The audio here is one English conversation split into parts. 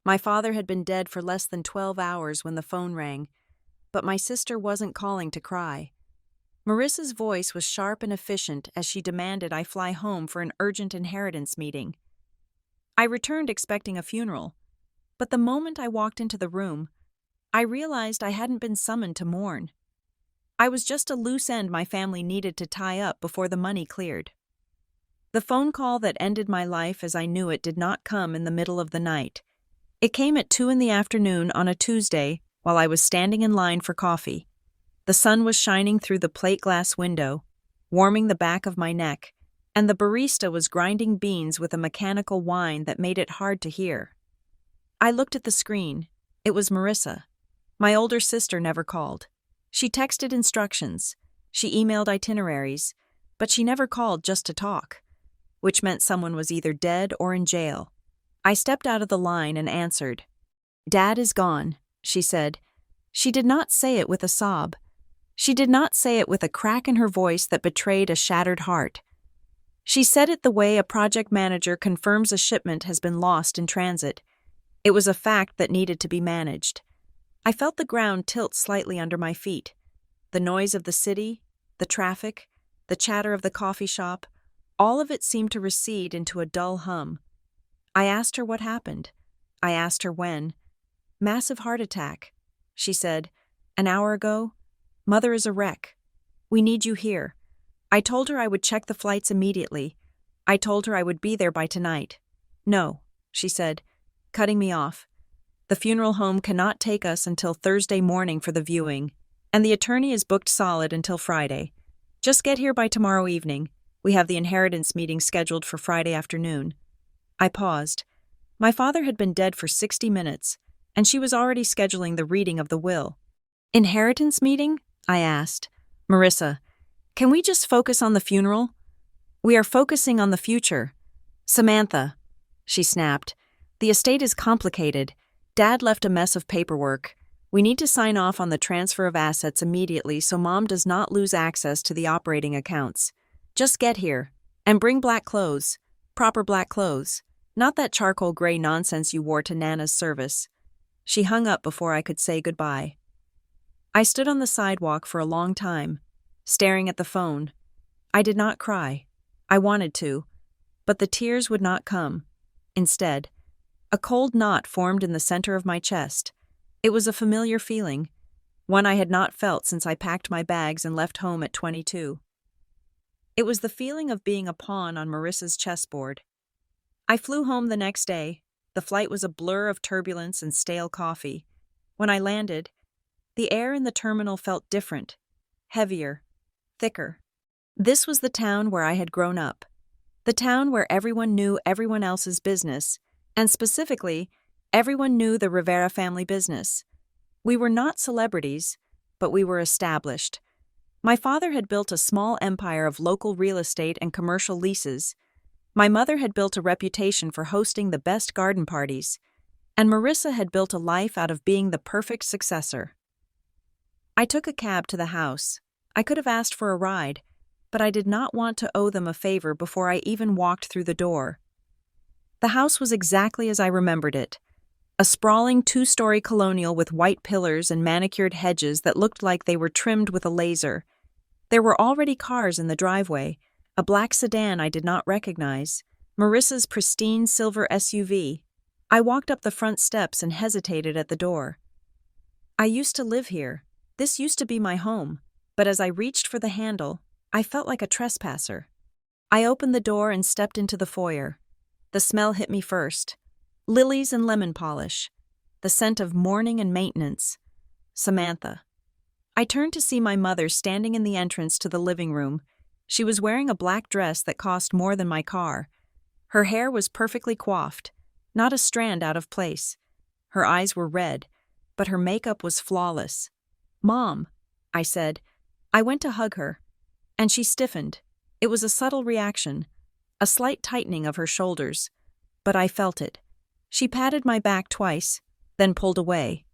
My father had been dead for less than 12 hours when the phone rang, but my sister wasn't calling to cry. Marissa's voice was sharp and efficient as she demanded I fly home for an urgent inheritance meeting. I returned expecting a funeral, but the moment I walked into the room, I realized I hadn't been summoned to mourn. I was just a loose end my family needed to tie up before the money cleared. The phone call that ended my life as I knew it did not come in the middle of the night. It came at 2 p.m. on a Tuesday while I was standing in line for coffee. The sun was shining through the plate glass window, warming the back of my neck, and the barista was grinding beans with a mechanical whine that made it hard to hear. I looked at the screen. It was Marissa. My older sister never called. She texted instructions. She emailed itineraries, but she never called just to talk, which meant someone was either dead or in jail. I stepped out of the line and answered. "Dad is gone," she said. She did not say it with a sob. She did not say it with a crack in her voice that betrayed a shattered heart. She said it the way a project manager confirms a shipment has been lost in transit. It was a fact that needed to be managed. I felt the ground tilt slightly under my feet. The noise of the city, the traffic, the chatter of the coffee shop, all of it seemed to recede into a dull hum. I asked her what happened. I asked her when. "Massive heart attack," she said. "An hour ago. Mother is a wreck. We need you here." I told her I would check the flights immediately. I told her I would be there by tonight. "No," she said, cutting me off. "The funeral home cannot take us until Thursday morning for the viewing, and the attorney is booked solid until Friday. Just get here by tomorrow evening. We have the inheritance meeting scheduled for Friday afternoon." I paused. My father had been dead for 60 minutes, and she was already scheduling the reading of the will. "Inheritance meeting?" I asked. "Marissa, can we just focus on the funeral? We are focusing on the future." "Samantha," she snapped, "the estate is complicated. Dad left a mess of paperwork. We need to sign off on the transfer of assets immediately so Mom does not lose access to the operating accounts. Just get here, and bring black clothes, proper black clothes, not that charcoal gray nonsense you wore to Nana's service." She hung up before I could say goodbye. I stood on the sidewalk for a long time, staring at the phone. I did not cry. I wanted to, but the tears would not come. Instead, a cold knot formed in the center of my chest. It was a familiar feeling, one I had not felt since I packed my bags and left home at 22. It was the feeling of being a pawn on Marissa's chessboard. I flew home the next day. The flight was a blur of turbulence and stale coffee. When I landed, the air in the terminal felt different, heavier, thicker. This was the town where I had grown up, the town where everyone knew everyone else's business, and specifically, everyone knew the Rivera family business. We were not celebrities, but we were established. My father had built a small empire of local real estate and commercial leases. My mother had built a reputation for hosting the best garden parties, and Marissa had built a life out of being the perfect successor. I took a cab to the house. I could have asked for a ride, but I did not want to owe them a favor before I even walked through the door. The house was exactly as I remembered it, a sprawling 2-story colonial with white pillars and manicured hedges that looked like they were trimmed with a laser. There were already cars in the driveway, a black sedan I did not recognize, Marissa's pristine silver SUV. I walked up the front steps and hesitated at the door. I used to live here. This used to be my home, but as I reached for the handle, I felt like a trespasser. I opened the door and stepped into the foyer. The smell hit me first. Lilies and lemon polish. The scent of mourning and maintenance. Samantha. I turned to see my mother standing in the entrance to the living room. She was wearing a black dress that cost more than my car. Her hair was perfectly coiffed, not a strand out of place. Her eyes were red, but her makeup was flawless. "Mom," I said. I went to hug her, and she stiffened. It was a subtle reaction, a slight tightening of her shoulders, but I felt it. She patted my back twice, then pulled away.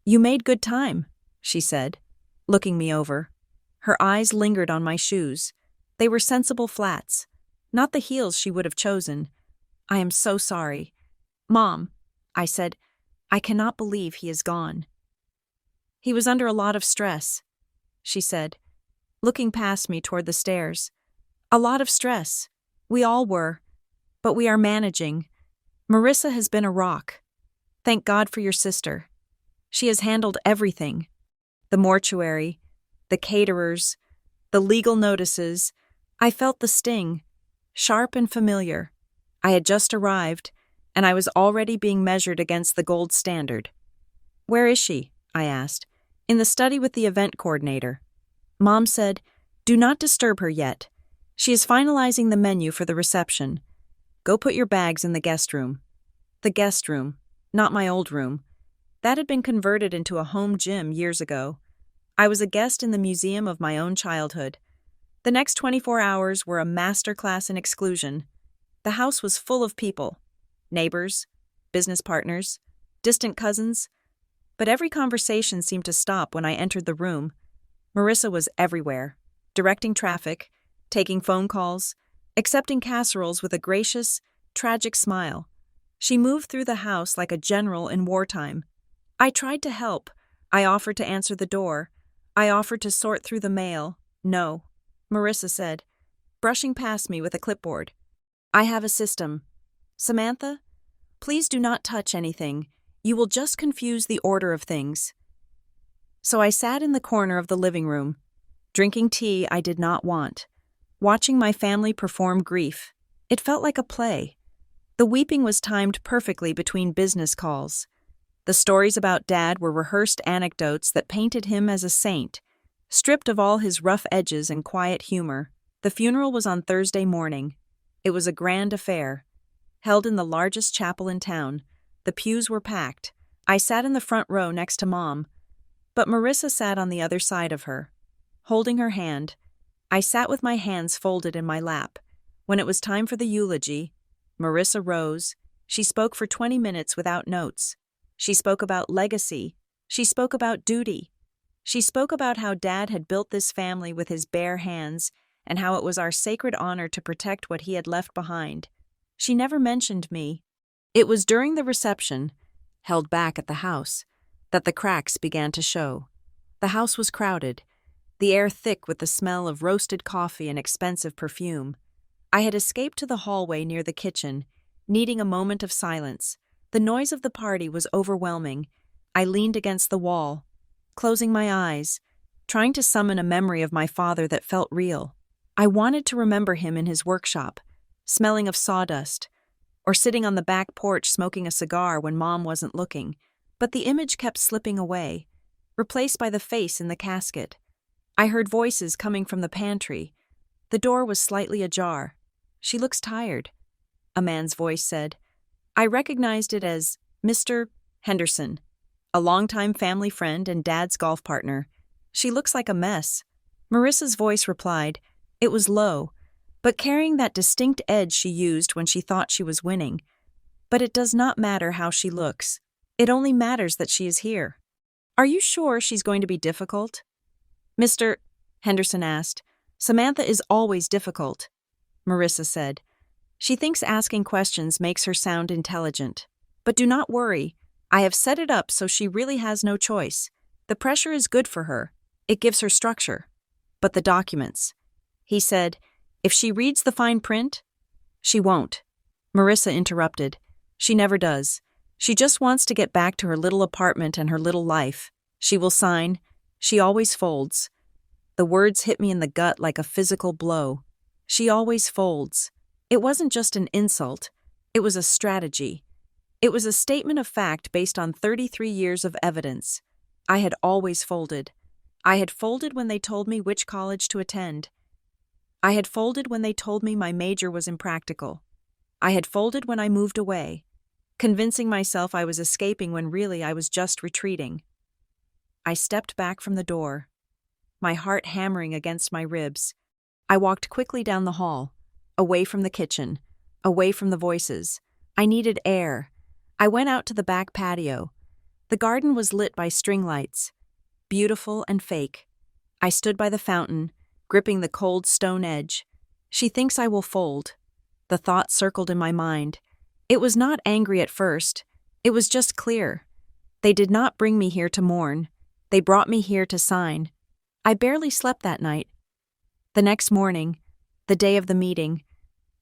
"You made good time," she said, looking me over. Her eyes lingered on my shoes. They were sensible flats, not the heels she would have chosen. "I am so sorry." "Mom," I said, I cannot believe he is gone. He was under a lot of stress, she said, looking past me toward the stairs. A lot of stress. We all were. But we are managing. Marissa has been a rock. Thank God for your sister. She has handled everything. The mortuary, the caterers, the legal notices. I felt the sting, sharp and familiar. I had just arrived, and I was already being measured against the gold standard. Where is she? I asked. In the study with the event coordinator. Mom said, do not disturb her yet. She is finalizing the menu for the reception. Go put your bags in the guest room. The guest room, not my old room. That had been converted into a home gym years ago. I was a guest in the museum of my own childhood. The next 24 hours were a masterclass in exclusion. The house was full of people. Neighbors, business partners, distant cousins. But every conversation seemed to stop when I entered the room. Marissa was everywhere, directing traffic, taking phone calls, accepting casseroles with a gracious, tragic smile. She moved through the house like a general in wartime. I tried to help. I offered to answer the door. I offered to sort through the mail. No, Marissa said, brushing past me with a clipboard. I have a system. Samantha, please do not touch anything. You will just confuse the order of things. So I sat in the corner of the living room, drinking tea I did not want, watching my family perform grief. It felt like a play. The weeping was timed perfectly between business calls. The stories about Dad were rehearsed anecdotes that painted him as a saint, stripped of all his rough edges and quiet humor. The funeral was on Thursday morning. It was a grand affair, held in the largest chapel in town. The pews were packed. I sat in the front row next to Mom, but Marissa sat on the other side of her, holding her hand. I sat with my hands folded in my lap. When it was time for the eulogy, Marissa rose. She spoke for 20 minutes without notes. She spoke about legacy. She spoke about duty. She spoke about how Dad had built this family with his bare hands and how it was our sacred honor to protect what he had left behind. She never mentioned me. It was during the reception, held back at the house, that the cracks began to show. The house was crowded, the air thick with the smell of roasted coffee and expensive perfume. I had escaped to the hallway near the kitchen, needing a moment of silence. The noise of the party was overwhelming. I leaned against the wall, closing my eyes, trying to summon a memory of my father that felt real. I wanted to remember him in his workshop, smelling of sawdust, or sitting on the back porch smoking a cigar when Mom wasn't looking, but the image kept slipping away, replaced by the face in the casket. I heard voices coming from the pantry. The door was slightly ajar. She looks tired, a man's voice said. I recognized it as Mr. Henderson, a longtime family friend and Dad's golf partner. She looks like a mess. Marissa's voice replied. It was low, but carrying that distinct edge she used when she thought she was winning. But it does not matter how she looks. It only matters that she is here. Are you sure she's going to be difficult? Mr. Henderson asked. Samantha is always difficult, Marissa said. She thinks asking questions makes her sound intelligent. But do not worry. I have set it up so she really has no choice. The pressure is good for her. It gives her structure. But the documents. He said, if she reads the fine print, she won't. Marissa interrupted. She never does. She just wants to get back to her little apartment and her little life. She will sign. She always folds. The words hit me in the gut like a physical blow. She always folds. It wasn't just an insult. It was a strategy. It was a statement of fact based on 33 years of evidence. I had always folded. I had folded when they told me which college to attend. I had folded when they told me my major was impractical. I had folded when I moved away, convincing myself I was escaping when really I was just retreating. I stepped back from the door, my heart hammering against my ribs. I walked quickly down the hall, away from the kitchen, away from the voices. I needed air. I went out to the back patio. The garden was lit by string lights, beautiful and fake. I stood by the fountain, gripping the cold stone edge. She thinks I will fold. The thought circled in my mind. It was not angry at first. It was just clear. They did not bring me here to mourn. They brought me here to sign. I barely slept that night. The next morning, the day of the meeting,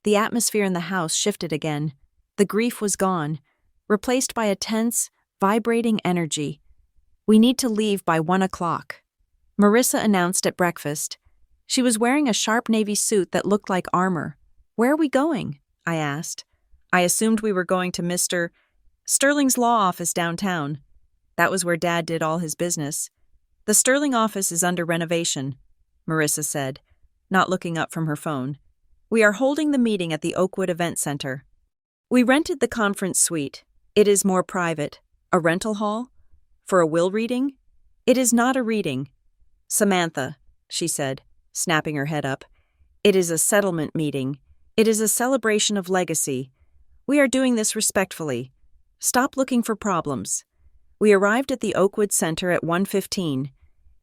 the atmosphere in the house shifted again. The grief was gone, replaced by a tense, vibrating energy. We need to leave by 1 o'clock. Marissa announced at breakfast. She was wearing a sharp navy suit that looked like armor. Where are we going? I asked. I assumed we were going to Mr. Sterling's law office downtown. That was where Dad did all his business. The Sterling office is under renovation, Marissa said, not looking up from her phone. We are holding the meeting at the Oakwood Event Center. We rented the conference suite. It is more private. A rental hall? For a will reading? It is not a reading. Samantha, she said, snapping her head up. It is a settlement meeting. It is a celebration of legacy. We are doing this respectfully. Stop looking for problems. We arrived at the Oakwood Center at 1:15.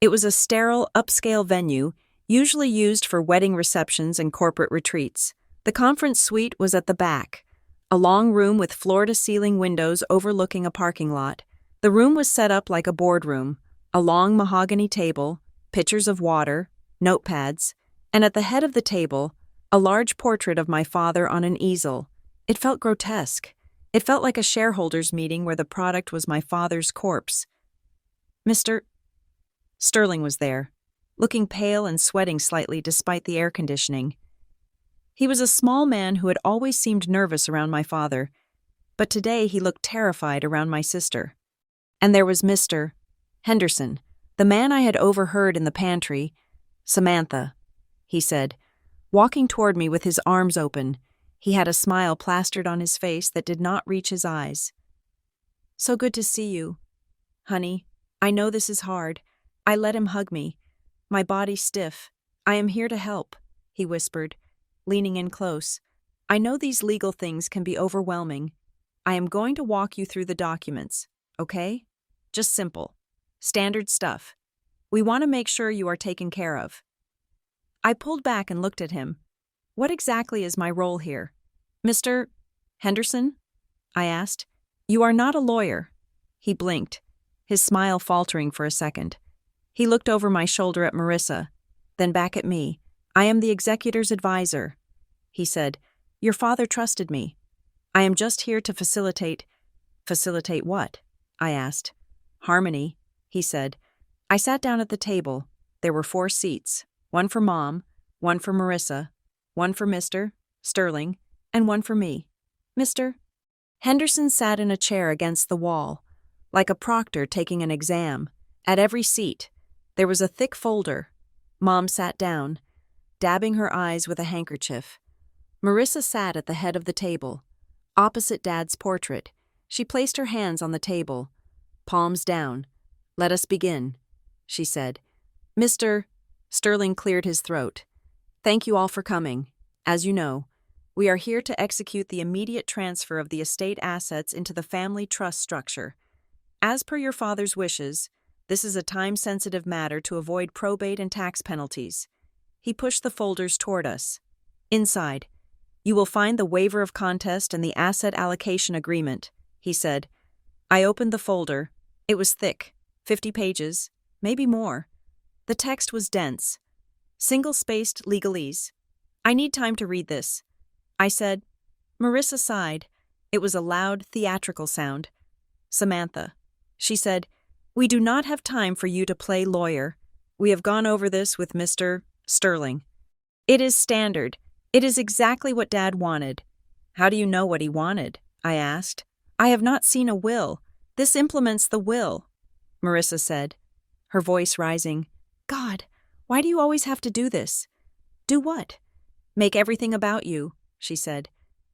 It was a sterile, upscale venue, usually used for wedding receptions and corporate retreats. The conference suite was at the back, a long room with floor-to-ceiling windows overlooking a parking lot. The room was set up like a boardroom, a long mahogany table, pitchers of water, notepads, and at the head of the table, a large portrait of my father on an easel. It felt grotesque. It felt like a shareholders' meeting where the product was my father's corpse. Mr. Sterling was there, looking pale and sweating slightly despite the air conditioning. He was a small man who had always seemed nervous around my father, but today he looked terrified around my sister. And there was Mr. Henderson, the man I had overheard in the pantry. Samantha, he said, walking toward me with his arms open. He had a smile plastered on his face that did not reach his eyes. So good to see you. Honey, I know this is hard. I let him hug me, my body stiff. I am here to help, he whispered, leaning in close. I know these legal things can be overwhelming. I am going to walk you through the documents, okay? Just simple. Standard stuff. We want to make sure you are taken care of. I pulled back and looked at him. What exactly is my role here? Mr. Henderson? I asked. You are not a lawyer. He blinked, his smile faltering for a second. He looked over my shoulder at Marissa, then back at me. I am the executor's advisor, he said. Your father trusted me. I am just here to facilitate. Facilitate what? I asked. Harmony, he said. I sat down at the table. There were 4 seats, one for Mom, one for Marissa, one for Mr. Sterling, and one for me. Mr. Henderson sat in a chair against the wall, like a proctor taking an exam. At every seat, there was a thick folder. Mom sat down, dabbing her eyes with a handkerchief. Marissa sat at the head of the table, opposite Dad's portrait. She placed her hands on the table, palms down. Let us begin, she said. Mr. Sterling cleared his throat. Thank you all for coming. As you know, we are here to execute the immediate transfer of the estate assets into the family trust structure. As per your father's wishes, this is a time-sensitive matter to avoid probate and tax penalties. He pushed the folders toward us. Inside, you will find the waiver of contest and the asset allocation agreement, he said. I opened the folder. It was thick, 50 pages, maybe more. The text was dense, single-spaced legalese. I need time to read this, I said. Marissa sighed. It was a loud, theatrical sound. Samantha, she said, we do not have time for you to play lawyer. We have gone over this with Mr. Sterling. It is standard. It is exactly what Dad wanted. How do you know what he wanted? I asked. I have not seen a will. This implements the will, Marissa said, her voice rising. God, why do you always have to do this? Do what? Make everything about you, she said.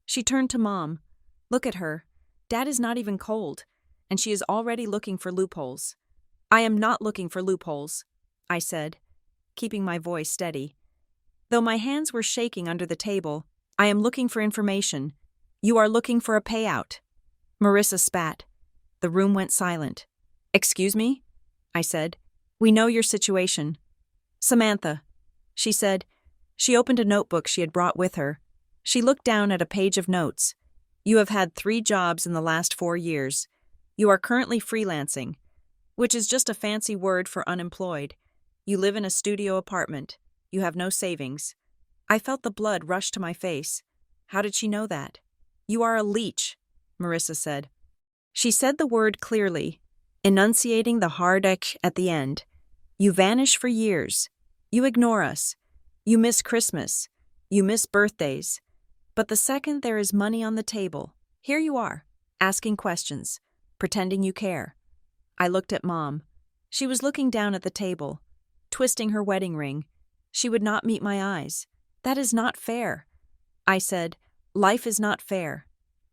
She turned to Mom. Look at her. Dad is not even cold, and she is already looking for loopholes. I am not looking for loopholes, I said, keeping my voice steady. Though my hands were shaking under the table, I am looking for information. You are looking for a payout. Marissa spat. The room went silent. Excuse me? I said. We know your situation. Samantha, she said. She opened a notebook she had brought with her. She looked down at a page of notes. You have had 3 jobs in the last 4 years. You are currently freelancing, which is just a fancy word for unemployed. You live in a studio apartment. You have no savings. I felt the blood rush to my face. How did she know that? You are a leech, Marissa said. She said the word clearly, enunciating the hard H at the end. You vanish for years. You ignore us. You miss Christmas. You miss birthdays. But the second there is money on the table, here you are, asking questions, pretending you care. I looked at Mom. She was looking down at the table, twisting her wedding ring. She would not meet my eyes. That is not fair. I said, life is not fair,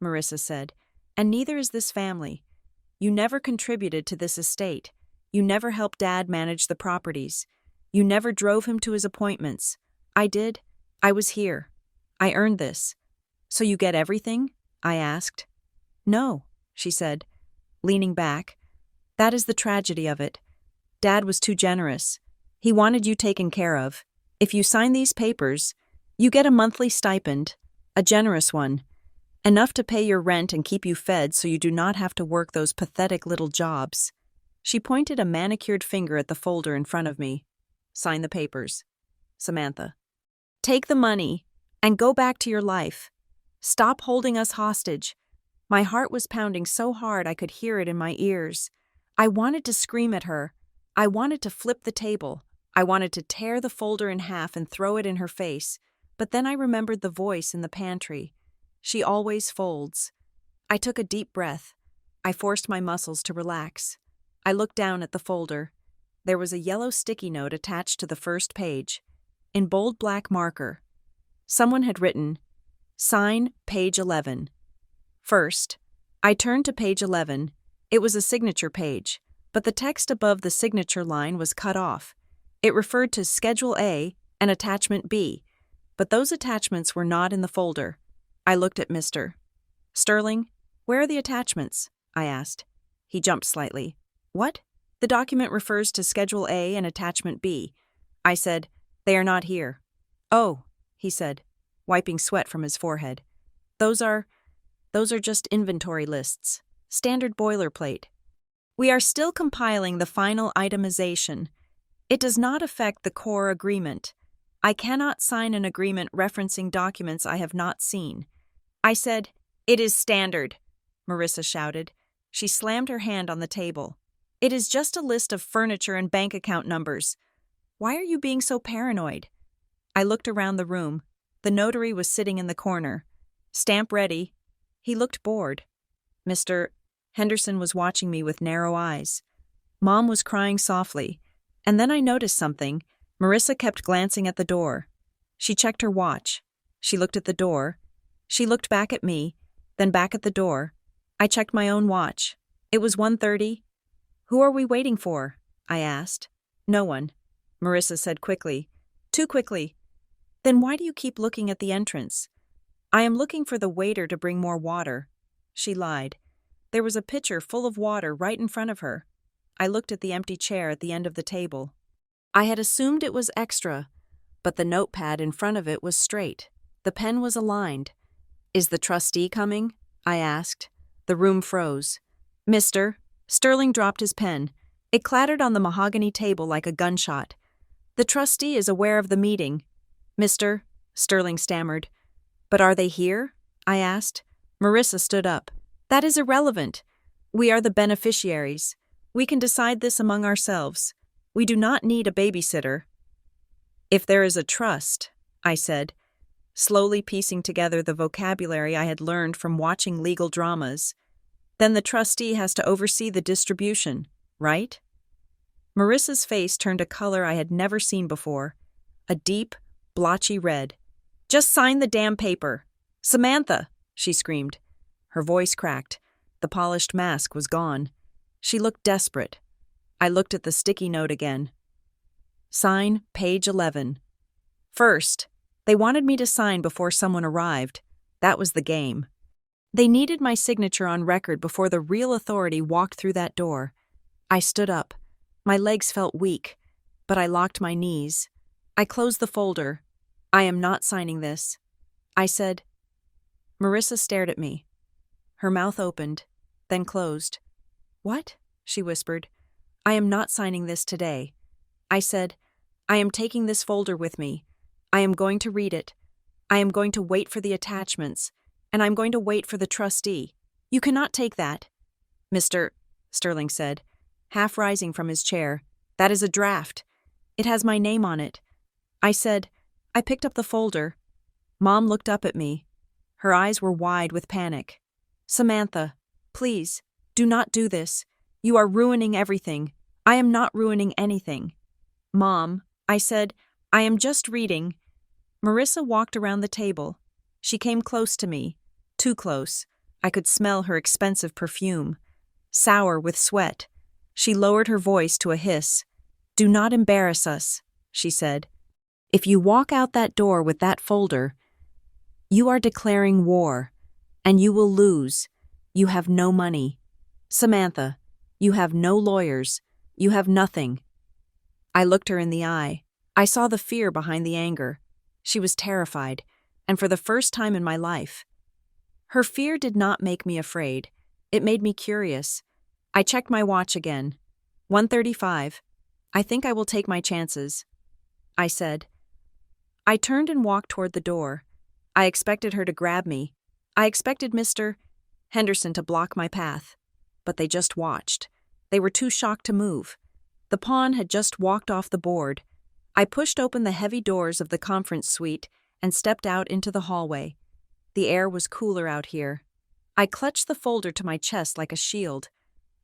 Marissa said, and neither is this family. You never contributed to this estate. You never helped Dad manage the properties. You never drove him to his appointments. I did. I was here. I earned this. So you get everything? I asked. No, she said, leaning back. That is the tragedy of it. Dad was too generous. He wanted you taken care of. If you sign these papers, you get a monthly stipend, a generous one, enough to pay your rent and keep you fed so you do not have to work those pathetic little jobs. She pointed a manicured finger at the folder in front of me. Sign the papers. Samantha. Take the money and go back to your life. Stop holding us hostage. My heart was pounding so hard I could hear it in my ears. I wanted to scream at her. I wanted to flip the table. I wanted to tear the folder in half and throw it in her face. But then I remembered the voice in the pantry. She always folds. I took a deep breath. I forced my muscles to relax. I looked down at the folder. There was a yellow sticky note attached to the first page. In bold black marker. Someone had written, Sign page 11. First, I turned to page 11. It was a signature page, but the text above the signature line was cut off. It referred to Schedule A and Attachment B, but those attachments were not in the folder. I looked at Mr. Sterling, where are the attachments? I asked. He jumped slightly. What? The document refers to Schedule A and Attachment B. I said, They are not here. Oh, he said, wiping sweat from his forehead. Those are just inventory lists. Standard boilerplate. We are still compiling the final itemization. It does not affect the core agreement. I cannot sign an agreement referencing documents I have not seen. I said, It is standard, Marissa shouted. She slammed her hand on the table. It is just a list of furniture and bank account numbers. Why are you being so paranoid? I looked around the room. The notary was sitting in the corner. Stamp ready. He looked bored. Mr. Henderson was watching me with narrow eyes. Mom was crying softly. And then I noticed something. Marissa kept glancing at the door. She checked her watch. She looked at the door. She looked back at me, then back at the door. I checked my own watch. It was 1:30. Who are we waiting for? I asked. No one, Marissa said quickly. Too quickly. Then why do you keep looking at the entrance? I am looking for the waiter to bring more water. She lied. There was a pitcher full of water right in front of her. I looked at the empty chair at the end of the table. I had assumed it was extra, but the notepad in front of it was straight. The pen was aligned. Is the trustee coming? I asked. The room froze. Mr. Sterling dropped his pen. It clattered on the mahogany table like a gunshot. The trustee is aware of the meeting. Mr. Sterling stammered. But are they here? I asked. Marissa stood up. That is irrelevant. We are the beneficiaries. We can decide this among ourselves. We do not need a babysitter. If there is a trust, I said, slowly piecing together the vocabulary I had learned from watching legal dramas, then the trustee has to oversee the distribution, right? Marissa's face turned a color I had never seen before, a deep, blotchy red. Just sign the damn paper. Samantha, she screamed. Her voice cracked. The polished mask was gone. She looked desperate. I looked at the sticky note again. Sign page 11. First, they wanted me to sign before someone arrived. That was the game. They needed my signature on record before the real authority walked through that door. I stood up. My legs felt weak, but I locked my knees. I closed the folder. I am not signing this. I said. Marissa stared at me. Her mouth opened, then closed. What? She whispered. I am not signing this today. I said, I am taking this folder with me. I am going to read it. I am going to wait for the attachments, and I'm going to wait for the trustee. You cannot take that. Mr. Sterling said, half rising from his chair. That is a draft. It has my name on it. I said, I picked up the folder. Mom looked up at me. Her eyes were wide with panic. Samantha, please, do not do this. You are ruining everything. I am not ruining anything. Mom, I said, I am just reading. Marissa walked around the table. She came close to me. Too close. I could smell her expensive perfume. Sour with sweat. She lowered her voice to a hiss. Do not embarrass us, she said. If you walk out that door with that folder, you are declaring war, and you will lose. You have no money. Samantha, you have no lawyers. You have nothing. I looked her in the eye. I saw the fear behind the anger. She was terrified, and for the first time in my life. Her fear did not make me afraid. It made me curious. I checked my watch again. 1:35. I think I will take my chances, I said. I turned and walked toward the door. I expected her to grab me. I expected Mr. Henderson to block my path. But they just watched. They were too shocked to move. The pawn had just walked off the board. I pushed open the heavy doors of the conference suite and stepped out into the hallway. The air was cooler out here. I clutched the folder to my chest like a shield.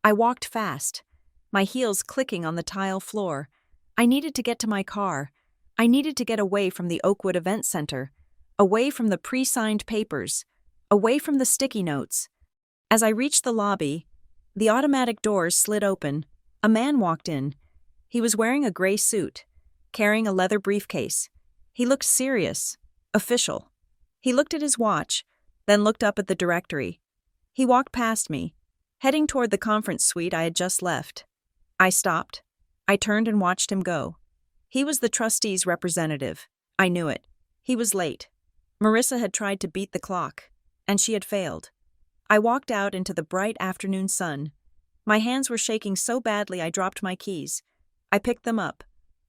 I walked fast, my heels clicking on the tile floor. I needed to get to my car. I needed to get away from the Oakwood Event Center, away from the pre-signed papers, away from the sticky notes. As I reached the lobby, the automatic doors slid open. A man walked in. He was wearing a gray suit, carrying a leather briefcase. He looked serious, official. He looked at his watch, then looked up at the directory. He walked past me, heading toward the conference suite I had just left. I stopped. I turned and watched him go. He was the trustee's representative. I knew it. He was late. Marissa had tried to beat the clock, and she had failed. I walked out into the bright afternoon sun. My hands were shaking so badly I dropped my keys. I picked them up,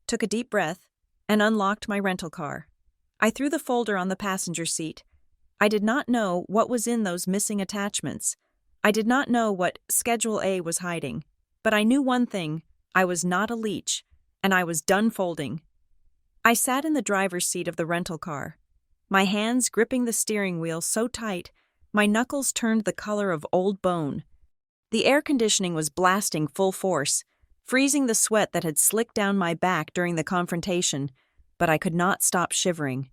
took a deep breath, and unlocked my rental car. I threw the folder on the passenger seat. I did not know what was in those missing attachments. I did not know what Schedule A was hiding. But I knew one thing. I was not a leech, and I was done folding. I sat in the driver's seat of the rental car, my hands gripping the steering wheel so tight, my knuckles turned the color of old bone. The air conditioning was blasting full force, freezing the sweat that had slicked down my back during the confrontation, but I could not stop shivering.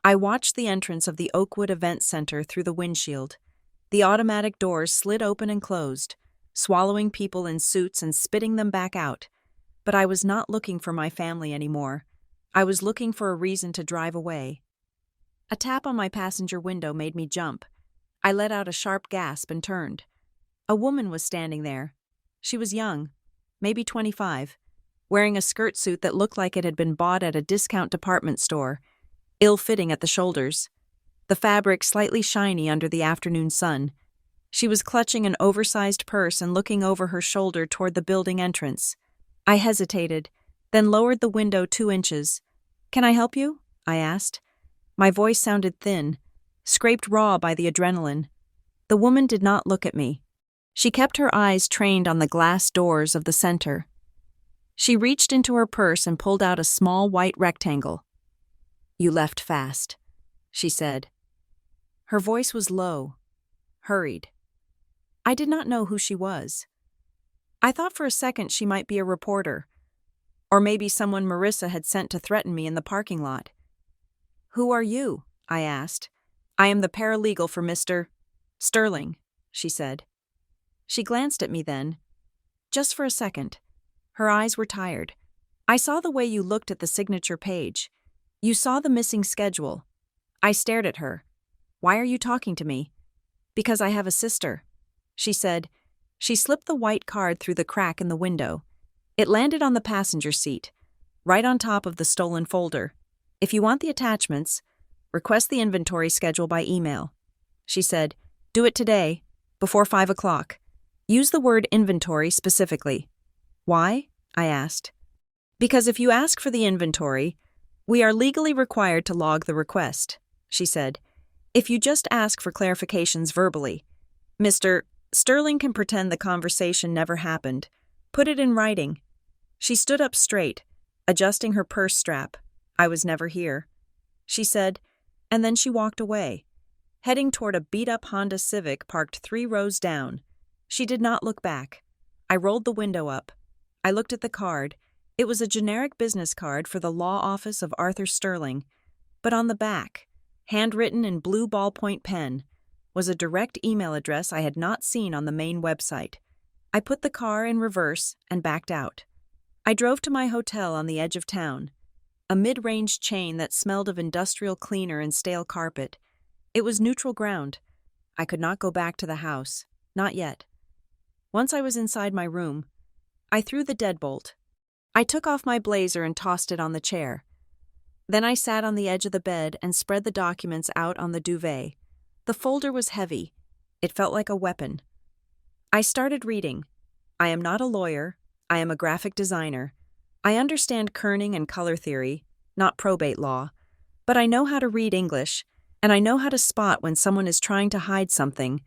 I watched the entrance of the Oakwood Event Center through the windshield. The automatic doors slid open and closed, swallowing people in suits and spitting them back out. But I was not looking for my family anymore. I was looking for a reason to drive away. A tap on my passenger window made me jump. I let out a sharp gasp and turned. A woman was standing there. She was young, maybe 25, wearing a skirt suit that looked like it had been bought at a discount department store, ill-fitting at the shoulders, the fabric slightly shiny under the afternoon sun. She was clutching an oversized purse and looking over her shoulder toward the building entrance. I hesitated, then lowered the window 2 inches. "Can I help you?" I asked. My voice sounded thin, scraped raw by the adrenaline. The woman did not look at me. She kept her eyes trained on the glass doors of the center. She reached into her purse and pulled out a small white rectangle. "You left fast," she said. Her voice was low, hurried. I did not know who she was. I thought for a second she might be a reporter, or maybe someone Marissa had sent to threaten me in the parking lot. "Who are you?" I asked. "I am the paralegal for Mr. Sterling," she said. She glanced at me then, just for a second. Her eyes were tired. "I saw the way you looked at the signature page. You saw the missing schedule." I stared at her. "Why are you talking to me?" "Because I have a sister," she said. She slipped the white card through the crack in the window. It landed on the passenger seat, right on top of the stolen folder. "If you want the attachments, request the inventory schedule by email," she said. "Do it today, before 5 o'clock. Use the word inventory specifically. Why? I asked. Because if you ask for the inventory, we are legally required to log the request, she said. If you just ask for clarifications verbally, Mr. Sterling can pretend the conversation never happened. Put it in writing. She stood up straight, adjusting her purse strap. I was never here, she said, and then she walked away, heading toward a beat-up Honda Civic parked 3 rows down. She did not look back. I rolled the window up. I looked at the card. It was a generic business card for the law office of Arthur Sterling, but on the back, handwritten in blue ballpoint pen, was a direct email address I had not seen on the main website. I put the car in reverse and backed out. I drove to my hotel on the edge of town, a mid-range chain that smelled of industrial cleaner and stale carpet. It was neutral ground. I could not go back to the house, not yet. Once I was inside my room, I threw the deadbolt. I took off my blazer and tossed it on the chair. Then I sat on the edge of the bed and spread the documents out on the duvet. The folder was heavy. It felt like a weapon. I started reading. I am not a lawyer. I am a graphic designer. I understand kerning and color theory, not probate law, but I know how to read English, and I know how to spot when someone is trying to hide something.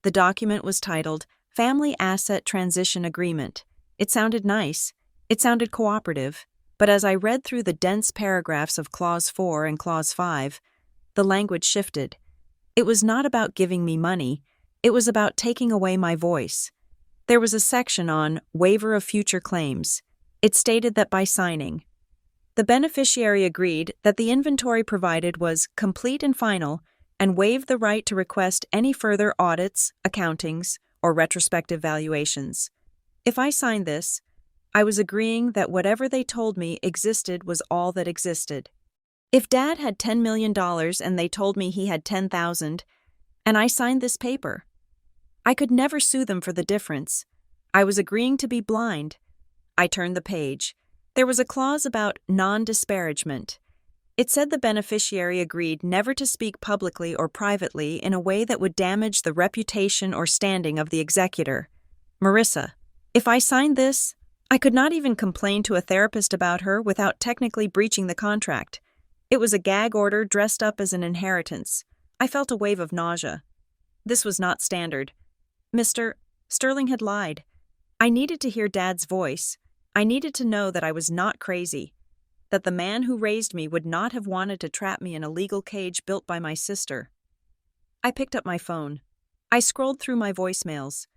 The document was titled Family Asset Transition Agreement. It sounded nice. It sounded cooperative, but as I read through the dense paragraphs of Clause 4 and Clause 5, the language shifted. It was not about giving me money. It was about taking away my voice. There was a section on waiver of future claims. It stated that by signing, the beneficiary agreed that the inventory provided was complete and final and waived the right to request any further audits, accountings, or retrospective valuations. If I signed this, I was agreeing that whatever they told me existed was all that existed. If Dad had $10 million and they told me he had 10,000, and I signed this paper, I could never sue them for the difference. I was agreeing to be blind. I turned the page. There was a clause about non-disparagement. It said the beneficiary agreed never to speak publicly or privately in a way that would damage the reputation or standing of the executor. Marissa, if I signed this, I could not even complain to a therapist about her without technically breaching the contract. It was a gag order dressed up as an inheritance. I felt a wave of nausea. This was not standard. Mr. Sterling had lied. I needed to hear Dad's voice. I needed to know that I was not crazy, that the man who raised me would not have wanted to trap me in a legal cage built by my sister. I picked up my phone. I scrolled through my voicemails.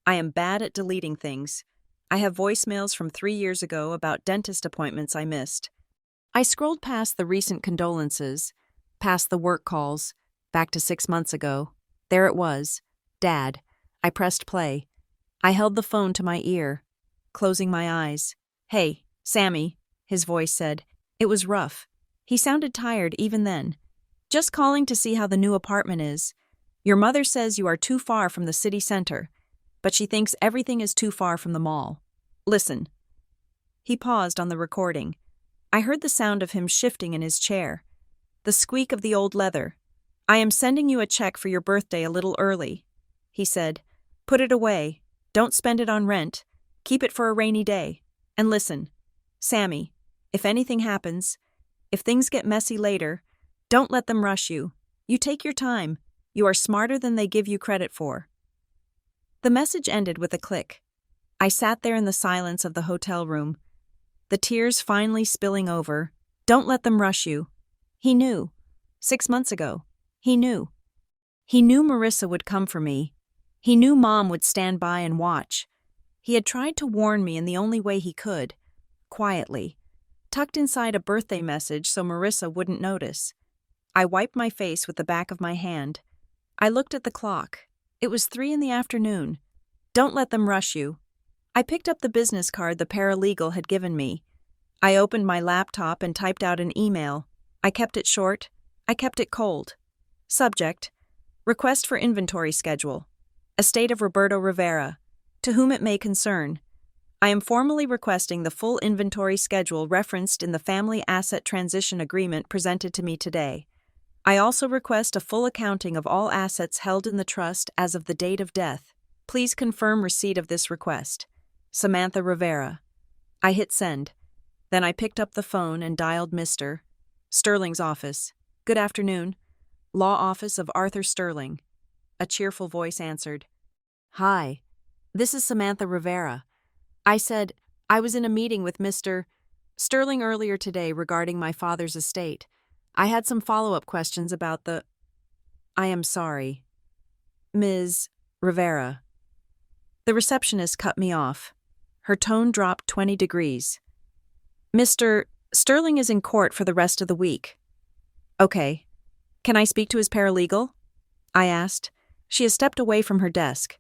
I am bad at deleting things. I have voicemails from 3 years ago about dentist appointments I missed. I scrolled past the recent condolences, past the work calls, back to 6 months ago. There it was. Dad. I pressed play. I held the phone to my ear, closing my eyes. Hey, Sammy, his voice said. It was rough. He sounded tired even then. Just calling to see how the new apartment is. Your mother says you are too far from the city center, but she thinks everything is too far from the mall. Listen. He paused on the recording. I heard the sound of him shifting in his chair. The squeak of the old leather. I am sending you a check for your birthday a little early, he said. Put it away. Don't spend it on rent. Keep it for a rainy day. And listen, Sammy, if anything happens, if things get messy later, don't let them rush you. You take your time. You are smarter than they give you credit for. The message ended with a click. I sat there in the silence of the hotel room, the tears finally spilling over. Don't let them rush you. He knew. 6 months ago. He knew. He knew Marissa would come for me. He knew Mom would stand by and watch. He had tried to warn me in the only way he could, quietly, tucked inside a birthday message so Marissa wouldn't notice. I wiped my face with the back of my hand. I looked at the clock. It was 3 in the afternoon. Don't let them rush you. I picked up the business card the paralegal had given me. I opened my laptop and typed out an email. I kept it short. I kept it cold. Subject: Request for inventory schedule. Estate of Roberto Rivera. To whom it may concern. I am formally requesting the full inventory schedule referenced in the Family Asset Transition Agreement presented to me today. I also request a full accounting of all assets held in the trust as of the date of death. Please confirm receipt of this request. Samantha Rivera. I hit send. Then I picked up the phone and dialed Mr. Sterling's office. Good afternoon. Law Office of Arthur Sterling. A cheerful voice answered. Hi. This is Samantha Rivera. I said, I was in a meeting with Mr. Sterling earlier today regarding my father's estate. I had some follow-up questions about the... I am sorry. Ms. Rivera. The receptionist cut me off. Her tone dropped 20 degrees. Mr. Sterling is in court for the rest of the week. Okay. Can I speak to his paralegal? I asked. She has stepped away from her desk.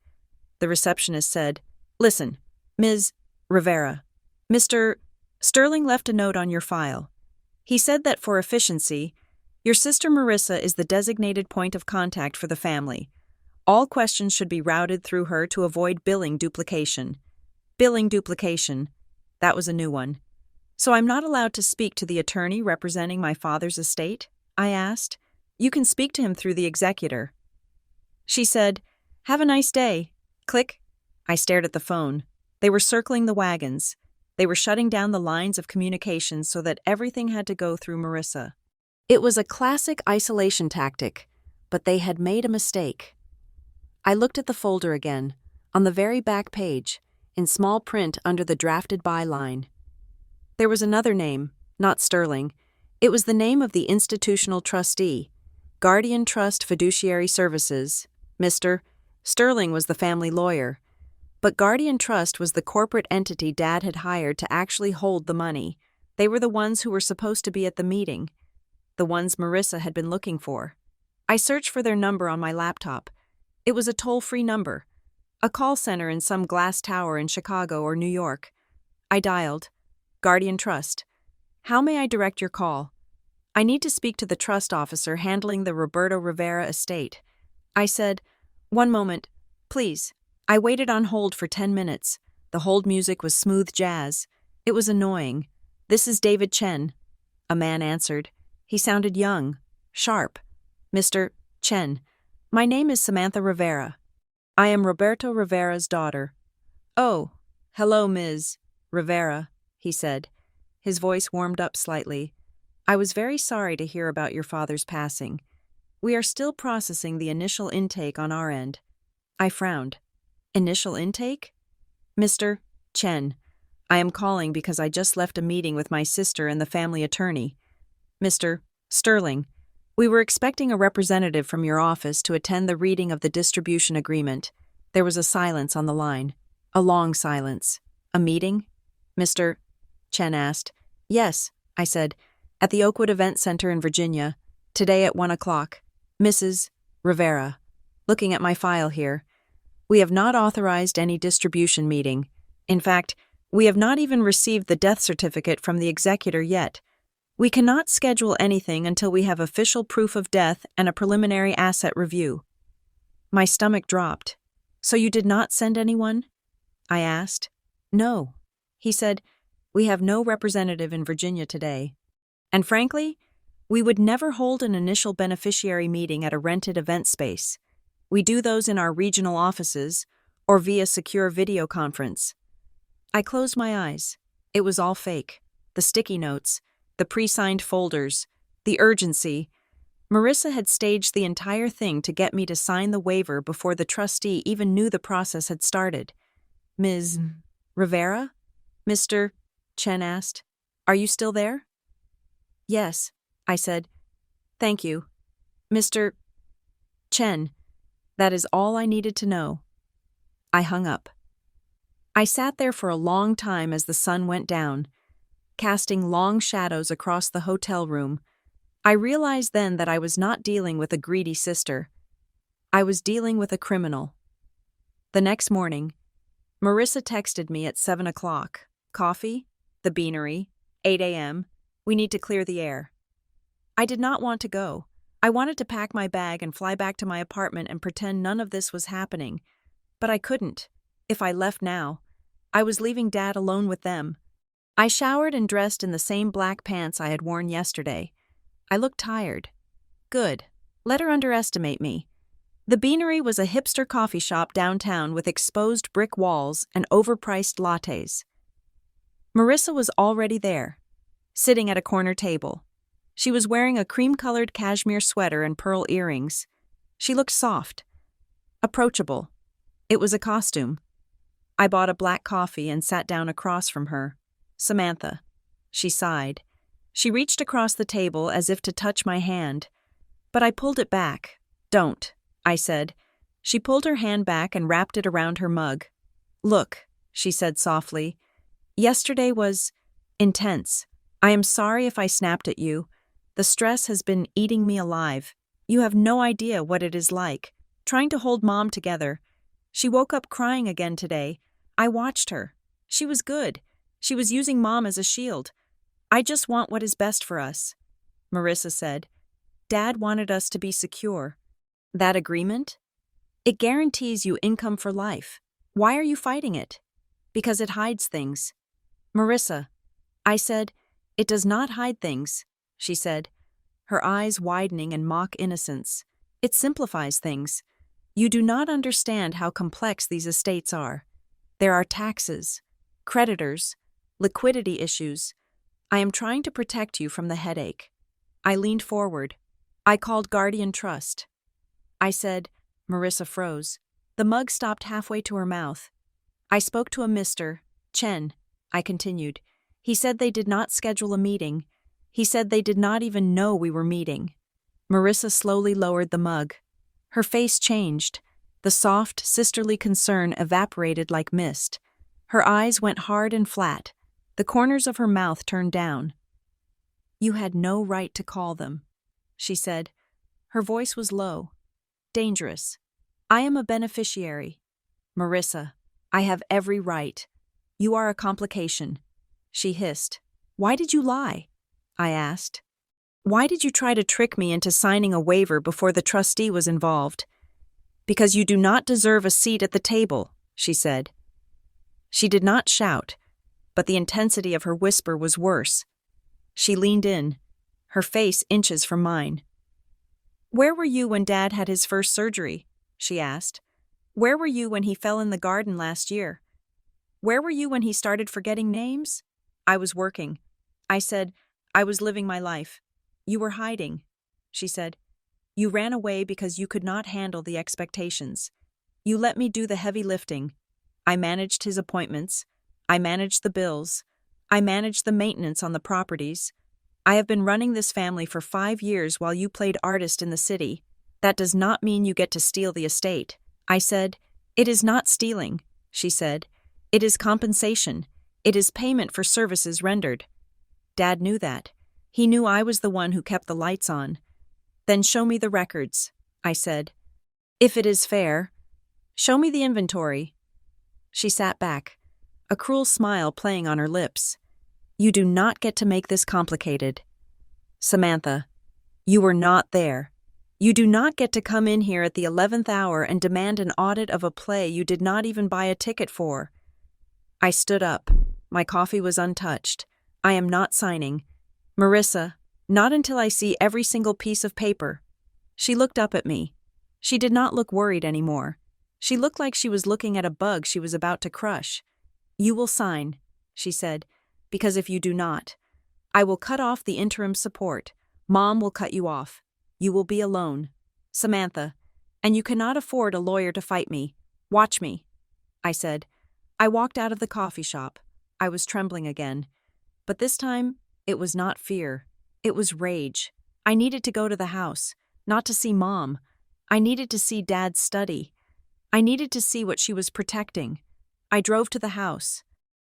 The receptionist said, Listen, Ms. Rivera. Mr. Sterling left a note on your file. He said that for efficiency, your sister Marissa is the designated point of contact for the family. All questions should be routed through her to avoid billing duplication. Billing duplication. That was a new one. So I'm not allowed to speak to the attorney representing my father's estate? I asked. You can speak to him through the executor. She said, Have a nice day. Click. I stared at the phone. They were circling the wagons. They were shutting down the lines of communication so that everything had to go through Marissa. It was a classic isolation tactic, but they had made a mistake. I looked at the folder again, on the very back page, in small print under the drafted byline. There was another name, not Sterling. It was the name of the institutional trustee, Guardian Trust Fiduciary Services. Mr. Sterling was the family lawyer, but Guardian Trust was the corporate entity Dad had hired to actually hold the money. They were the ones who were supposed to be at the meeting, the ones Marissa had been looking for. I searched for their number on my laptop. It was a toll-free number, a call center in some glass tower in Chicago or New York. I dialed, Guardian Trust. How may I direct your call? I need to speak to the trust officer handling the Roberto Rivera estate. I said, 1 moment, please. I waited on hold for 10 minutes. The hold music was smooth jazz. It was annoying. This is David Chen. A man answered. He sounded young, sharp. Mr. Chen, my name is Samantha Rivera. I am Roberto Rivera's daughter. Oh, hello, Ms. Rivera, he said. His voice warmed up slightly. I was very sorry to hear about your father's passing. We are still processing the initial intake on our end. I frowned. Initial intake? Mr. Chen, I am calling because I just left a meeting with my sister and the family attorney. Mr. Sterling, we were expecting a representative from your office to attend the reading of the distribution agreement. There was a silence on the line. A long silence. A meeting? Mr. Chen asked. Yes, I said. At the Oakwood Event Center in Virginia. Today at 1 o'clock. Mrs. Rivera. Looking at my file here. We have not authorized any distribution meeting. In fact, we have not even received the death certificate from the executor yet. We cannot schedule anything until we have official proof of death and a preliminary asset review. My stomach dropped. So you did not send anyone? I asked. No. He said, we have no representative in Virginia today. And frankly, we would never hold an initial beneficiary meeting at a rented event space. We do those in our regional offices or via secure video conference. I closed my eyes. It was all fake. The sticky notes, the pre-signed folders, the urgency. Marissa had staged the entire thing to get me to sign the waiver before the trustee even knew the process had started. Ms. Rivera? Mr. Chen asked. Are you still there? Yes, I said. Thank you. Mr. Chen, that is all I needed to know. I hung up. I sat there for a long time as the sun went down, casting long shadows across the hotel room. I realized then that I was not dealing with a greedy sister. I was dealing with a criminal. The next morning, Marissa texted me at 7 o'clock. Coffee? The Beanery? 8 a.m. We need to clear the air. I did not want to go. I wanted to pack my bag and fly back to my apartment and pretend none of this was happening. But I couldn't. If I left now, I was leaving Dad alone with them. I showered and dressed in the same black pants I had worn yesterday. I looked tired. Good. Let her underestimate me. The Beanery was a hipster coffee shop downtown with exposed brick walls and overpriced lattes. Marissa was already there, sitting at a corner table. She was wearing a cream-colored cashmere sweater and pearl earrings. She looked soft, approachable. It was a costume. I bought a black coffee and sat down across from her. "Samantha." She sighed. She reached across the table as if to touch my hand, but I pulled it back. "Don't," I said. She pulled her hand back and wrapped it around her mug. "Look," she said softly. "Yesterday was intense. I am sorry if I snapped at you. The stress has been eating me alive. You have no idea what it is like, trying to hold Mom together. She woke up crying again today. I watched her. She was good. She was using Mom as a shield. I just want what is best for us," Marissa said. "Dad wanted us to be secure. That agreement? It guarantees you income for life. Why are you fighting it?" "Because it hides things." "Marissa," I said. "It does not hide things," she said, her eyes widening in mock innocence. "It simplifies things. You do not understand how complex these estates are. There are taxes, creditors, liquidity issues. I am trying to protect you from the headache." I leaned forward. "I called Guardian Trust." I said. Marissa froze. The mug stopped halfway to her mouth. "I spoke to a Mr. Chen," I continued. "He said they did not schedule a meeting. He said they did not even know we were meeting." Marissa slowly lowered the mug. Her face changed. The soft, sisterly concern evaporated like mist. Her eyes went hard and flat. The corners of her mouth turned down. "You had no right to call them," she said. Her voice was low. "Dangerous. I am a beneficiary. Marissa, I have every right. You are a complication." She hissed. "Why did you lie?" I asked. "Why did you try to trick me into signing a waiver before the trustee was involved?" "Because you do not deserve a seat at the table," she said. She did not shout, but the intensity of her whisper was worse. She leaned in, her face inches from mine. "Where were you when Dad had his first surgery?" she asked. "Where were you when he fell in the garden last year? Where were you when he started forgetting names?" "I was working," I said. "I was living my life." "You were hiding," she said. "You ran away because you could not handle the expectations. You let me do the heavy lifting. I managed his appointments. I managed the bills. I managed the maintenance on the properties. I have been running this family for 5 years while you played artist in the city. That does not mean you get to steal the estate." I said. "It is not stealing," she said. "It is compensation. It is payment for services rendered." Dad knew that. He knew I was the one who kept the lights on. "Then show me the records," I said. "If it is fair. Show me the inventory." She sat back, a cruel smile playing on her lips. "You do not get to make this complicated. Samantha, you were not there. You do not get to come in here at the 11th hour and demand an audit of a play you did not even buy a ticket for." I stood up. My coffee was untouched. "I am not signing. Marissa, not until I see every single piece of paper." She looked up at me. She did not look worried anymore. She looked like she was looking at a bug she was about to crush. "You will sign," she said, "because if you do not, I will cut off the interim support. Mom will cut you off. You will be alone. Samantha, and you cannot afford a lawyer to fight me. Watch me," I said. I walked out of the coffee shop. I was trembling again. But this time, it was not fear. It was rage. I needed to go to the house, not to see Mom. I needed to see Dad's study. I needed to see what she was protecting. I drove to the house.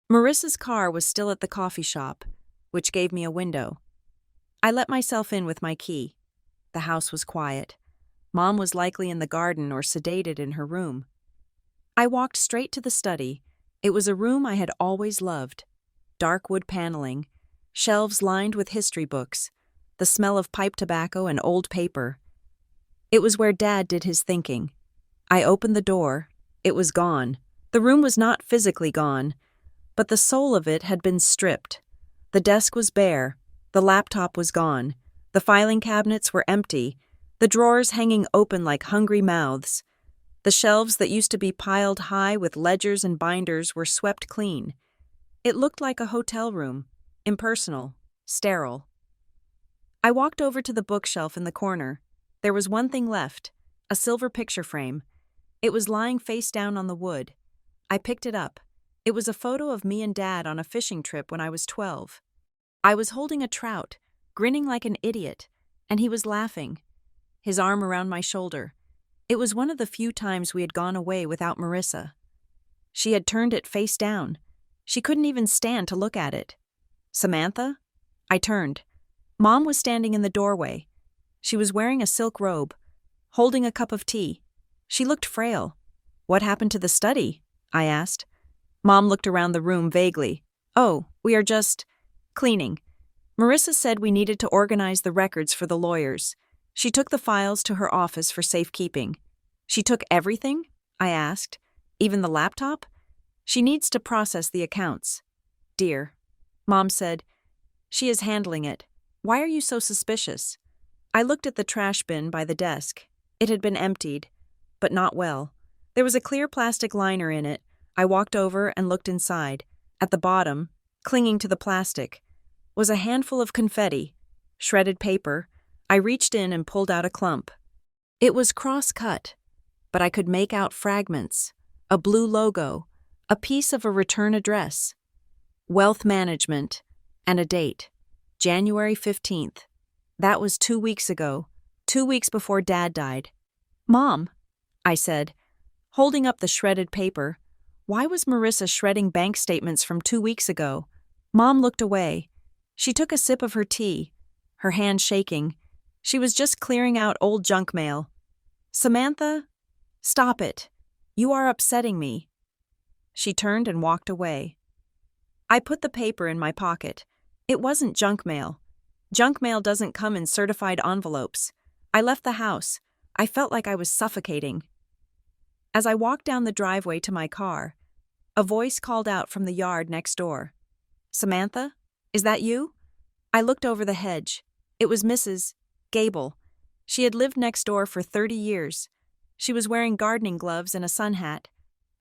Marissa's car was still at the coffee shop, which gave me a window. I let myself in with my key. The house was quiet. Mom was likely in the garden or sedated in her room. I walked straight to the study. It was a room I had always loved. Dark wood paneling, shelves lined with history books, the smell of pipe tobacco and old paper. It was where Dad did his thinking. I opened the door. It was gone. The room was not physically gone, but the soul of it had been stripped. The desk was bare. The laptop was gone. The filing cabinets were empty. the drawers hanging open like hungry mouths. The shelves that used to be piled high with ledgers and binders were swept clean. It looked like a hotel room, impersonal, sterile. I walked over to the bookshelf in the corner. There was one thing left, a silver picture frame. It was lying face down on the wood. I picked it up. It was a photo of me and Dad on a fishing trip when I was 12. I was holding a trout, grinning like an idiot, and he was laughing, his arm around my shoulder. It was one of the few times we had gone away without Marissa. She had turned it face down. She couldn't even stand to look at it. Samantha? I turned. Mom was standing in the doorway. She was wearing a silk robe, holding a cup of tea. She looked frail. What happened to the study? I asked. Mom looked around the room vaguely. Oh, we are just cleaning. Marissa said we needed to organize the records for the lawyers. She took the files to her office for safekeeping. She took everything? I asked. Even the laptop? She needs to process the accounts. Dear. Mom said, she is handling it. Why are you so suspicious? I looked at the trash bin by the desk. It had been emptied, but not well. There was a clear plastic liner in it. I walked over and looked inside. At the bottom, clinging to the plastic, was a handful of confetti, shredded paper. I reached in and pulled out a clump. It was cross-cut, but I could make out fragments, a blue logo, a piece of a return address, wealth management, and a date, January 15th. That was 2 weeks ago, 2 weeks before Dad died. Mom, I said, holding up the shredded paper, why was Marissa shredding bank statements from 2 weeks ago? Mom looked away. She took a sip of her tea, her hand shaking. She was just clearing out old junk mail. Samantha, stop it. You are upsetting me. She turned and walked away. I put the paper in my pocket. It wasn't junk mail. Junk mail doesn't come in certified envelopes. I left the house. I felt like I was suffocating. As I walked down the driveway to my car, a voice called out from the yard next door. Samantha, is that you? I looked over the hedge. It was Mrs. Gable. She had lived next door for 30 years. She was wearing gardening gloves and a sun hat.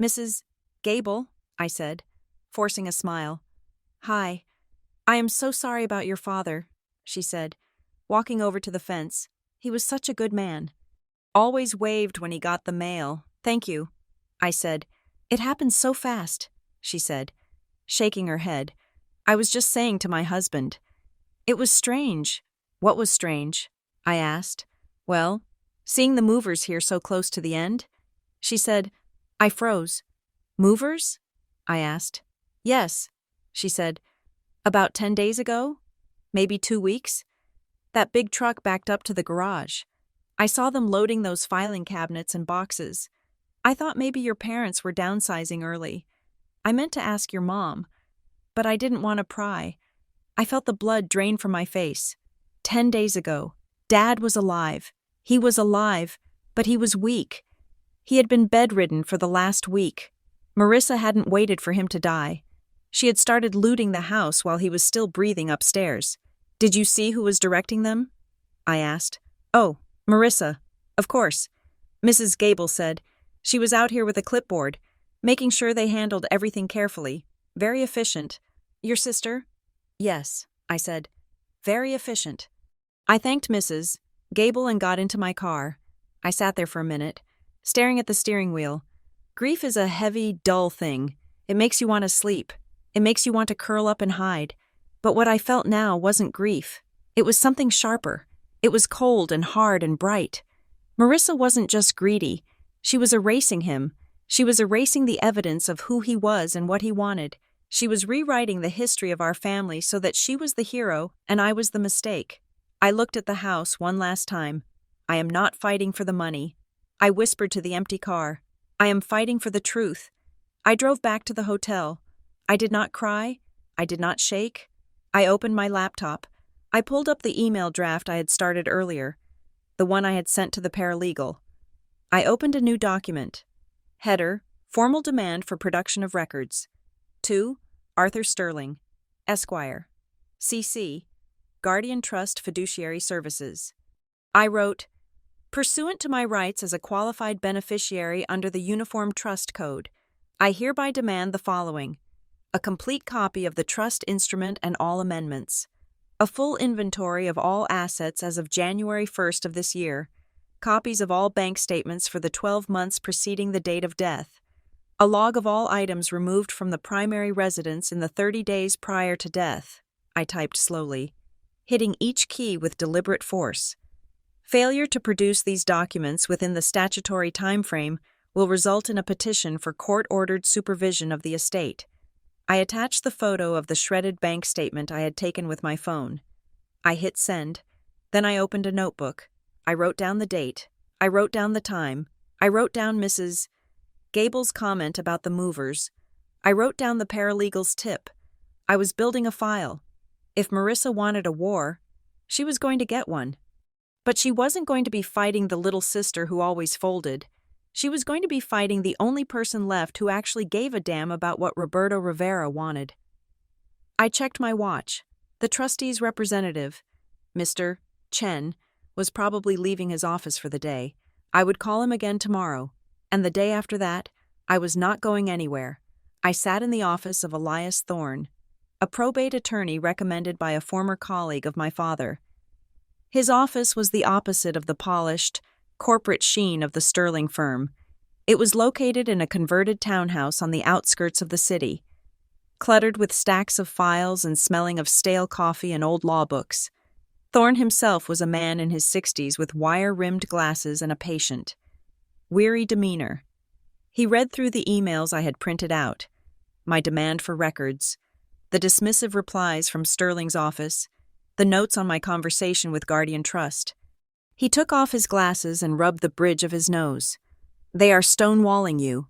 Mrs. Gable, I said, forcing a smile. Hi. I am so sorry about your father, she said, walking over to the fence. He was such a good man. Always waved when he got the mail. Thank you, I said. It happened so fast, she said, shaking her head. I was just saying to my husband. It was strange. What was strange? I asked. Well, seeing the movers here so close to the end. She said. I froze. Movers? I asked. Yes, she said. About 10 days ago? Maybe 2 weeks? That big truck backed up to the garage. I saw them loading those filing cabinets and boxes. I thought maybe your parents were downsizing early. I meant to ask your mom, but I didn't want to pry. I felt the blood drain from my face. 10 days ago, Dad was alive. He was alive, but he was weak. He had been bedridden for the last week. Marissa hadn't waited for him to die. She had started looting the house while he was still breathing upstairs. Did you see who was directing them? I asked. Oh, Marissa. Of course. Mrs. Gable said. She was out here with a clipboard, making sure they handled everything carefully. Very efficient. Your sister? Yes, I said. Very efficient. I thanked Mrs. Gable and got into my car. I sat there for a minute, staring at the steering wheel. Grief is a heavy, dull thing. It makes you want to sleep. It makes you want to curl up and hide. But what I felt now wasn't grief. It was something sharper. It was cold and hard and bright. Marissa wasn't just greedy. She was erasing him. She was erasing the evidence of who he was and what he wanted. She was rewriting the history of our family so that she was the hero and I was the mistake. I looked at the house one last time. I am not fighting for the money. I whispered to the empty car. I am fighting for the truth. I drove back to the hotel. I did not cry. I did not shake. I opened my laptop. I pulled up the email draft I had started earlier, the one I had sent to the paralegal. I opened a new document. Header, formal demand for production of records. To Arthur Sterling, Esquire, CC, Guardian Trust Fiduciary Services. I wrote, Pursuant to my rights as a qualified beneficiary under the Uniform Trust Code, I hereby demand the following: a complete copy of the trust instrument and all amendments, a full inventory of all assets as of January 1st of this year, copies of all bank statements for the 12 months preceding the date of death, a log of all items removed from the primary residence in the 30 days prior to death, I typed slowly, hitting each key with deliberate force. Failure to produce these documents within the statutory time frame will result in a petition for court-ordered supervision of the estate. I attached the photo of the shredded bank statement I had taken with my phone. I hit send. Then I opened a notebook. I wrote down the date. I wrote down the time. I wrote down Mrs. Gable's comment about the movers. I wrote down the paralegal's tip. I was building a file. If Marissa wanted a war, she was going to get one. But she wasn't going to be fighting the little sister who always folded. She was going to be fighting the only person left who actually gave a damn about what Roberto Rivera wanted. I checked my watch. The trustee's representative, Mr. Chen, was probably leaving his office for the day. I would call him again tomorrow. And the day after that, I was not going anywhere. I sat in the office of Elias Thorne, a probate attorney recommended by a former colleague of my father. His office was the opposite of the polished, corporate sheen of the Sterling firm. It was located in a converted townhouse on the outskirts of the city, cluttered with stacks of files and smelling of stale coffee and old law books. Thorne himself was a man in his 60s with wire-rimmed glasses and a patient, weary demeanor. He read through the emails I had printed out, my demand for records, the dismissive replies from Sterling's office, the notes on my conversation with Guardian Trust. He took off his glasses and rubbed the bridge of his nose. "They are stonewalling you,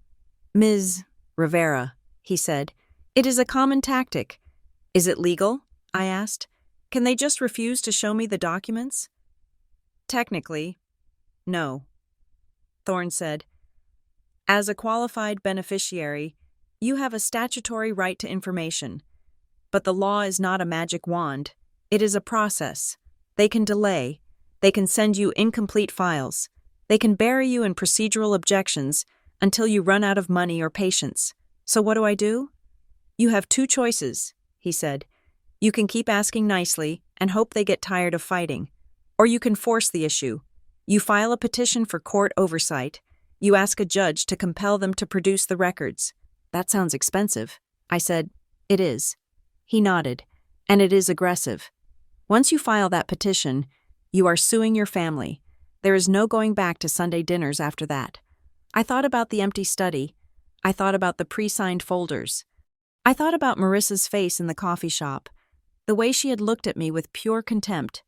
Ms. Rivera," he said. "It is a common tactic." "Is it legal?" I asked. "Can they just refuse to show me the documents?" "Technically, no," Thorne said. "As a qualified beneficiary, you have a statutory right to information. But the law is not a magic wand. It is a process. They can delay. They can send you incomplete files. They can bury you in procedural objections until you run out of money or patience. So what do? You have two choices," he said. "You can keep asking nicely and hope they get tired of fighting. Or you can force the issue. You file a petition for court oversight. You ask a judge to compel them to produce the records." "That sounds expensive," I said. "It is." He nodded. "And it is aggressive. Once you file that petition, you are suing your family. There is no going back to Sunday dinners after that." I thought about the empty study. I thought about the pre-signed folders. I thought about Marissa's face in the coffee shop, the way she had looked at me with pure contempt.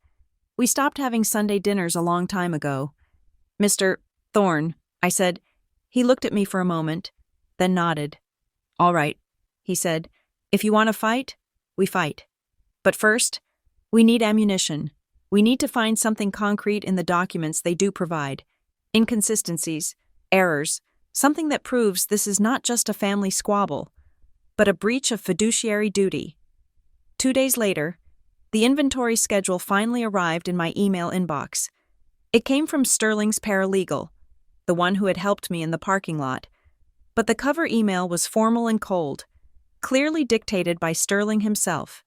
We stopped having Sunday dinners a long time ago. "Mr. Thorne," I said. He looked at me for a moment, then nodded. "All right," he said. "If you want to fight, we fight. But first, we need ammunition. We need to find something concrete in the documents they do provide. Inconsistencies, errors, something that proves this is not just a family squabble, but a breach of fiduciary duty." 2 days later, the inventory schedule finally arrived in my email inbox. It came from Sterling's paralegal, the one who had helped me in the parking lot. But the cover email was formal and cold, clearly dictated by Sterling himself.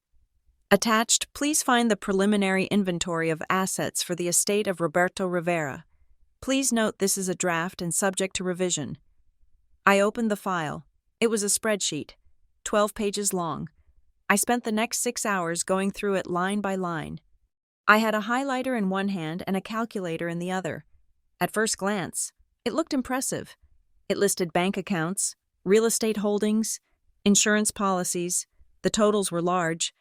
Attached, please find the preliminary inventory of assets for the estate of Roberto Rivera. Please note this is a draft and subject to revision. I opened the file. It was a spreadsheet, 12 pages long. I spent the next 6 hours going through it line by line. I had a highlighter in one hand and a calculator in the other. At first glance, it looked impressive. It listed bank accounts, real estate holdings, insurance policies. The totals were large.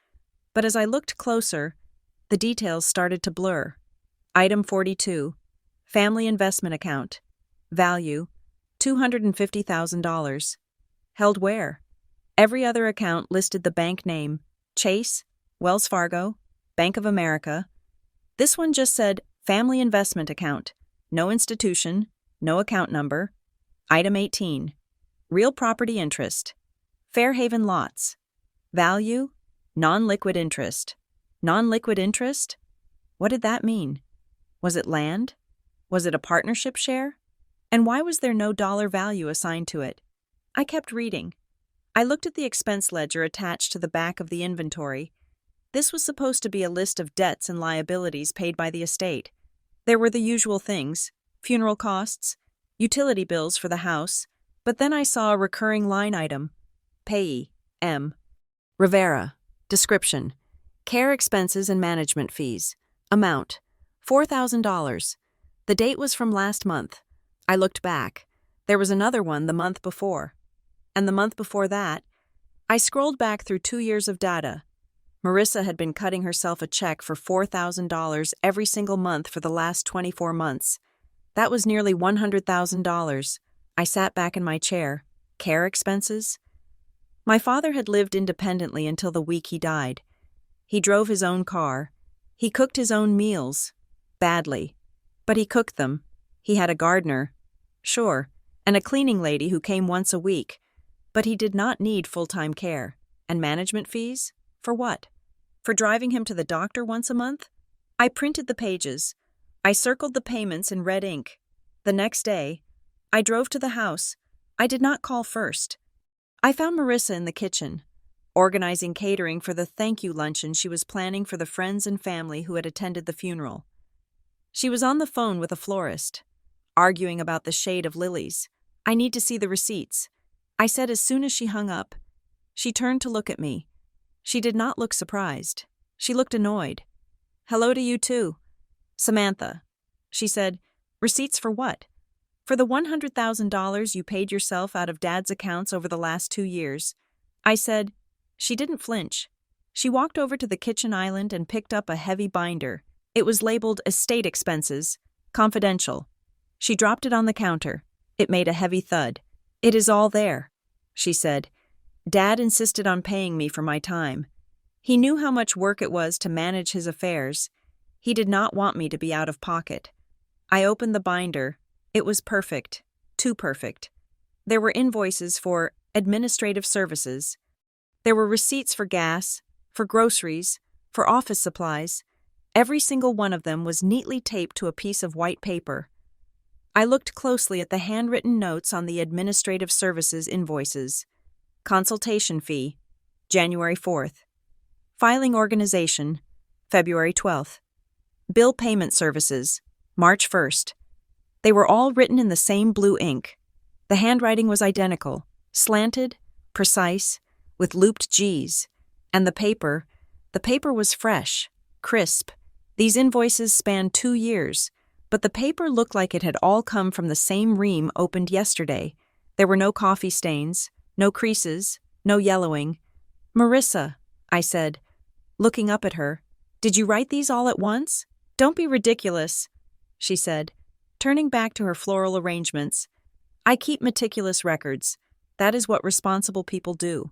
But as I looked closer, the details started to blur. Item 42, family investment account. Value, $250,000. Held where? Every other account listed the bank name, Chase, Wells Fargo, Bank of America. This one just said family investment account. No institution, no account number. Item 18, real property interest. Fairhaven lots. Value, non-liquid interest. Non-liquid interest? What did that mean? Was it land? Was it a partnership share? And why was there no dollar value assigned to it? I kept reading. I looked at the expense ledger attached to the back of the inventory. This was supposed to be a list of debts and liabilities paid by the estate. There were the usual things: funeral costs, utility bills for the house, but then I saw a recurring line item: payee, M. Rivera, description: care expenses and management fees. Amount: $4,000. The date was from last month. I looked back. There was another one the month before. And the month before that. I scrolled back through 2 years of data. Marissa had been cutting herself a check for $4,000 every single month for the last 24 months. That was nearly $100,000. I sat back in my chair. Care expenses? My father had lived independently until the week he died. He drove his own car. He cooked his own meals. Badly. But he cooked them. He had a gardener. Sure. And a cleaning lady who came once a week. But he did not need full-time care. And management fees? For what? For driving him to the doctor once a month? I printed the pages. I circled the payments in red ink. The next day, I drove to the house. I did not call first. I found Marissa in the kitchen, organizing catering for the thank you luncheon she was planning for the friends and family who had attended the funeral. She was on the phone with a florist, arguing about the shade of lilies. I need to see the receipts, I said as soon as she hung up. She turned to look at me. She did not look surprised. She looked annoyed. Hello to you too. Samantha, she said. Receipts for what? For the $100,000 you paid yourself out of Dad's accounts over the last 2 years. I said. She didn't flinch. She walked over to the kitchen island and picked up a heavy binder. It was labeled Estate Expenses, Confidential. She dropped it on the counter. It made a heavy thud. It is all there, she said. Dad insisted on paying me for my time. He knew how much work it was to manage his affairs. He did not want me to be out of pocket. I opened the binder. It was perfect. Too perfect. There were invoices for administrative services. There were receipts for gas, for groceries, for office supplies. Every single one of them was neatly taped to a piece of white paper. I looked closely at the handwritten notes on the administrative services invoices. Consultation fee, January 4th. Filing organization, February 12th. Bill payment services, March 1st. They were all written in the same blue ink. The handwriting was identical, slanted, precise, with looped G's. And the paper was fresh, crisp. These invoices spanned 2 years, but the paper looked like it had all come from the same ream opened yesterday. There were no coffee stains, no creases, no yellowing. Marissa, I said, looking up at her, did you write these all at once? Don't be ridiculous, she said, turning back to her floral arrangements. I keep meticulous records. That is what responsible people do.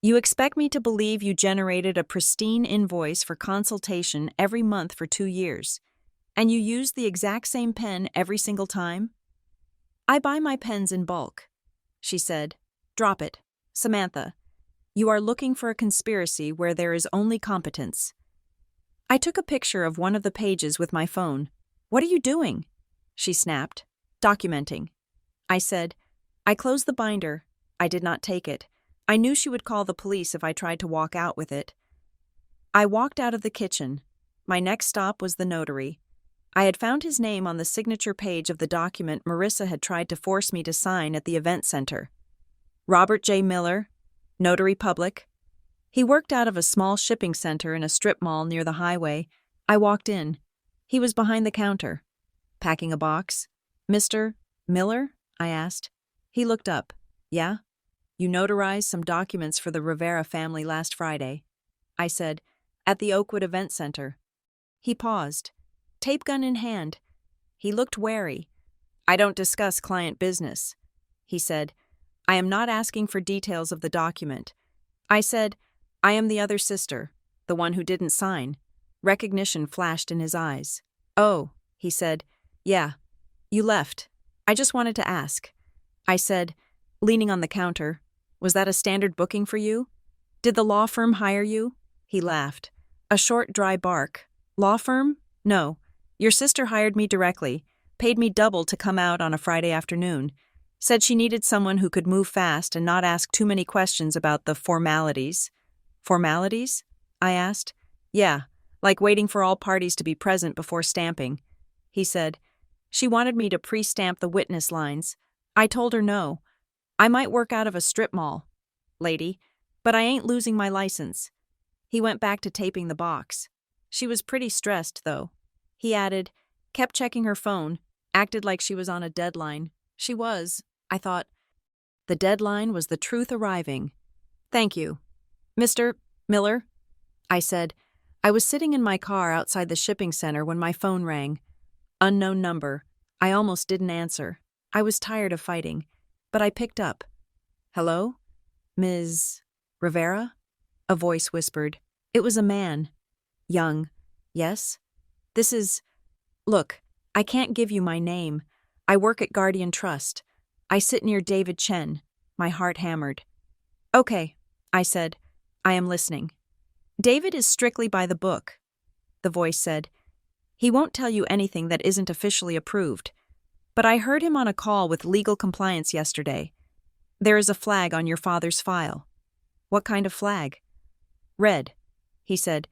You expect me to believe you generated a pristine invoice for consultation every month for 2 years, and you used the exact same pen every single time? I buy my pens in bulk, she said. Drop it, Samantha. You are looking for a conspiracy where there is only competence. I took a picture of one of the pages with my phone. What are you doing? She snapped. Documenting. I said. I closed the binder. I did not take it. I knew she would call the police if I tried to walk out with it. I walked out of the kitchen. My next stop was the notary. I had found his name on the signature page of the document Marissa had tried to force me to sign at the event center. Robert J. Miller, Notary Public. He worked out of a small shipping center in a strip mall near the highway. I walked in. He was behind the counter, packing a box. Mr. Miller? I asked. He looked up. Yeah? You notarized some documents for the Rivera family last Friday, I said, at the Oakwood Event Center. He paused, tape gun in hand. He looked wary. I don't discuss client business, he said. I am not asking for details of the document. I said, I am the other sister, the one who didn't sign. Recognition flashed in his eyes. Oh, he said. Yeah. You left. I just wanted to ask. I said, leaning on the counter, was that a standard booking for you? Did the law firm hire you? He laughed. A short, dry bark. Law firm? No. Your sister hired me directly. paid me double to come out on a Friday afternoon. Said she needed someone who could move fast and not ask too many questions about the formalities. Formalities? I asked. Yeah, like waiting for all parties to be present before stamping. He said. She wanted me to pre-stamp the witness lines. I told her no. I might work out of a strip mall, lady, but I ain't losing my license. He went back to taping the box. She was pretty stressed, though. He added, kept checking her phone, acted like she was on a deadline. She was, I thought. The deadline was the truth arriving. Thank you. Mr. Miller? I said. I was sitting in my car outside the shipping center when my phone rang. Unknown number. I almost didn't answer. I was tired of fighting, but I picked up. Hello? Ms. Rivera? A voice whispered. It was a man. Young. Yes? This is... Look, I can't give you my name. I work at Guardian Trust. I sit near David Chen. My heart hammered. Okay, I said. I am listening. David is strictly by the book, the voice said. He won't tell you anything that isn't officially approved. But I heard him on a call with legal compliance yesterday. There is a flag on your father's file. What kind of flag? Red, he said.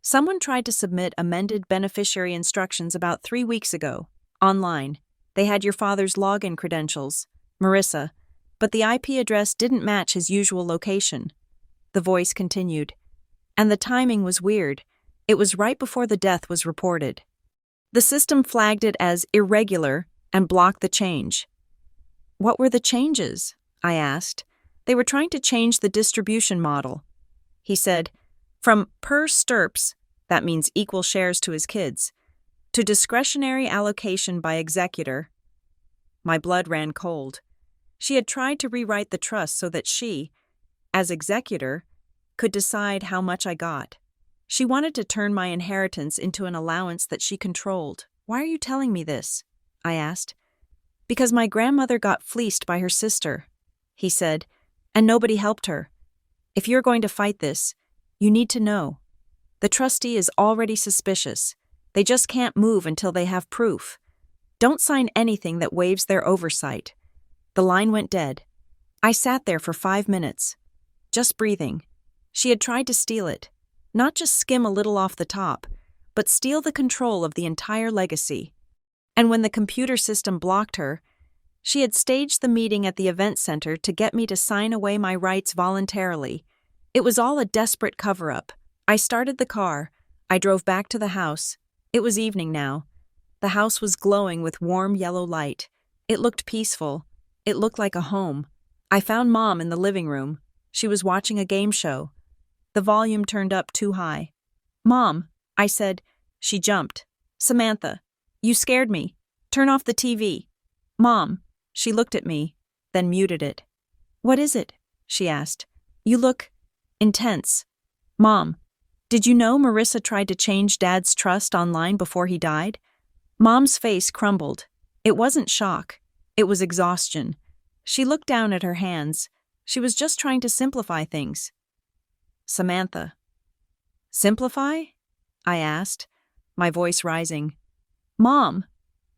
Someone tried to submit amended beneficiary instructions about 3 weeks ago, online. They had your father's login credentials, Marissa, but the IP address didn't match his usual location. The voice continued. And the timing was weird. It was right before the death was reported. The system flagged it as irregular and blocked the change. What were the changes? I asked. They were trying to change the distribution model. He said, from per stirps, that means equal shares to his kids, to discretionary allocation by executor. My blood ran cold. She had tried to rewrite the trust so that she, as executor, could decide how much I got. She wanted to turn my inheritance into an allowance that she controlled. Why are you telling me this? I asked. Because my grandmother got fleeced by her sister, he said, and nobody helped her. If you're going to fight this, you need to know. The trustee is already suspicious. They just can't move until they have proof. Don't sign anything that waives their oversight. The line went dead. I sat there for 5 minutes, just breathing. She had tried to steal it, not just skim a little off the top, but steal the control of the entire legacy. And when the computer system blocked her, she had staged the meeting at the event center to get me to sign away my rights voluntarily. It was all a desperate cover-up. I started the car. I drove back to the house. It was evening now. The house was glowing with warm yellow light. It looked peaceful. It looked like a home. I found Mom in the living room. She was watching a game show. The volume turned up too high. Mom, I said. She jumped. Samantha, you scared me. Turn off the TV. Mom, she looked at me, then muted it. What is it? She asked. You look intense. Mom, did you know Marissa tried to change Dad's trust online before he died? Mom's face crumbled. It wasn't shock. It was exhaustion. She looked down at her hands. She was just trying to simplify things. Samantha. Simplify? I asked, my voice rising. Mom.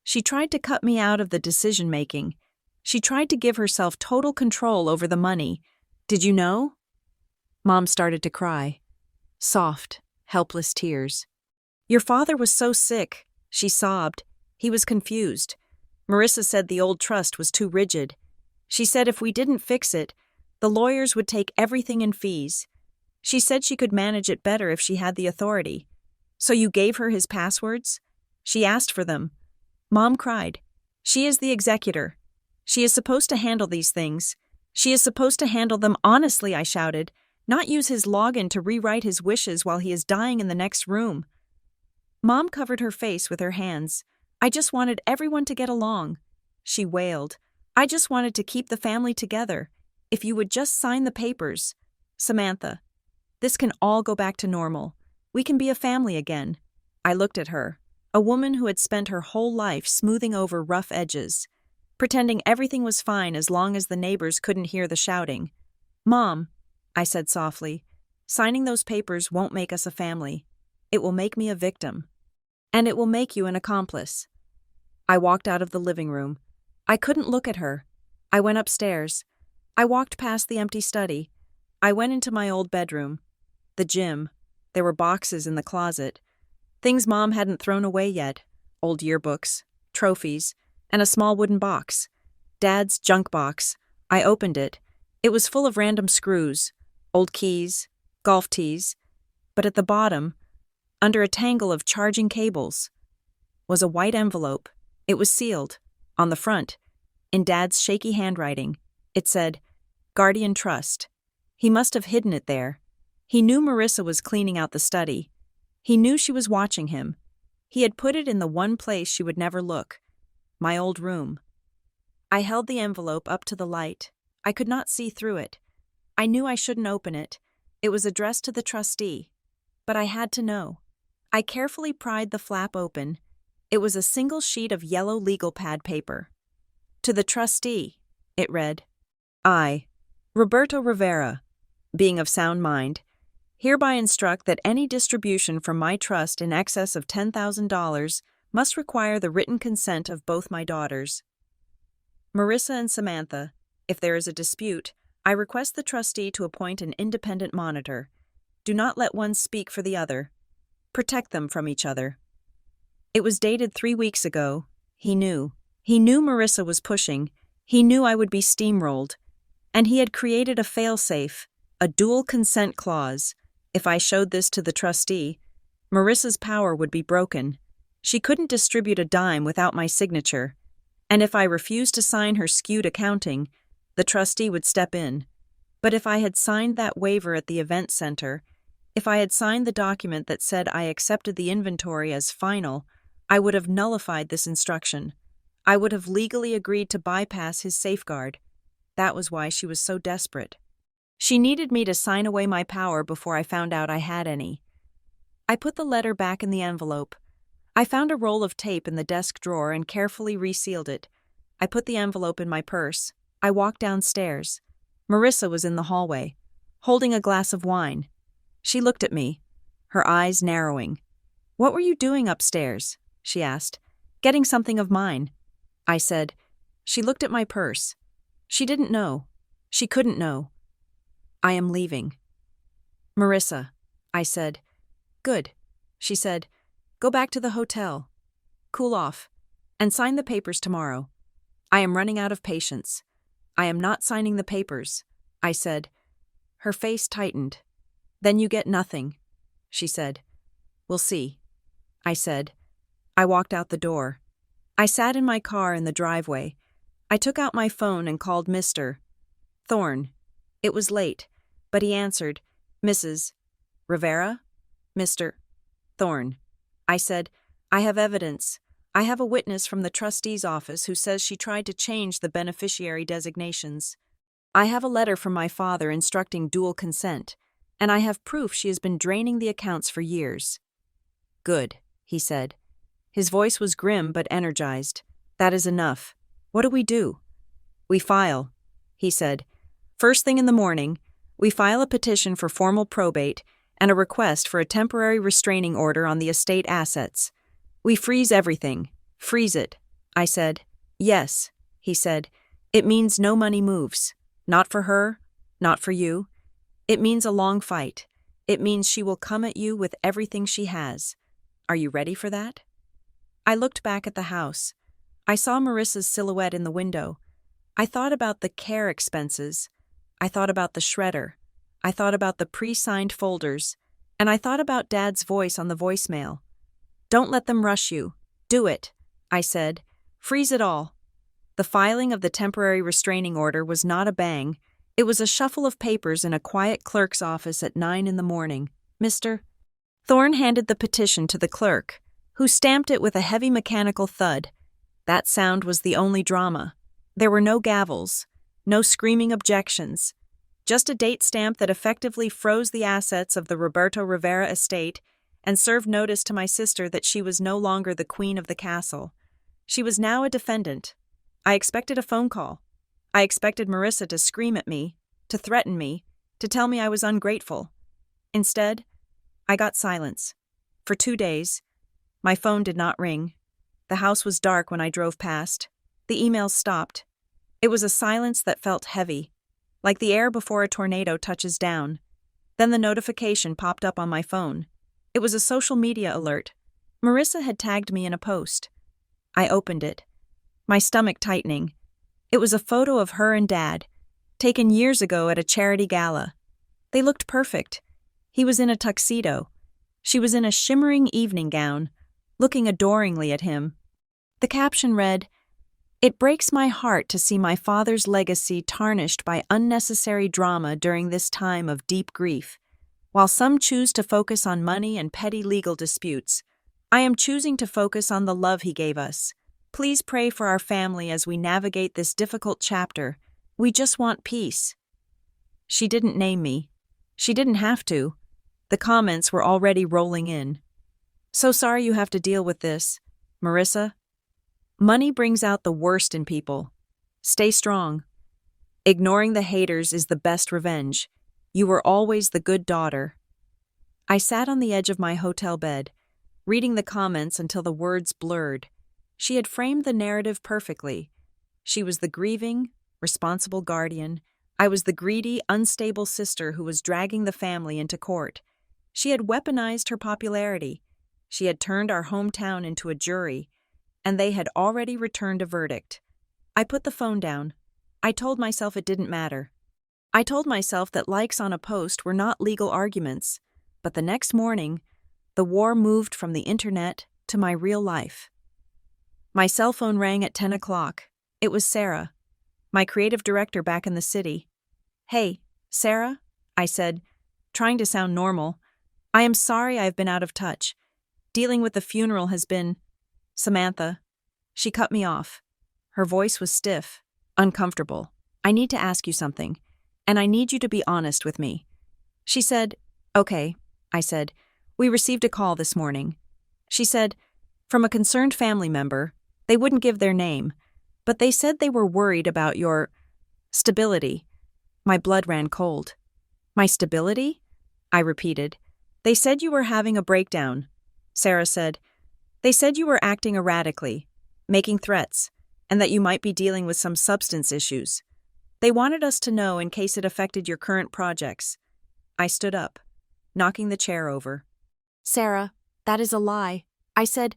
She tried to cut me out of the decision-making. She tried to give herself total control over the money. Did you know? Mom started to cry. Soft, helpless tears. Your father was so sick, she sobbed. He was confused. Marissa said the old trust was too rigid. She said if we didn't fix it, the lawyers would take everything in fees. She said she could manage it better if she had the authority. So you gave her his passwords? She asked for them. Mom cried. She is the executor. She is supposed to handle these things. She is supposed to handle them honestly, I shouted, not use his login to rewrite his wishes while he is dying in the next room. Mom covered her face with her hands. I just wanted everyone to get along. She wailed. I just wanted to keep the family together. If you would just sign the papers. Samantha, this can all go back to normal. We can be a family again. I looked at her, a woman who had spent her whole life smoothing over rough edges, pretending everything was fine as long as the neighbors couldn't hear the shouting. Mom, I said softly, signing those papers won't make us a family. It will make me a victim. And it will make you an accomplice. I walked out of the living room. I couldn't look at her. I went upstairs. I walked past the empty study. I went into my old bedroom. The gym. There were boxes in the closet. Things Mom hadn't thrown away yet. Old yearbooks, trophies, and a small wooden box. Dad's junk box. I opened it. It was full of random screws, old keys, golf tees. But at the bottom, under a tangle of charging cables, was a white envelope. It was sealed. On the front, in Dad's shaky handwriting, it said, Guardian Trust. He must have hidden it there. He knew Marissa was cleaning out the study. He knew she was watching him. He had put it in the one place she would never look, my old room. I held the envelope up to the light. I could not see through it. I knew I shouldn't open it. It was addressed to the trustee. But I had to know. I carefully pried the flap open. It was a single sheet of yellow legal pad paper. To the trustee, it read, I, Roberto Rivera, being of sound mind, hereby instruct that any distribution from my trust in excess of $10,000 must require the written consent of both my daughters. Marissa and Samantha, if there is a dispute, I request the trustee to appoint an independent monitor. Do not let one speak for the other. Protect them from each other. It was dated 3 weeks ago. He knew. He knew Marissa was pushing. He knew I would be steamrolled. And he had created a failsafe, a dual consent clause. If I showed this to the trustee, Marissa's power would be broken. She couldn't distribute a dime without my signature. And if I refused to sign her skewed accounting, the trustee would step in. But if I had signed that waiver at the event center, if I had signed the document that said I accepted the inventory as final, I would have nullified this instruction. I would have legally agreed to bypass his safeguard. That was why she was so desperate. She needed me to sign away my power before I found out I had any. I put the letter back in the envelope. I found a roll of tape in the desk drawer and carefully resealed it. I put the envelope in my purse. I walked downstairs. Marissa was in the hallway, holding a glass of wine. She looked at me, her eyes narrowing. What were you doing upstairs? She asked. Getting something of mine. I said. She looked at my purse. She didn't know. She couldn't know. I am leaving. Marissa, I said. Good. She said. Go back to the hotel. Cool off. And sign the papers tomorrow. I am running out of patience. I am not signing the papers, I said. Her face tightened. Then you get nothing, she said. We'll see, I said. I walked out the door. I sat in my car in the driveway. I took out my phone and called Mr. Thorne. It was late, but he answered, Mrs. Rivera? Mr. Thorne. I said, I have evidence. I have a witness from the trustee's office who says she tried to change the beneficiary designations. I have a letter from my father instructing dual consent, and I have proof she has been draining the accounts for years. Good, he said. His voice was grim but energized. That is enough. What do we do? We file, he said. First thing in the morning, we file a petition for formal probate and a request for a temporary restraining order on the estate assets. We freeze everything. Freeze it, I said. Yes, he said. It means no money moves. Not for her, not for you. It means a long fight. It means she will come at you with everything she has. Are you ready for that? I looked back at the house. I saw Marissa's silhouette in the window. I thought about the care expenses. I thought about the shredder. I thought about the pre-signed folders. And I thought about Dad's voice on the voicemail. Don't let them rush you. Do it, I said. Freeze it all. The filing of the temporary restraining order was not a bang. It was a shuffle of papers in a quiet clerk's office at 9 a.m. Mr. Thorne handed the petition to the clerk, who stamped it with a heavy mechanical thud. That sound was the only drama. There were no gavels, no screaming objections, just a date stamp that effectively froze the assets of the Roberto Rivera estate and served notice to my sister that she was no longer the queen of the castle. She was now a defendant. I expected a phone call. I expected Marissa to scream at me, to threaten me, to tell me I was ungrateful. Instead, I got silence. For 2 days, my phone did not ring. The house was dark when I drove past. The emails stopped. It was a silence that felt heavy, like the air before a tornado touches down. Then the notification popped up on my phone. It was a social media alert. Marissa had tagged me in a post. I opened it, my stomach tightening. It was a photo of her and Dad, taken years ago at a charity gala. They looked perfect. He was in a tuxedo. She was in a shimmering evening gown, looking adoringly at him. The caption read, "It breaks my heart to see my father's legacy tarnished by unnecessary drama during this time of deep grief. While some choose to focus on money and petty legal disputes, I am choosing to focus on the love he gave us. Please pray for our family as we navigate this difficult chapter. We just want peace." She didn't name me. She didn't have to. The comments were already rolling in. "So sorry you have to deal with this, Marissa. Money brings out the worst in people. Stay strong. Ignoring the haters is the best revenge. You were always the good daughter." I sat on the edge of my hotel bed, reading the comments until the words blurred. She had framed the narrative perfectly. She was the grieving, responsible guardian. I was the greedy, unstable sister who was dragging the family into court. She had weaponized her popularity. She had turned our hometown into a jury, and they had already returned a verdict. I put the phone down. I told myself it didn't matter. I told myself that likes on a post were not legal arguments. But the next morning, the war moved from the internet to my real life. My cell phone rang at 10 o'clock. It was Sarah, my creative director back in the city. "Hey, Sarah," I said, trying to sound normal. "I am sorry I've been out of touch. Dealing with the funeral has been—" "Samantha." She cut me off. Her voice was stiff, uncomfortable. "I need to ask you something, and I need you to be honest with me." She said, "Okay," I said. "We received a call this morning." She said, "From a concerned family member. They wouldn't give their name, but they said they were worried about your stability." My blood ran cold. "My stability?" I repeated. "They said you were having a breakdown." Sarah said, "They said you were acting erratically, making threats, and that you might be dealing with some substance issues. They wanted us to know in case it affected your current projects." I stood up, knocking the chair over. "Sarah, that is a lie." I said,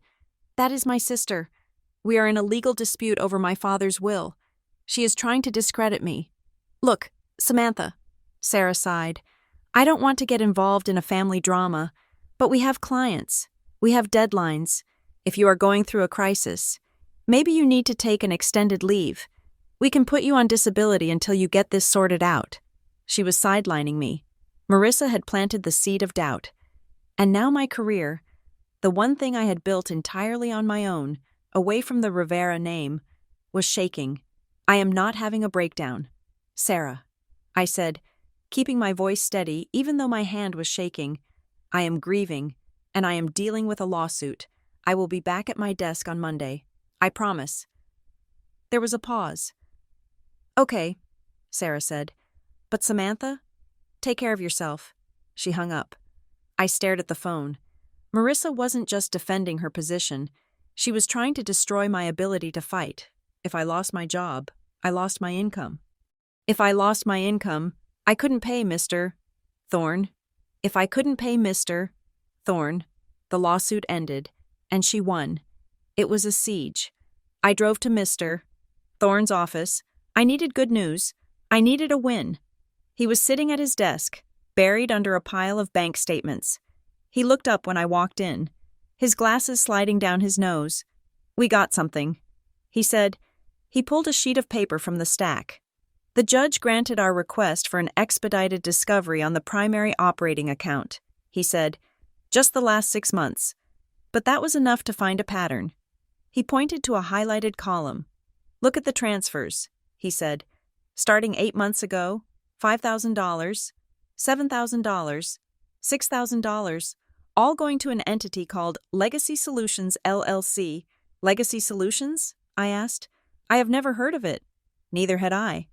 "That is my sister. We are in a legal dispute over my father's will. She is trying to discredit me." "Look, Samantha," Sarah sighed, "I don't want to get involved in a family drama, but we have clients. We have deadlines. If you are going through a crisis, maybe you need to take an extended leave. We can put you on disability until you get this sorted out." She was sidelining me. Marissa had planted the seed of doubt. And now my career, the one thing I had built entirely on my own, away from the Rivera name, was shaking. "I am not having a breakdown, Sarah," I said, keeping my voice steady even though my hand was shaking. "I am grieving, and I am dealing with a lawsuit. I will be back at my desk on Monday. I promise." There was a pause. "Okay," Sarah said. "But Samantha, take care of yourself." She hung up. I stared at the phone. Marissa wasn't just defending her position. She was trying to destroy my ability to fight. If I lost my job, I lost my income. If I lost my income, I couldn't pay Mr. Thorne. If I couldn't pay Mr. Thorne, the lawsuit ended, and she won. It was a siege. I drove to Mr. Thorne's office. I needed good news. I needed a win. He was sitting at his desk, buried under a pile of bank statements. He looked up when I walked in, his glasses sliding down his nose. "We got something," he said. He pulled a sheet of paper from the stack. "The judge granted our request for an expedited discovery on the primary operating account," he said. "Just the last 6 months. But that was enough to find a pattern." He pointed to a highlighted column. "Look at the transfers," he said. "Starting 8 months ago, $5,000, $7,000, $6,000, all going to an entity called Legacy Solutions LLC. "Legacy Solutions?" I asked. "I have never heard of it." "Neither had I,"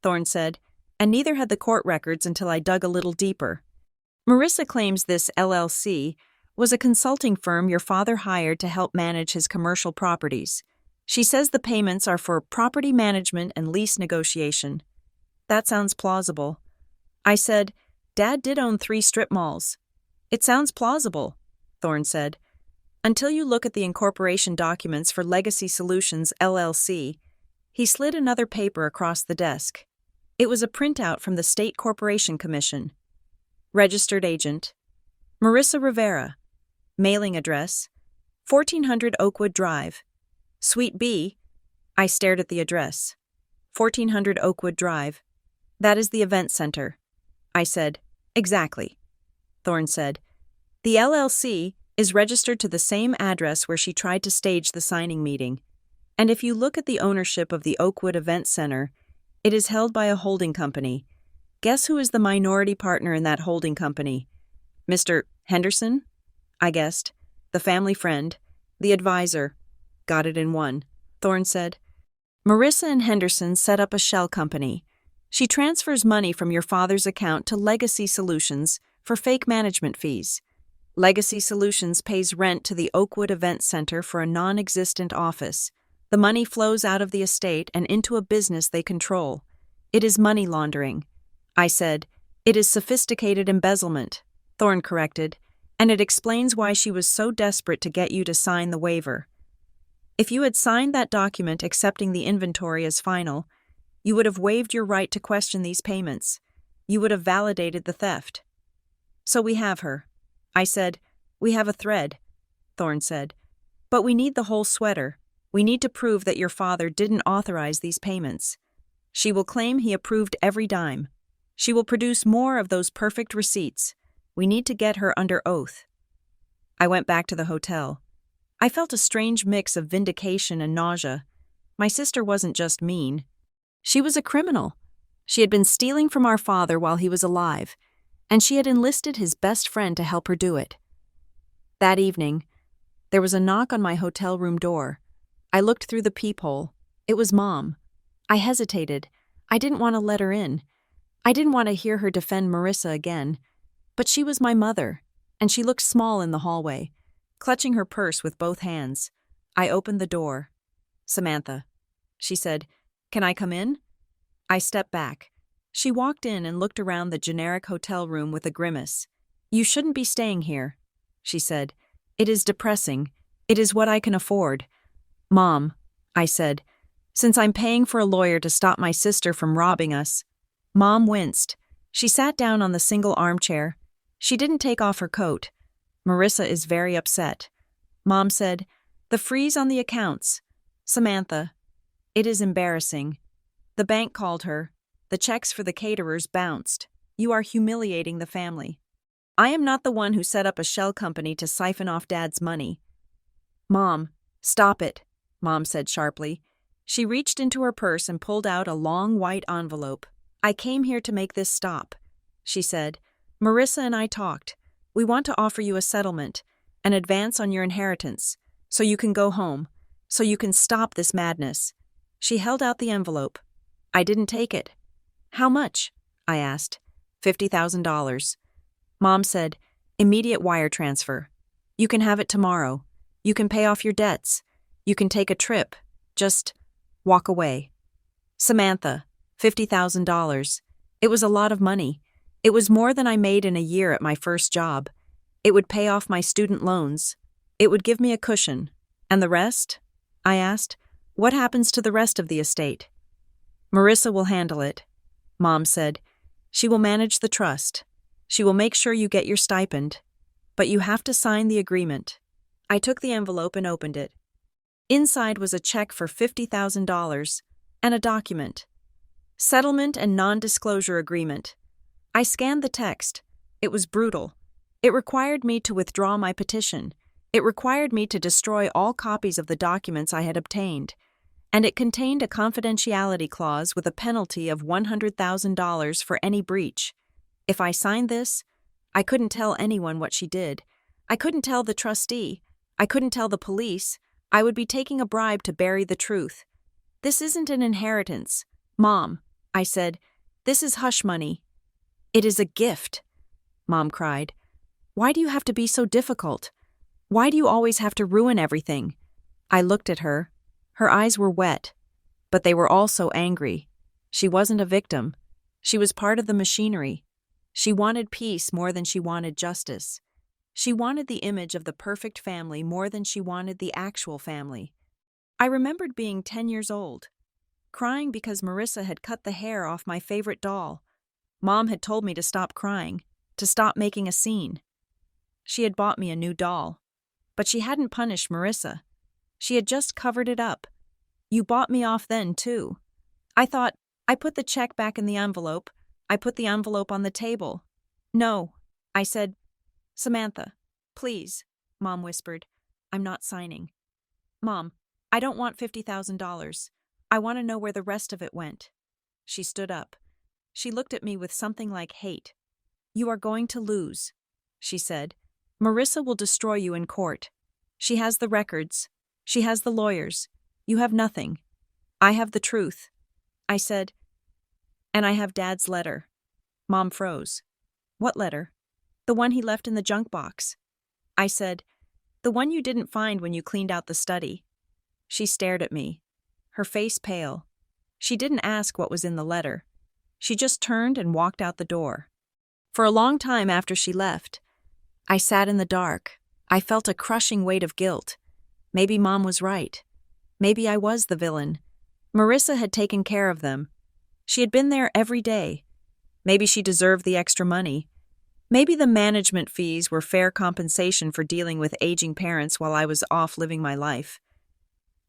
Thorne said, "and neither had the court records until I dug a little deeper. Marissa claims this LLC was a consulting firm your father hired to help manage his commercial properties. She says the payments are for property management and lease negotiation. That sounds plausible. I said, Dad did own 3 strip malls. It sounds plausible, Thorne said. Until you look at the incorporation documents for Legacy Solutions, LLC. He slid another paper across the desk. It was a printout from the State Corporation Commission. Registered agent, Marissa Rivera. Mailing address, 1400 Oakwood Drive. Suite B. I stared at the address. 1400 Oakwood Drive. That is the event center. I said, exactly. Thorne said, the LLC is registered to the same address where she tried to stage the signing meeting. And if you look at the ownership of the Oakwood Event Center, it is held by a holding company. Guess who is the minority partner in that holding company? Mr. Henderson? I guessed. The family friend. The advisor. Got it in one, Thorne said. Marissa and Henderson set up a shell company. She transfers money from your father's account to Legacy Solutions for fake management fees. Legacy Solutions pays rent to the Oakwood Event Center for a non-existent office. The money flows out of the estate and into a business they control. It is money laundering. I said, it is sophisticated embezzlement, Thorne corrected, and it explains why she was so desperate to get you to sign the waiver. If you had signed that document accepting the inventory as final, you would have waived your right to question these payments. You would have validated the theft. So we have her. I said, we have a thread, Thorne said. But we need the whole sweater. We need to prove that your father didn't authorize these payments. She will claim he approved every dime. She will produce more of those perfect receipts. We need to get her under oath. I went back to the hotel. I felt a strange mix of vindication and nausea. My sister wasn't just mean. She was a criminal. She had been stealing from our father while he was alive, and she had enlisted his best friend to help her do it. That evening, there was a knock on my hotel room door. I looked through the peephole. It was Mom. I hesitated. I didn't want to let her in. I didn't want to hear her defend Marissa again. But she was my mother, and she looked small in the hallway, clutching her purse with both hands. I opened the door. Samantha, she said, can I come in? I stepped back. She walked in and looked around the generic hotel room with a grimace. You shouldn't be staying here, she said. It is depressing. It is what I can afford. Mom, I said, since I'm paying for a lawyer to stop my sister from robbing us. Mom winced. She sat down on the single armchair. She didn't take off her coat. Marissa is very upset. Mom said, the freeze on the accounts. Samantha, it is embarrassing. The bank called her. The checks for the caterers bounced. You are humiliating the family. I am not the one who set up a shell company to siphon off Dad's money. Mom, stop it, Mom said sharply. She reached into her purse and pulled out a long white envelope. I came here to make this stop, she said. Marissa and I talked. We want to offer you a settlement, an advance on your inheritance, so you can go home, so you can stop this madness. She held out the envelope. I didn't take it. How much? I asked. $50,000. Mom said, immediate wire transfer. You can have it tomorrow. You can pay off your debts. You can take a trip. Just walk away. Samantha, $50,000. It was a lot of money. It was more than I made in a year at my first job. It would pay off my student loans. It would give me a cushion. And the rest? I asked. What happens to the rest of the estate? Marissa will handle it, Mom said. She will manage the trust. She will make sure you get your stipend. But you have to sign the agreement. I took the envelope and opened it. Inside was a check for $50,000 and a document. Settlement and non-disclosure agreement. I scanned the text. It was brutal. It required me to withdraw my petition. It required me to destroy all copies of the documents I had obtained. And it contained a confidentiality clause with a penalty of $100,000 for any breach. If I signed this, I couldn't tell anyone what she did. I couldn't tell the trustee. I couldn't tell the police. I would be taking a bribe to bury the truth. This isn't an inheritance. Mom, I said, this is hush money. It is a gift, Mom cried. Why do you have to be so difficult? Why do you always have to ruin everything? I looked at her. Her eyes were wet, but they were also angry. She wasn't a victim. She was part of the machinery. She wanted peace more than she wanted justice. She wanted the image of the perfect family more than she wanted the actual family. I remembered being 10 years old, crying because Marissa had cut the hair off my favorite doll. Mom had told me to stop crying, to stop making a scene. She had bought me a new doll, but she hadn't punished Marissa. She had just covered it up. You bought me off then, too. I thought, I put the check back in the envelope. I put the envelope on the table. No, I said, Samantha, please, Mom whispered. I'm not signing. Mom, I don't want $50,000. I want to know where the rest of it went. She stood up. She looked at me with something like hate. You are going to lose, she said. Marissa will destroy you in court. She has the records. She has the lawyers. You have nothing. I have the truth. I said, and I have Dad's letter. Mom froze. What letter? The one he left in the junk box. I said, the one you didn't find when you cleaned out the study. She stared at me, her face pale. She didn't ask what was in the letter. She just turned and walked out the door. For a long time after she left, I sat in the dark. I felt a crushing weight of guilt. Maybe Mom was right. Maybe I was the villain. Marissa had taken care of them. She had been there every day. Maybe she deserved the extra money. Maybe the management fees were fair compensation for dealing with aging parents while I was off living my life.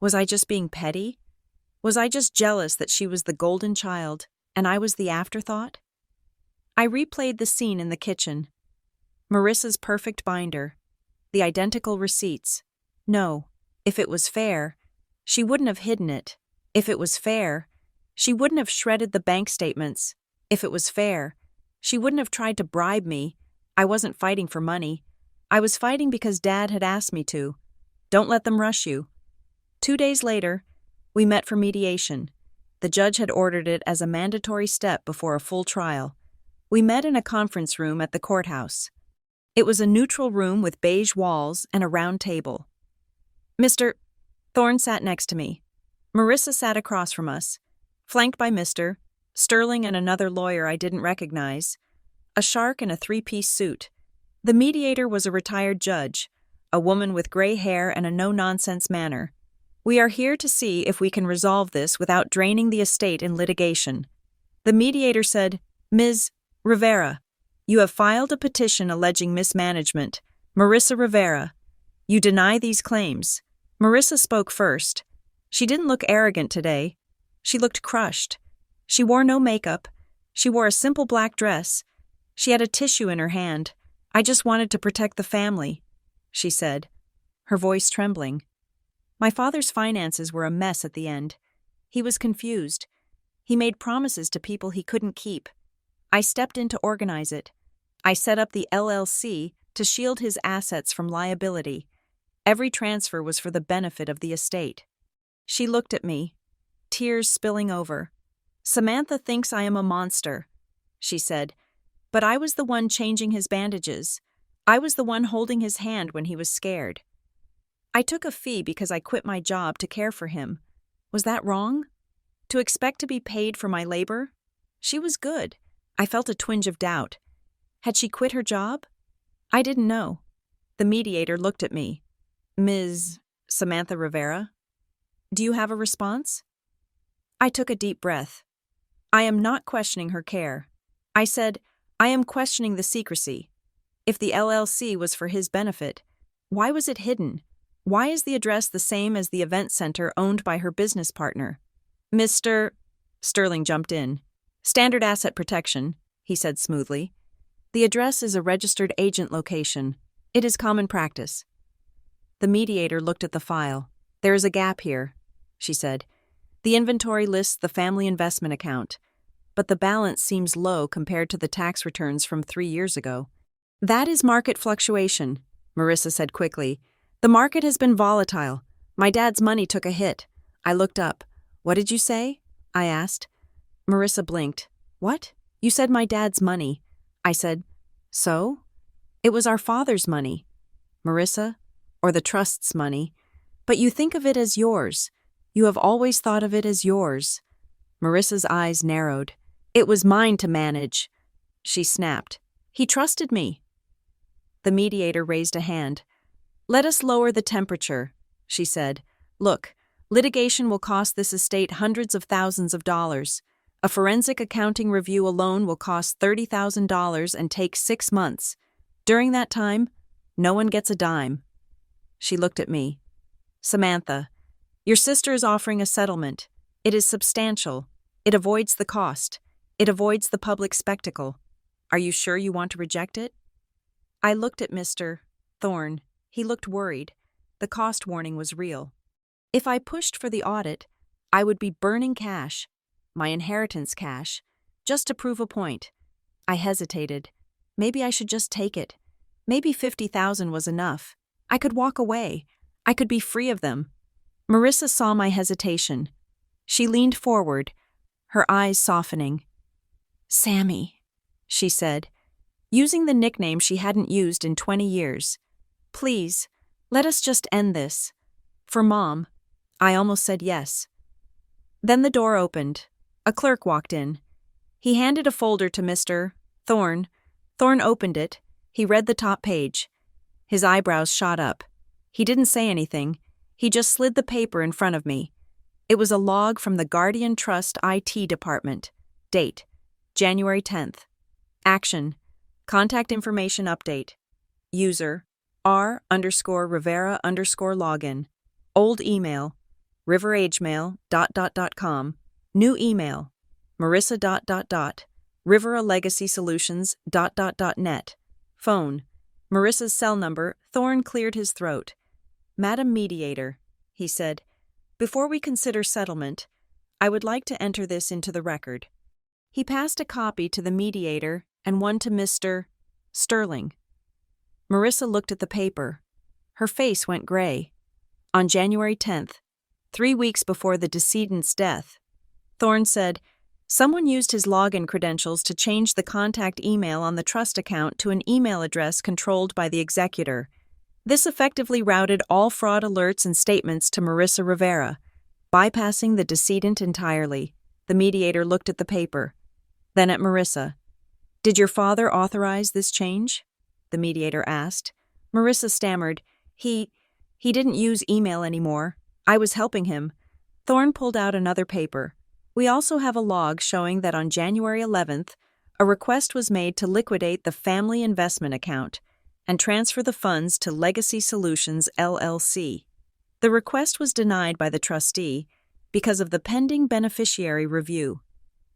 Was I just being petty? Was I just jealous that she was the golden child and I was the afterthought? I replayed the scene in the kitchen. Marissa's perfect binder. The identical receipts. No, if it was fair, she wouldn't have hidden it. If it was fair, she wouldn't have shredded the bank statements. If it was fair, she wouldn't have tried to bribe me. I wasn't fighting for money. I was fighting because Dad had asked me to. Don't let them rush you. 2 days later, we met for mediation. The judge had ordered it as a mandatory step before a full trial. We met in a conference room at the courthouse. It was a neutral room with beige walls and a round table. Mr. Thorne sat next to me. Marissa sat across from us, flanked by Mr. Sterling and another lawyer I didn't recognize, a shark in a 3-piece suit. The mediator was a retired judge, a woman with gray hair and a no-nonsense manner. We are here to see if we can resolve this without draining the estate in litigation. The mediator said, Ms. Rivera, you have filed a petition alleging mismanagement. Marissa Rivera, you deny these claims. Marissa spoke first. She didn't look arrogant today. She looked crushed. She wore no makeup. She wore a simple black dress. She had a tissue in her hand. I just wanted to protect the family, she said, her voice trembling. My father's finances were a mess at the end. He was confused. He made promises to people he couldn't keep. I stepped in to organize it. I set up the LLC to shield his assets from liability. Every transfer was for the benefit of the estate. She looked at me, tears spilling over. Samantha thinks I am a monster, she said, but I was the one changing his bandages. I was the one holding his hand when he was scared. I took a fee because I quit my job to care for him. Was that wrong? To expect to be paid for my labor? She was good. I felt a twinge of doubt. Had she quit her job? I didn't know. The mediator looked at me. Ms. Samantha Rivera? Do you have a response? I took a deep breath. I am not questioning her care. I said, I am questioning the secrecy. If the LLC was for his benefit, why was it hidden? Why is the address the same as the event center owned by her business partner? Mr. Sterling jumped in. Standard asset protection, he said smoothly. The address is a registered agent location. It is common practice. The mediator looked at the file. There is a gap here, she said. The inventory lists the family investment account, but the balance seems low compared to the tax returns from 3 years ago. That is market fluctuation, Marissa said quickly. The market has been volatile. My dad's money took a hit. I looked up. What did you say? I asked. Marissa blinked. What? You said my dad's money. I said, so? It was our father's money, Marissa, or the trust's money, but you think of it as yours. You have always thought of it as yours. Marissa's eyes narrowed. It was mine to manage. She snapped. He trusted me. The mediator raised a hand. Let us lower the temperature, she said. Look, litigation will cost this estate hundreds of thousands of dollars. A forensic accounting review alone will cost $30,000 and take 6 months. During that time, no one gets a dime. She looked at me. Samantha, your sister is offering a settlement. It is substantial. It avoids the cost. It avoids the public spectacle. Are you sure you want to reject it? I looked at Mr. Thorne. He looked worried. The cost warning was real. If I pushed for the audit, I would be burning cash, my inheritance cash, just to prove a point. I hesitated. Maybe I should just take it. Maybe $50,000 was enough. I could walk away. I could be free of them. Marissa saw my hesitation. She leaned forward, her eyes softening. Sammy, she said, using the nickname she hadn't used in 20 years. Please, let us just end this. For Mom. I almost said yes. Then the door opened. A clerk walked in. He handed a folder to Mr. Thorne. Thorne opened it. He read the top page. His eyebrows shot up. He didn't say anything. He just slid the paper in front of me. It was a log from the Guardian Trust IT department. Date: January 10th. Action: contact information update. User: R_Rivera_login. Old email: riveragemail.com. New email: Marissa. Rivera Legacy Solutions .net. Phone: Marissa's cell number. Thorne cleared his throat. Madam Mediator, he said, before we consider settlement, I would like to enter this into the record. He passed a copy to the mediator and one to Mr. Sterling. Marissa looked at the paper. Her face went gray. On January 10th, 3 weeks before the decedent's death, Thorne said, someone used his login credentials to change the contact email on the trust account to an email address controlled by the executor. This effectively routed all fraud alerts and statements to Marissa Rivera, bypassing the decedent entirely. The mediator looked at the paper, then at Marissa. Did your father authorize this change? The mediator asked. Marissa stammered. He didn't use email anymore. I was helping him. Thorne pulled out another paper. We also have a log showing that on January 11th, a request was made to liquidate the family investment account and transfer the funds to Legacy Solutions, LLC. The request was denied by the trustee because of the pending beneficiary review.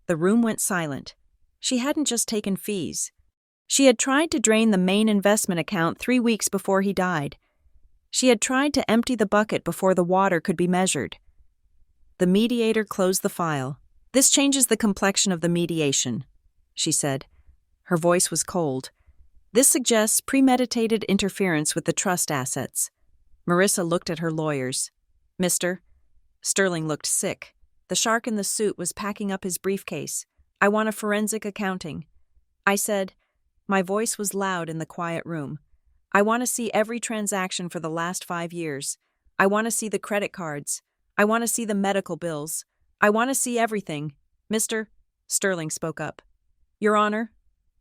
The room went silent. She hadn't just taken fees. She had tried to drain the main investment account 3 weeks before he died. She had tried to empty the bucket before the water could be measured. The mediator closed the file. This changes the complexion of the mediation, she said. Her voice was cold. This suggests premeditated interference with the trust assets. Marissa looked at her lawyers. Mr. Sterling looked sick. The shark in the suit was packing up his briefcase. I want a forensic accounting. I said, my voice was loud in the quiet room. I want to see every transaction for the last 5 years. I want to see the credit cards. I want to see the medical bills. I want to see everything. Mr. Sterling spoke up. Your Honor,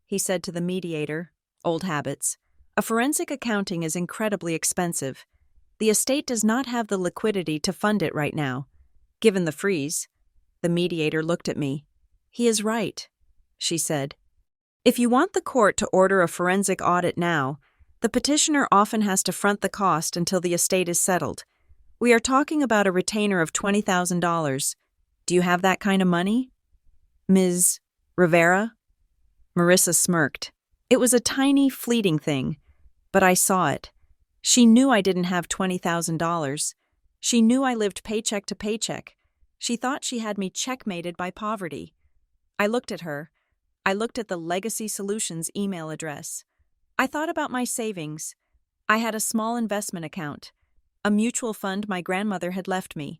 he said to the mediator, old habits. A forensic accounting is incredibly expensive. The estate does not have the liquidity to fund it right now. Given the freeze, the mediator looked at me. He is right, she said. If you want the court to order a forensic audit now, the petitioner often has to front the cost until the estate is settled. We are talking about a retainer of $20,000. Do you have that kind of money? Ms. Rivera? Marissa smirked. It was a tiny, fleeting thing, but I saw it. She knew I didn't have $20,000. She knew I lived paycheck to paycheck. She thought she had me checkmated by poverty. I looked at her. I looked at the Legacy Solutions email address. I thought about my savings. I had a small investment account, a mutual fund my grandmother had left me.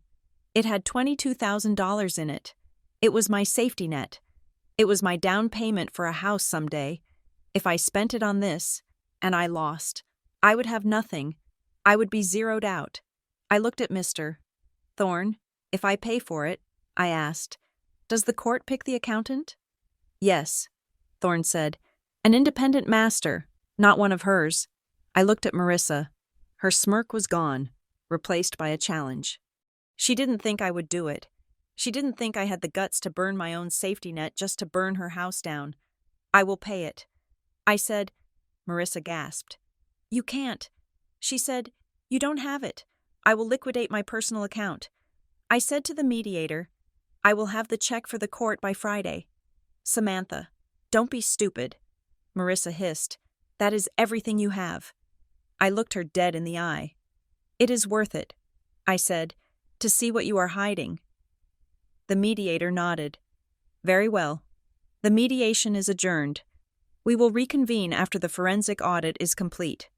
It had $22,000 in it. It was my safety net. It was my down payment for a house someday. If I spent it on this, and I lost. I would have nothing. I would be zeroed out. I looked at Mr. Thorne. If I pay for it, I asked, does the court pick the accountant? Yes, Thorne said. An independent master, not one of hers. I looked at Marissa. Her smirk was gone, replaced by a challenge. She didn't think I would do it. She didn't think I had the guts to burn my own safety net just to burn her house down. I will pay it. I said. Marissa gasped. You can't. She said, you don't have it. I will liquidate my personal account. I said to the mediator, I will have the check for the court by Friday. Samantha, don't be stupid. Marissa hissed. That is everything you have. I looked her dead in the eye. It is worth it, I said, to see what you are hiding. The mediator nodded. Very well. The mediation is adjourned. We will reconvene after the forensic audit is complete.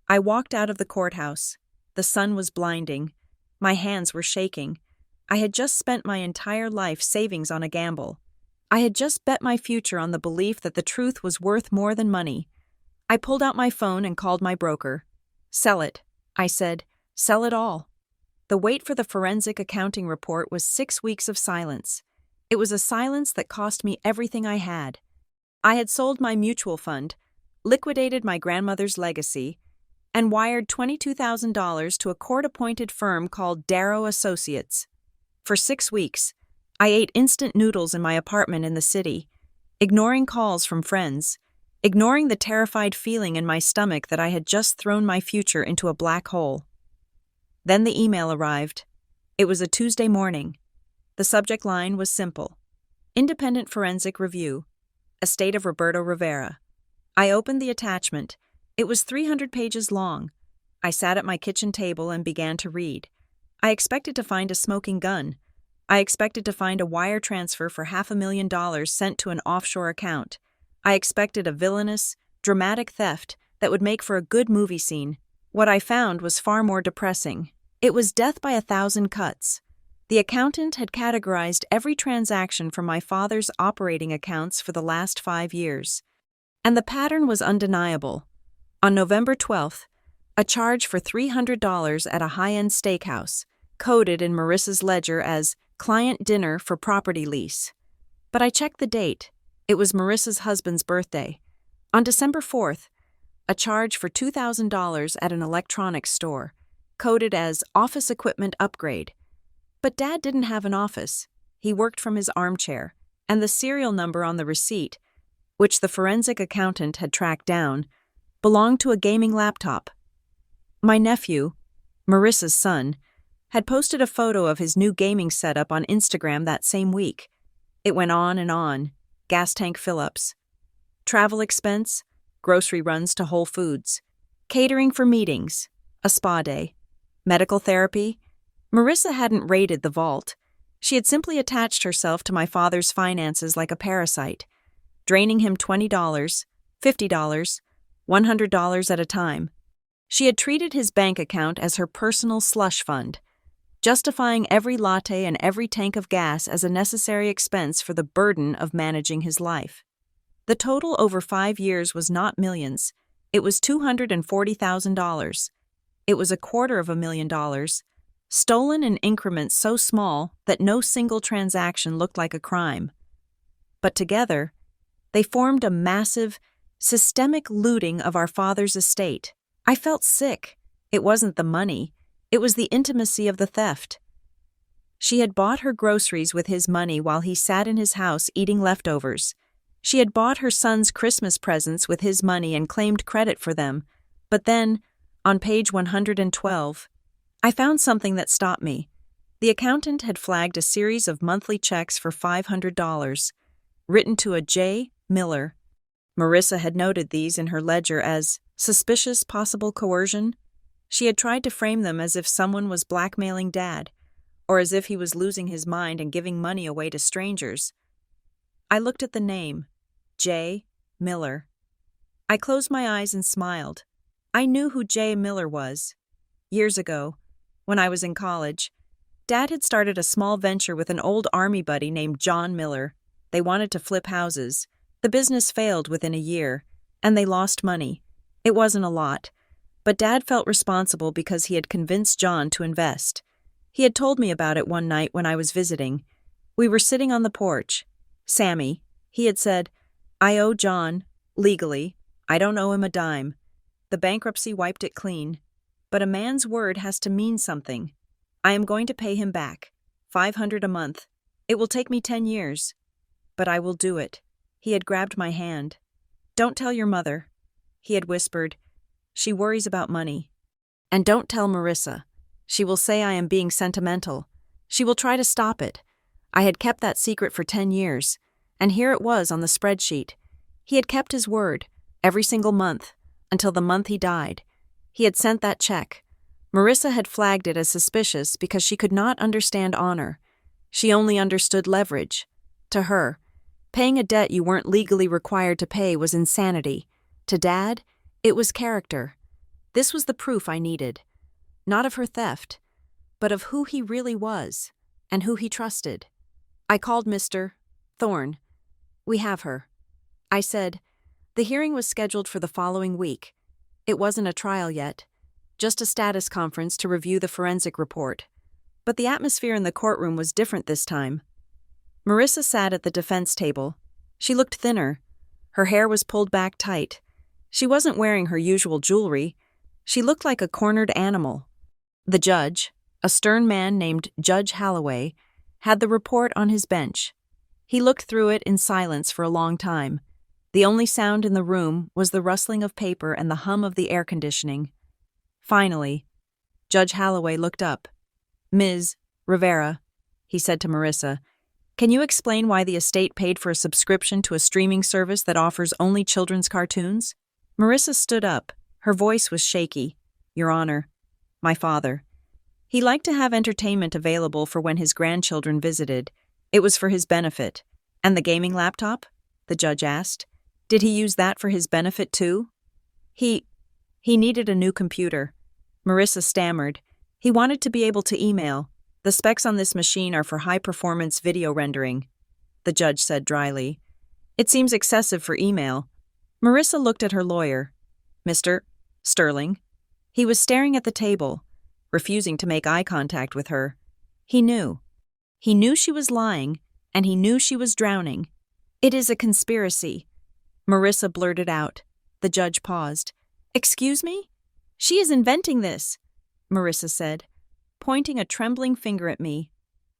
I walked out of the courthouse. The sun was blinding. My hands were shaking. I had just spent my entire life savings on a gamble. I had just bet my future on the belief that the truth was worth more than money. I pulled out my phone and called my broker. Sell it, I said. Sell it all. The wait for the forensic accounting report was 6 weeks of silence. It was a silence that cost me everything I had. I had sold my mutual fund, liquidated my grandmother's legacy, and wired $22,000 to a court-appointed firm called Darrow Associates. For 6 weeks, I ate instant noodles in my apartment in the city, ignoring calls from friends, ignoring the terrified feeling in my stomach that I had just thrown my future into a black hole. Then the email arrived. It was a Tuesday morning. The subject line was simple. Independent Forensic Review. Estate of Roberto Rivera. I opened the attachment. It was 300 pages long. I sat at my kitchen table and began to read. I expected to find a smoking gun. I expected to find a wire transfer for $500,000 sent to an offshore account. I expected a villainous, dramatic theft that would make for a good movie scene. What I found was far more depressing. It was death by 1,000 cuts. The accountant had categorized every transaction from my father's operating accounts for the last 5 years. And the pattern was undeniable. On November 12th, a charge for $300 at a high-end steakhouse, coded in Marissa's ledger as client dinner for property lease. But I checked the date. It was Marissa's husband's birthday. On December 4th, a charge for $2,000 at an electronics store, coded as office equipment upgrade. But Dad didn't have an office. He worked from his armchair, and the serial number on the receipt, which the forensic accountant had tracked down, belonged to a gaming laptop. My nephew, Marissa's son, had posted a photo of his new gaming setup on Instagram that same week. It went on and on. Gas tank fill-ups, travel expense, grocery runs to Whole Foods, catering for meetings, a spa day, medical therapy. Marissa hadn't raided the vault. She had simply attached herself to my father's finances like a parasite, draining him $20, $50, $100 at a time. She had treated his bank account as her personal slush fund, justifying every latte and every tank of gas as a necessary expense for the burden of managing his life. The total over 5 years was not millions. It was $240,000. It was $250,000, stolen in increments so small that no single transaction looked like a crime. But together, they formed a massive, systemic looting of our father's estate. I felt sick. It wasn't the money. It was the intimacy of the theft. She had bought her groceries with his money while he sat in his house eating leftovers. She had bought her son's Christmas presents with his money and claimed credit for them. But then, on page 112, I found something that stopped me. The accountant had flagged a series of monthly checks for $500, written to a J. Miller. Marissa had noted these in her ledger as suspicious possible coercion. She had tried to frame them as if someone was blackmailing Dad, or as if he was losing his mind and giving money away to strangers. I looked at the name, J. Miller. I closed my eyes and smiled. I knew who J. Miller was. Years ago, when I was in college, Dad had started a small venture with an old army buddy named John Miller. They wanted to flip houses. The business failed within a year, and they lost money. It wasn't a lot, but Dad felt responsible because he had convinced John to invest. He had told me about it one night when I was visiting. We were sitting on the porch. Sammy, he had said, I owe John, legally. I don't owe him a dime. The bankruptcy wiped it clean. But a man's word has to mean something. I am going to pay him back. $500 a month. It will take me 10 years. But I will do it. He had grabbed my hand. Don't tell your mother, he had whispered. She worries about money. And don't tell Marissa. She will say I am being sentimental. She will try to stop it. I had kept that secret for 10 years, and here it was on the spreadsheet. He had kept his word, every single month, until the month he died. He had sent that check. Marissa had flagged it as suspicious because she could not understand honor. She only understood leverage. To her, paying a debt you weren't legally required to pay was insanity. To Dad, it was character. This was the proof I needed. Not of her theft, but of who he really was and who he trusted. I called Mr. Thorne. We have her. I said, the hearing was scheduled for the following week. It wasn't a trial yet, just a status conference to review the forensic report. But the atmosphere in the courtroom was different this time. Marissa sat at the defense table. She looked thinner. Her hair was pulled back tight. She wasn't wearing her usual jewelry. She looked like a cornered animal. The judge, a stern man named Judge Holloway, had the report on his bench. He looked through it in silence for a long time. The only sound in the room was the rustling of paper and the hum of the air conditioning. Finally, Judge Holloway looked up. Ms. Rivera, he said to Marissa, can you explain why the estate paid for a subscription to a streaming service that offers only children's cartoons? Marissa stood up. Her voice was shaky. Your Honor, my father. He liked to have entertainment available for when his grandchildren visited. It was for his benefit. And the gaming laptop? The judge asked. Did he use that for his benefit too? He needed a new computer. Marissa stammered. He wanted to be able to email. The specs on this machine are for high-performance video rendering, the judge said dryly. It seems excessive for email. Marissa looked at her lawyer. Mr. Sterling. He was staring at the table, refusing to make eye contact with her. He knew. He knew she was lying, and he knew she was drowning. It is a conspiracy. Marissa blurted out. The judge paused. Excuse me? She is inventing this, Marissa said, pointing a trembling finger at me.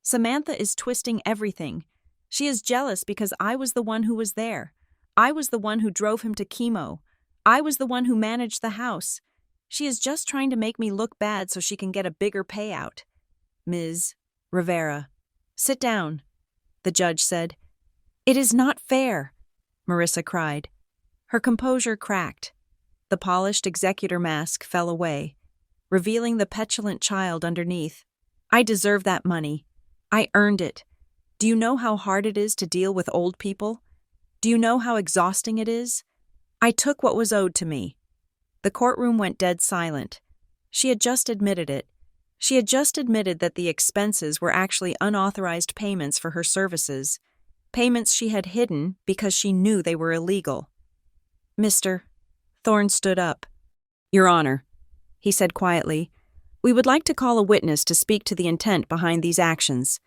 Samantha is twisting everything. She is jealous because I was the one who was there. I was the one who drove him to chemo. I was the one who managed the house. She is just trying to make me look bad so she can get a bigger payout. Ms. Rivera. Sit down, the judge said. It is not fair, Marissa cried. Her composure cracked. The polished executor mask fell away, revealing the petulant child underneath. I deserve that money. I earned it. Do you know how hard it is to deal with old people? Do you know how exhausting it is? I took what was owed to me. The courtroom went dead silent. She had just admitted it. She had just admitted that the expenses were actually unauthorized payments for her services, payments she had hidden because she knew they were illegal. Mr. Thorne stood up. Your Honor, he said quietly, we would like to call a witness to speak to the intent behind these actions.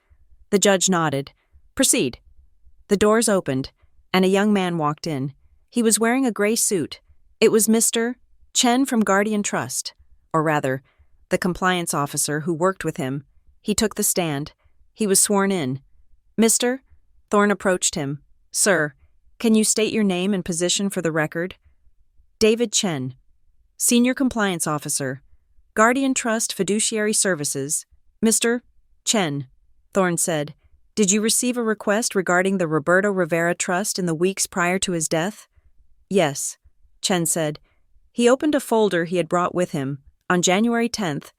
The judge nodded. Proceed. The doors opened, and a young man walked in. He was wearing a gray suit. It was Mr. Chen from Guardian Trust, or rather, the compliance officer who worked with him. He took the stand. He was sworn in. Mr. Thorne approached him. Sir, can you state your name and position for the record? David Chen, Senior Compliance Officer, Guardian Trust Fiduciary Services. Mr. Chen, Thorne said, did you receive a request regarding the Roberto Rivera Trust in the weeks prior to his death? Yes, Chen said. He opened a folder he had brought with him. On January 10th,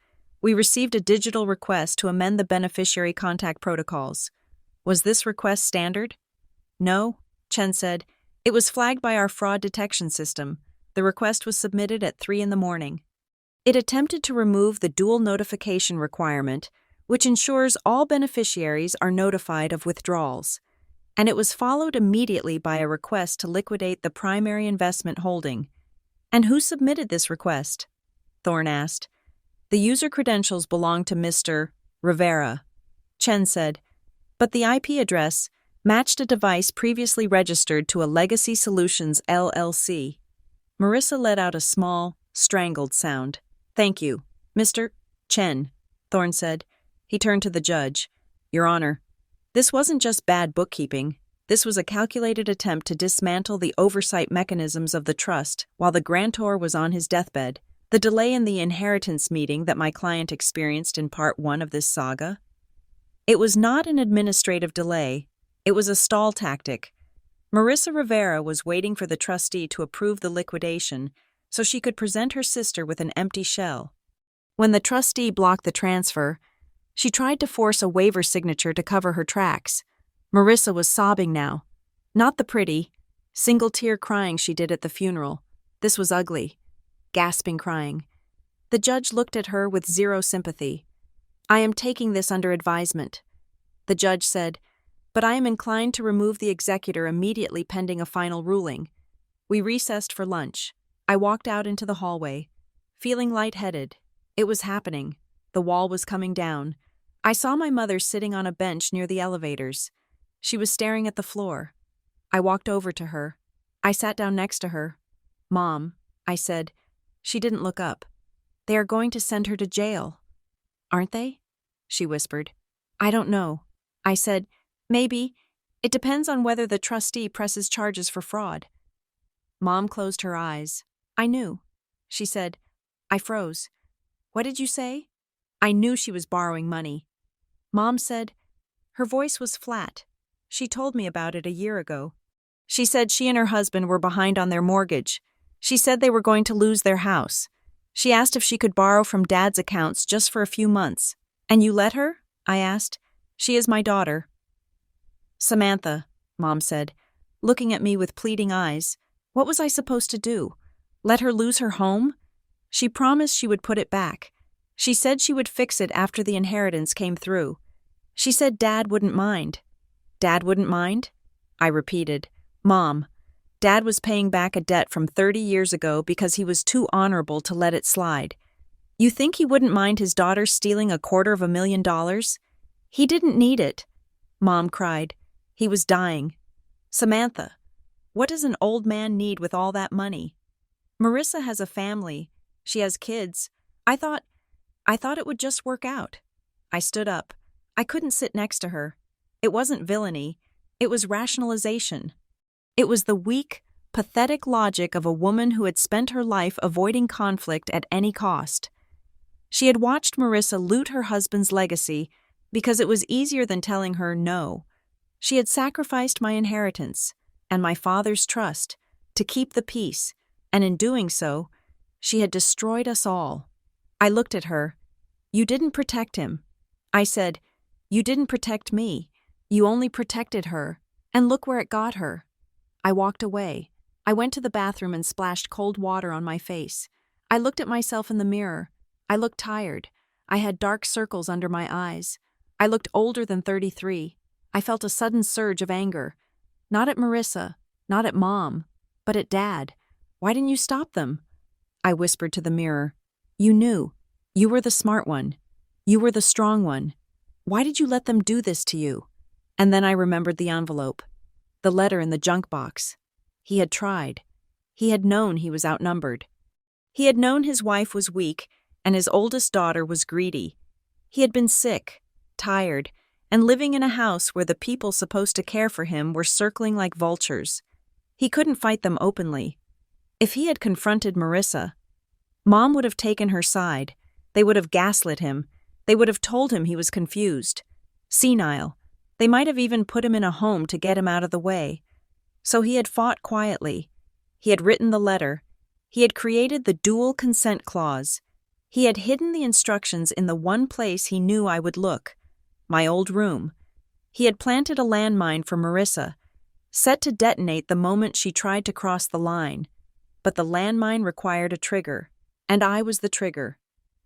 we received a digital request to amend the beneficiary contact protocols. Was this request standard? No, Chen said. It was flagged by our fraud detection system. The request was submitted at 3 a.m. It attempted to remove the dual notification requirement, which ensures all beneficiaries are notified of withdrawals, and it was followed immediately by a request to liquidate the primary investment holding. And who submitted this request? Thorne asked. The user credentials belong to Mr. Rivera. Chen said, but the IP address matched a device previously registered to a Legacy Solutions LLC. Marissa let out a small, strangled sound. Thank you, Mr. Chen, Thorne said. He turned to the judge. Your Honor, this wasn't just bad bookkeeping. This was a calculated attempt to dismantle the oversight mechanisms of the trust while the grantor was on his deathbed. The delay in the inheritance meeting that my client experienced in Part 1 of this saga? It was not an administrative delay. It was a stall tactic. Marissa Rivera was waiting for the trustee to approve the liquidation so she could present her sister with an empty shell. When the trustee blocked the transfer, she tried to force a waiver signature to cover her tracks. Marissa was sobbing now. Not the pretty, single-tear crying she did at the funeral. This was ugly. Gasping crying. The judge looked at her with zero sympathy. I am taking this under advisement. The judge said, but I am inclined to remove the executor immediately pending a final ruling. We recessed for lunch. I walked out into the hallway, feeling lightheaded. It was happening. The wall was coming down. I saw my mother sitting on a bench near the elevators. She was staring at the floor. I walked over to her. I sat down next to her. Mom, I said. She didn't look up. They are going to send her to jail. Aren't they? She whispered. I don't know. I said, maybe. It depends on whether the trustee presses charges for fraud. Mom closed her eyes. I knew. She said, I froze. What did you say? I knew she was borrowing money. Mom said, her voice was flat. She told me about it a year ago. She said she and her husband were behind on their mortgage. She said they were going to lose their house. She asked if she could borrow from Dad's accounts just for a few months. And you let her? I asked. She is my daughter. Samantha, Mom said, looking at me with pleading eyes. What was I supposed to do? Let her lose her home? She promised she would put it back. She said she would fix it after the inheritance came through. She said Dad wouldn't mind. Dad wouldn't mind? I repeated. Mom, Dad was paying back a debt from 30 years ago because he was too honorable to let it slide. You think he wouldn't mind his daughter stealing $250,000? He didn't need it. Mom cried. He was dying. Samantha, what does an old man need with all that money? Marissa has a family. She has kids. I thought it would just work out. I stood up. I couldn't sit next to her. It wasn't villainy. It was rationalization. It was the weak, pathetic logic of a woman who had spent her life avoiding conflict at any cost. She had watched Marissa loot her husband's legacy because it was easier than telling her no. She had sacrificed my inheritance and my father's trust to keep the peace, and in doing so, she had destroyed us all. I looked at her. You didn't protect him. I said, you didn't protect me. You only protected her, and look where it got her. I walked away. I went to the bathroom and splashed cold water on my face. I looked at myself in the mirror. I looked tired. I had dark circles under my eyes. I looked older than 33. I felt a sudden surge of anger. Not at Marissa, not at Mom, but at Dad. Why didn't you stop them? I whispered to the mirror. You knew. You were the smart one. You were the strong one. Why did you let them do this to you? And then I remembered the envelope. The letter in the junk box. He had tried. He had known he was outnumbered. He had known his wife was weak and his oldest daughter was greedy. He had been sick, tired, and living in a house where the people supposed to care for him were circling like vultures. He couldn't fight them openly. If he had confronted Marissa, Mom would have taken her side. They would have gaslit him. They would have told him he was confused, senile. They might have even put him in a home to get him out of the way. So he had fought quietly. He had written the letter. He had created the dual consent clause. He had hidden the instructions in the one place he knew I would look, my old room. He had planted a landmine for Marissa, set to detonate the moment she tried to cross the line. But the landmine required a trigger, and I was the trigger.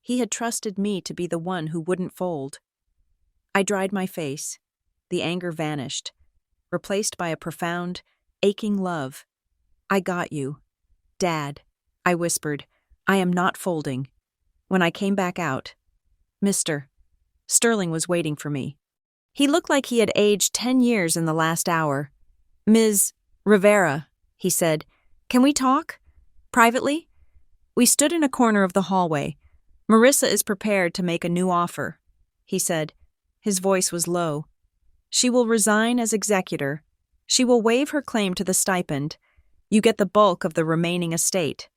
He had trusted me to be the one who wouldn't fold. I dried my face. The anger vanished, replaced by a profound, aching love. I got you. Dad. I whispered. I am not folding. When I came back out, Mr. Sterling was waiting for me. He looked like he had aged 10 years in the last hour. Ms. Rivera, he said, can we talk? Privately? We stood in a corner of the hallway. Marissa is prepared to make a new offer, he said. His voice was low. She will resign as executor. She will waive her claim to the stipend. You get the bulk of the remaining estate.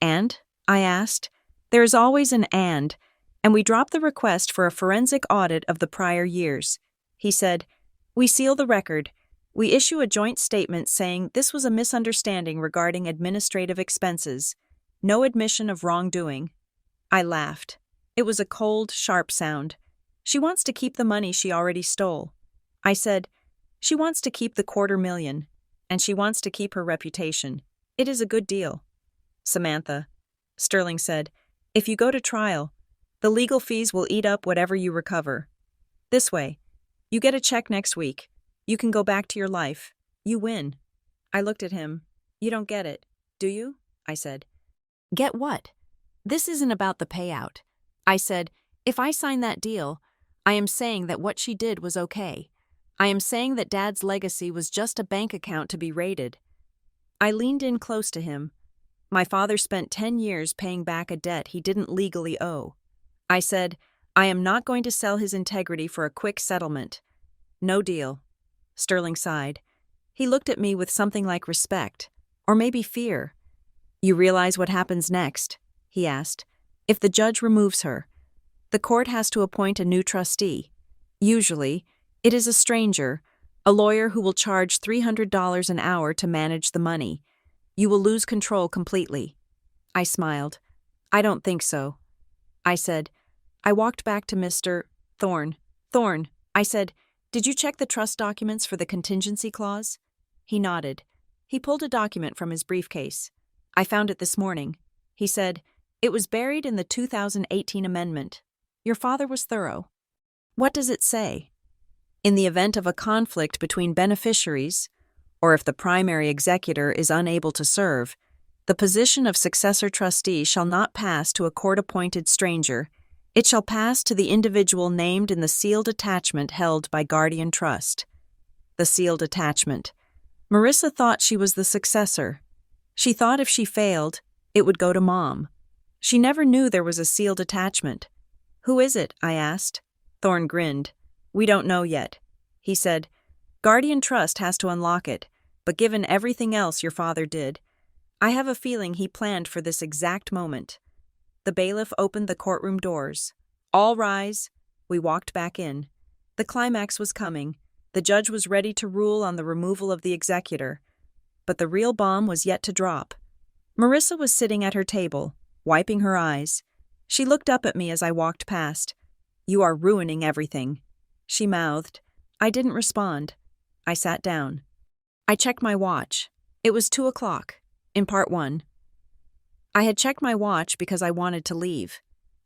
And? I asked. There is always an and we drop the request for a forensic audit of the prior years. He said, we seal the record. We issue a joint statement saying this was a misunderstanding regarding administrative expenses. No admission of wrongdoing. I laughed. It was a cold, sharp sound. She wants to keep the money she already stole. I said, she wants to keep the $250,000, and she wants to keep her reputation. It is a good deal. Samantha, Sterling said, if you go to trial, the legal fees will eat up whatever you recover. This way, you get a check next week. You can go back to your life. You win. I looked at him. You don't get it, do you? I said. Get what? This isn't about the payout. I said, if I sign that deal, I am saying that what she did was okay. I am saying that Dad's legacy was just a bank account to be raided. I leaned in close to him. My father spent 10 years paying back a debt he didn't legally owe. I said, I am not going to sell his integrity for a quick settlement. No deal. Sterling sighed. He looked at me with something like respect, or maybe fear. You realize what happens next? He asked. If the judge removes her, the court has to appoint a new trustee. Usually, it is a stranger, a lawyer who will charge $300 an hour to manage the money. You will lose control completely. I smiled. I don't think so. I said, I walked back to Mr. Thorne. Thorne, I said, did you check the trust documents for the contingency clause? He nodded. He pulled a document from his briefcase. I found it this morning. He said, it was buried in the 2018 amendment. Your father was thorough. What does it say? In the event of a conflict between beneficiaries, or if the primary executor is unable to serve, the position of successor trustee shall not pass to a court-appointed stranger. It shall pass to the individual named in the sealed attachment held by Guardian Trust. The sealed attachment. Marissa thought she was the successor. She thought if she failed, it would go to Mom. She never knew there was a sealed attachment. Who is it? I asked. Thorne grinned. We don't know yet. He said, Guardian Trust has to unlock it, but given everything else your father did, I have a feeling he planned for this exact moment. The bailiff opened the courtroom doors. All rise. We walked back in. The climax was coming. The judge was ready to rule on the removal of the executor. But the real bomb was yet to drop. Marissa was sitting at her table, wiping her eyes. She looked up at me as I walked past. You are ruining everything, she mouthed. I didn't respond. I sat down. I checked my watch. It was 2:00, in part 1. I had checked my watch because I wanted to leave.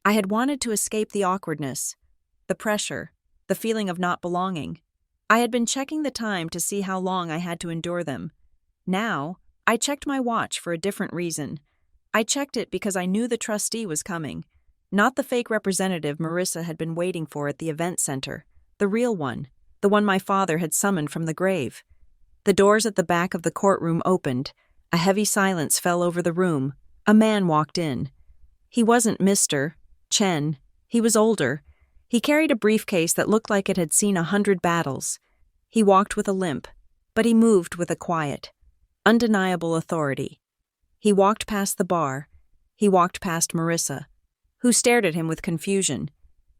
I had wanted to escape the awkwardness, the pressure, the feeling of not belonging. I had been checking the time to see how long I had to endure them. Now, I checked my watch for a different reason. I checked it because I knew the trustee was coming, not the fake representative Marissa had been waiting for at the event center, the real one, the one my father had summoned from the grave. The doors at the back of the courtroom opened. A heavy silence fell over the room. A man walked in. He wasn't Mr. Chen. He was older. He carried a briefcase that looked like it had seen 100 battles. He walked with a limp, but he moved with a quiet, undeniable authority. He walked past the bar. He walked past Marissa, who stared at him with confusion.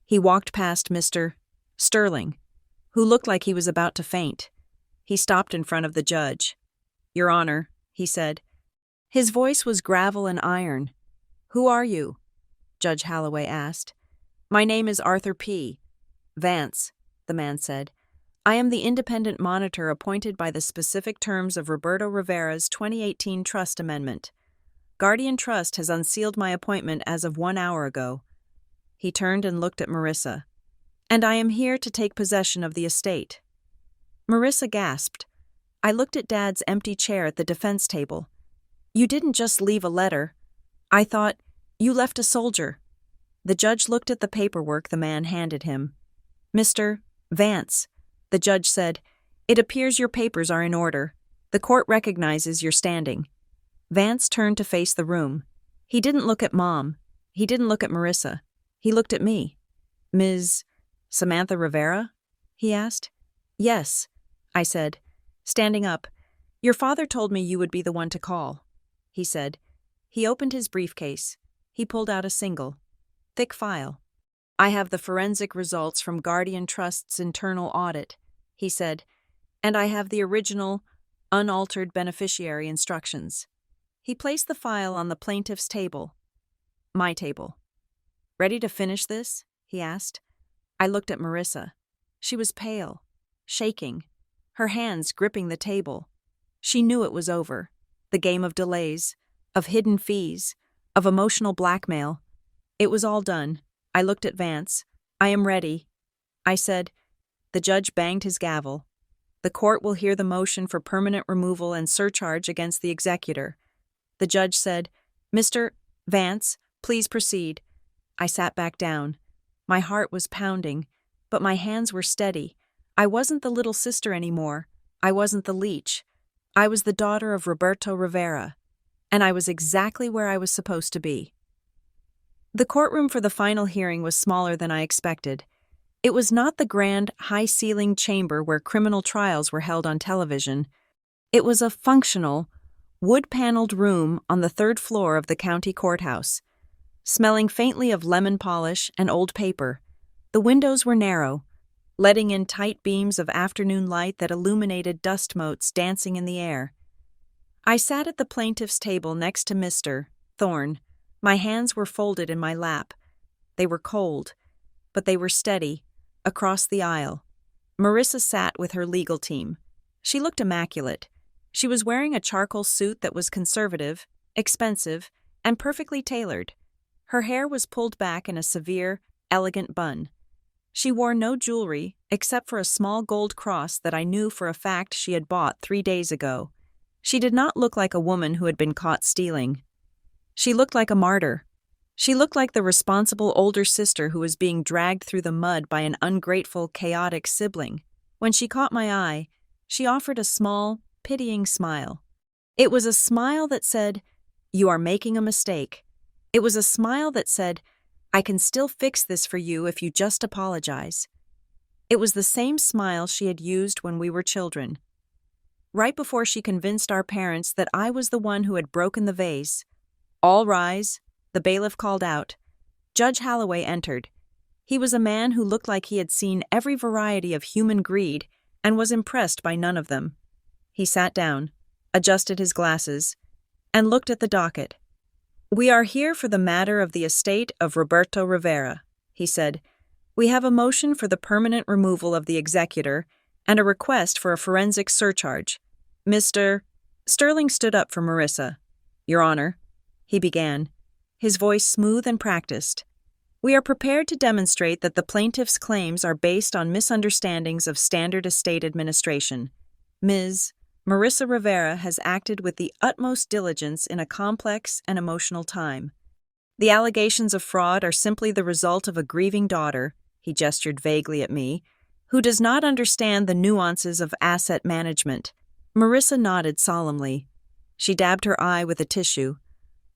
He walked past Mr. Sterling, who looked like he was about to faint. He stopped in front of the judge. Your Honor, he said. His voice was gravel and iron. Who are you? Judge Holloway asked. My name is Arthur P. Vance, the man said. I am the independent monitor appointed by the specific terms of Roberto Rivera's 2018 Trust Amendment. Guardian Trust has unsealed my appointment as of 1 hour ago. He turned and looked at Marissa. And I am here to take possession of the estate. Marissa gasped. I looked at Dad's empty chair at the defense table. You didn't just leave a letter. I thought, you left a soldier. The judge looked at the paperwork the man handed him. Mr. Vance, the judge said, it appears your papers are in order. The court recognizes your standing. Vance turned to face the room. He didn't look at Mom. He didn't look at Marissa. He looked at me. Ms. Samantha Rivera? He asked. Yes, I said, standing up. Your father told me you would be the one to call, he said. He opened his briefcase. He pulled out a single, thick file. I have the forensic results from Guardian Trust's internal audit, he said, and I have the original, unaltered beneficiary instructions. He placed the file on the plaintiff's table. My table. Ready to finish this? He asked. I looked at Marissa. She was pale, shaking, her hands gripping the table. She knew it was over. The game of delays, of hidden fees, of emotional blackmail. It was all done. I looked at Vance. I am ready. I said. The judge banged his gavel. The court will hear the motion for permanent removal and surcharge against the executor. The judge said, Mr. Vance, please proceed. I sat back down. My heart was pounding, but my hands were steady. I wasn't the little sister anymore. I wasn't the Leech. I was the daughter of Roberto Rivera, and I was exactly where I was supposed to be. The courtroom for the final hearing was smaller than I expected. It was not the grand, high-ceilinged chamber where criminal trials were held on television. It was a functional, wood-paneled room on the third floor of the county courthouse, smelling faintly of lemon polish and old paper. The windows were narrow, letting in tight beams of afternoon light that illuminated dust motes dancing in the air. I sat at the plaintiff's table next to Mr. Thorne. My hands were folded in my lap. They were cold, but they were steady, across the aisle. Marissa sat with her legal team. She looked immaculate. She was wearing a charcoal suit that was conservative, expensive, and perfectly tailored. Her hair was pulled back in a severe, elegant bun. She wore no jewelry except for a small gold cross that I knew for a fact she had bought 3 days ago. She did not look like a woman who had been caught stealing. She looked like a martyr. She looked like the responsible older sister who was being dragged through the mud by an ungrateful, chaotic sibling. When she caught my eye, she offered a small, pitying smile. It was a smile that said, "You are making a mistake." It was a smile that said, "I can still fix this for you if you just apologize." It was the same smile she had used when we were children. Right before she convinced our parents that I was the one who had broken the vase. "All rise," the bailiff called out. Judge Holloway entered. He was a man who looked like he had seen every variety of human greed and was impressed by none of them. He sat down, adjusted his glasses, and looked at the docket. "We are here for the matter of the estate of Roberto Rivera," he said. "We have a motion for the permanent removal of the executor and a request for a forensic surcharge. Mr. Sterling stood up for Marissa. "Your Honor," he began, his voice smooth and practiced. "We are prepared to demonstrate that the plaintiff's claims are based on misunderstandings of standard estate administration. Ms. Marissa Rivera has acted with the utmost diligence in a complex and emotional time. The allegations of fraud are simply the result of a grieving daughter," he gestured vaguely at me, "who does not understand the nuances of asset management." Marissa nodded solemnly. She dabbed her eye with a tissue,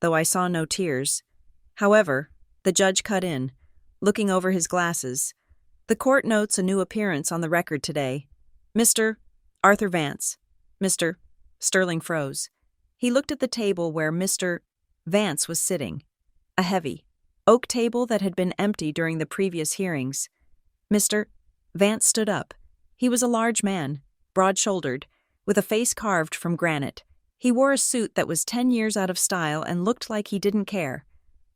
though I saw no tears. However, the judge cut in, looking over his glasses. "The court notes a new appearance on the record today. Mr. Arthur Vance." Mr. Sterling froze. He looked at the table where Mr. Vance was sitting, a heavy, oak table that had been empty during the previous hearings. Mr. Vance stood up. He was a large man, broad-shouldered, with a face carved from granite. He wore a suit that was 10 years out of style and looked like he didn't care.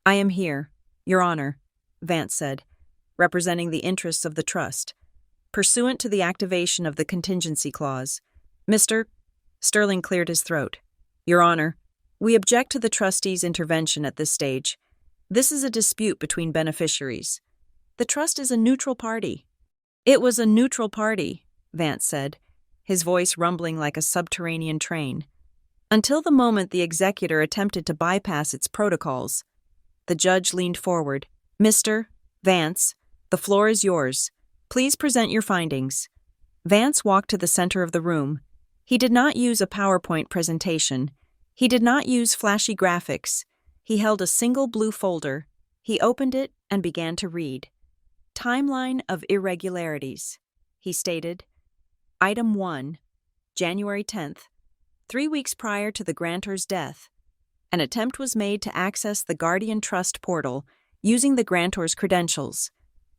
"I am here, Your Honor," Vance said, "representing the interests of the trust, pursuant to the activation of the contingency clause." Mr. Sterling cleared his throat. "Your Honor, we object to the trustee's intervention at this stage. This is a dispute between beneficiaries. The trust is a neutral party." "It was a neutral party," Vance said, his voice rumbling like a subterranean train. until the moment the executor attempted to bypass its protocols. The judge leaned forward. "Mr. Vance, the floor is yours. Please present your findings." Vance walked to the center of the room. He did not use a PowerPoint presentation. He did not use flashy graphics. He held a single blue folder. He opened it and began to read. "Timeline of irregularities," he stated. Item 1, January 10th. 3 weeks prior to the grantor's death, an attempt was made to access the Guardian Trust portal using the grantor's credentials.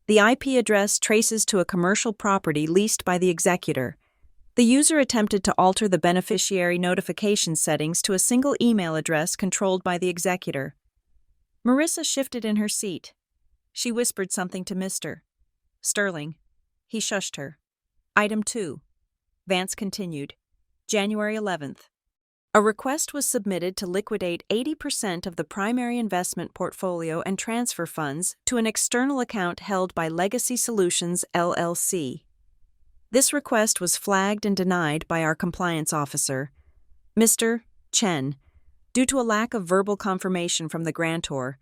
The IP address traces to a commercial property leased by the executor. The user attempted to alter the beneficiary notification settings to a single email address controlled by the executor. Marissa shifted in her seat. She whispered something to Mr. Sterling. He shushed her. Item 2. Vance continued. January 11th. A request was submitted to liquidate 80% of the primary investment portfolio and transfer funds to an external account held by Legacy Solutions, LLC. This request was flagged and denied by our compliance officer, Mr. Chen, due to a lack of verbal confirmation from the grantor,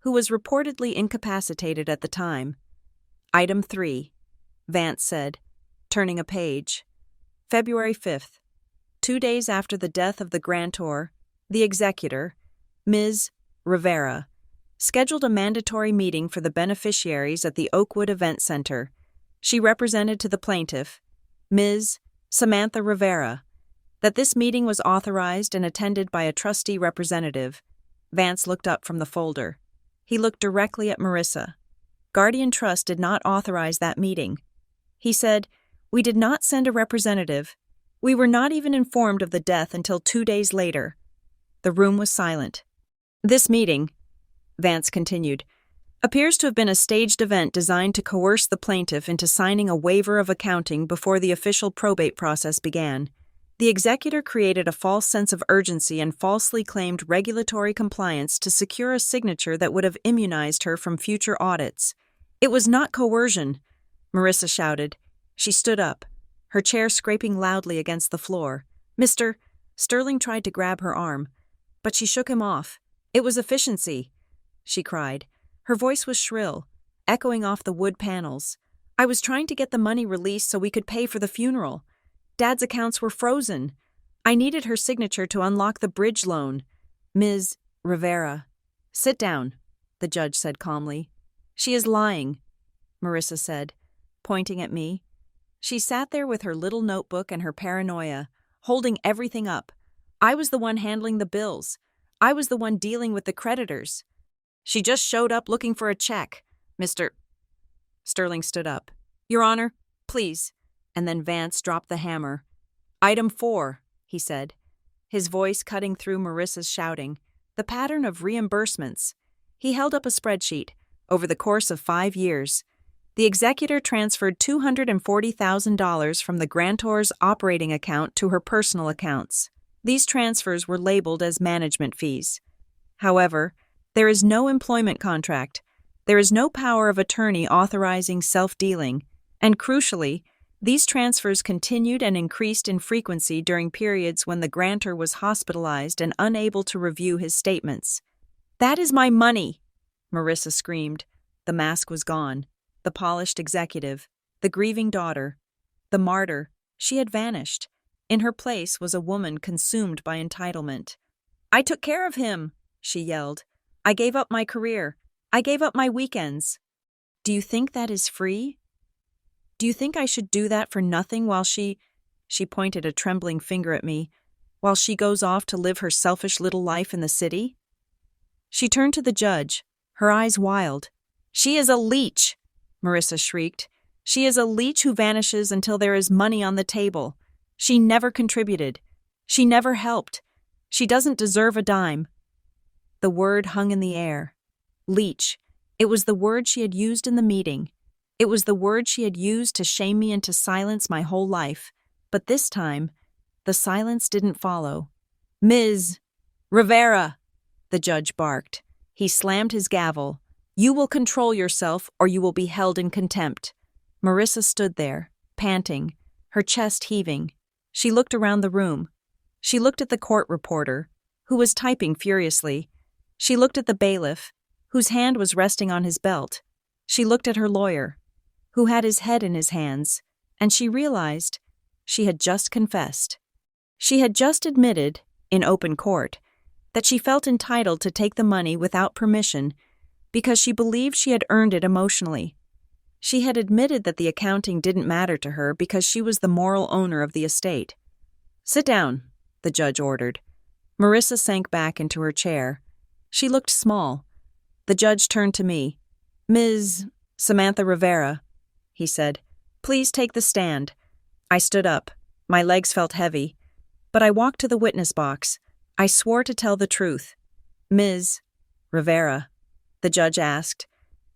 who was reportedly incapacitated at the time. Item 3, Vance said, turning a page. February 5th. 2 days after the death of the grantor, the executor, Ms. Rivera, scheduled a mandatory meeting for the beneficiaries at the Oakwood Event Center. She represented to the plaintiff, Ms. Samantha Rivera, that this meeting was authorized and attended by a trustee representative. Vance looked up from the folder. He looked directly at Marissa. Guardian Trust did not authorize that meeting. He said, "We did not send a representative. We were not even informed of the death until 2 days later." The room was silent. "This meeting," Vance continued, "appears to have been a staged event designed to coerce the plaintiff into signing a waiver of accounting before the official probate process began. The executor created a false sense of urgency and falsely claimed regulatory compliance to secure a signature that would have immunized her from future audits. It was not coercion," Marissa shouted. She stood up, her chair scraping loudly against the floor. "Mr. Sterling tried to grab her arm, but she shook him off. It was efficiency," she cried. Her voice was shrill, echoing off the wood panels. "I was trying to get the money released so we could pay for the funeral. Dad's accounts were frozen. I needed her signature to unlock the bridge loan." "Ms. Rivera, sit down," the judge said calmly. "She is lying," Marissa said, pointing at me. She sat there with her little notebook and her paranoia, holding everything up. I was the one handling the bills. I was the one dealing with the creditors. "She just showed up looking for a check." Mr. Sterling stood up. "Your Honor, please." And then Vance dropped the hammer. "Item 4, he said, his voice cutting through Marissa's shouting. "The pattern of reimbursements." He held up a spreadsheet. Over the course of 5 years, the executor transferred $240,000 from the grantor's operating account to her personal accounts. These transfers were labeled as management fees. However, there is no employment contract. There is no power of attorney authorizing self-dealing, and crucially, these transfers continued and increased in frequency during periods when the grantor was hospitalized and unable to review his statements. "That is my money!" Marissa screamed. The mask was gone. The polished executive, the grieving daughter, the martyr, she had vanished. In her place was a woman consumed by entitlement. "I took care of him," she yelled. "I gave up my career. I gave up my weekends." "Do you think that is free? Do you think I should do that for nothing while she pointed a trembling finger at me, while she goes off to live her selfish little life in the city?" She turned to the judge, her eyes wild. "She is a leech," Marissa shrieked. "She is a leech who vanishes until there is money on the table. She never contributed. She never helped. She doesn't deserve a dime." The word hung in the air. Leech. It was the word she had used in the meeting. It was the word she had used to shame me into silence my whole life. But this time, the silence didn't follow. "Ms. Rivera," the judge barked. He slammed his gavel. "You will control yourself or you will be held in contempt." Marissa stood there, panting, her chest heaving. She looked around the room. She looked at the court reporter, who was typing furiously. She looked at the bailiff, whose hand was resting on his belt. She looked at her lawyer, who had his head in his hands, and she realized she had just confessed. She had just admitted, in open court, that she felt entitled to take the money without permission because she believed she had earned it emotionally. She had admitted that the accounting didn't matter to her because she was the moral owner of the estate. "Sit down," the judge ordered. Marissa sank back into her chair. She looked small. The judge turned to me. "Ms. Samantha Rivera," he said, "please take the stand." I stood up. My legs felt heavy. But I walked to the witness box. I swore to tell the truth. "Ms. Rivera," the judge asked,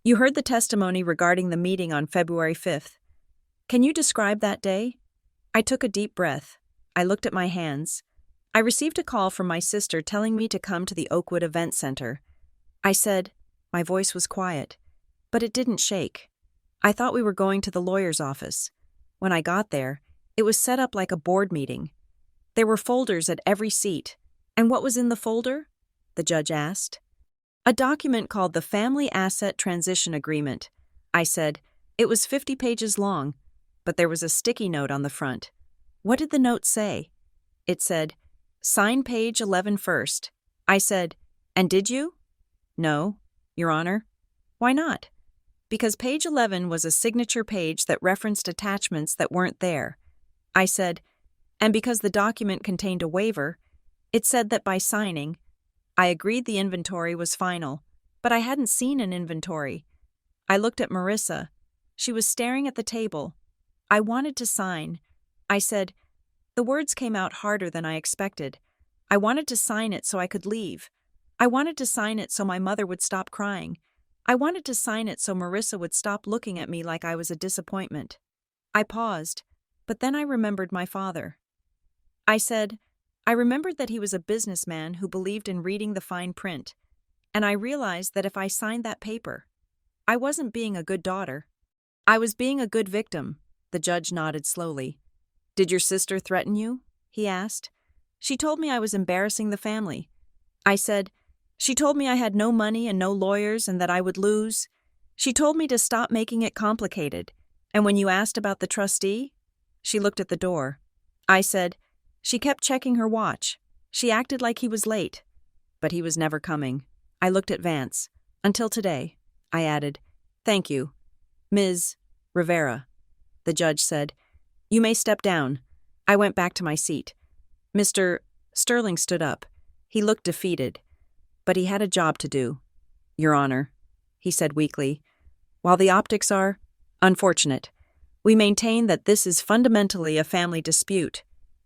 "you heard the testimony regarding the meeting on February 5th. Can you describe that day?" I took a deep breath. I looked at my hands. I received a call from my sister telling me to come to the Oakwood Event Center. I said, my voice was quiet, but it didn't shake. I thought we were going to the lawyer's office. When I got there, it was set up like a board meeting. There were folders at every seat. And what was in the folder? The judge asked. "A document called the Family Asset Transition Agreement." I said. It was 50 pages long, but there was a sticky note on the front. What did the note say? It said, "Sign page 11 first." I said, "And did you?" "No, Your Honor." "Why not?" "Because page 11 was a signature page that referenced attachments that weren't there." I said, "And because the document contained a waiver, it said that by signing." I agreed the inventory was final, but I hadn't seen an inventory. I looked at Marissa. She was staring at the table. I wanted to sign. I said, the words came out harder than I expected. I wanted to sign it so I could leave. I wanted to sign it so my mother would stop crying. I wanted to sign it so Marissa would stop looking at me like I was a disappointment. I paused, but then I remembered my father. I said, I remembered that he was a businessman who believed in reading the fine print, and I realized that if I signed that paper, I wasn't being a good daughter. I was being a good victim. The judge nodded slowly. "Did your sister threaten you?" he asked. "She told me I was embarrassing the family." I said, "She told me I had no money and no lawyers and that I would lose. She told me to stop making it complicated. And when you asked about the trustee?" She looked at the door. I said, "She kept checking her watch. She acted like he was late." But he was never coming. I looked at Vance. "Until today," I added. "Thank you. Ms. Rivera." The judge said, "You may step down." I went back to my seat. Mr. Sterling stood up. He looked defeated, but he had a job to do. "Your Honor," he said weakly, "while the optics are unfortunate, we maintain that this is fundamentally a family dispute.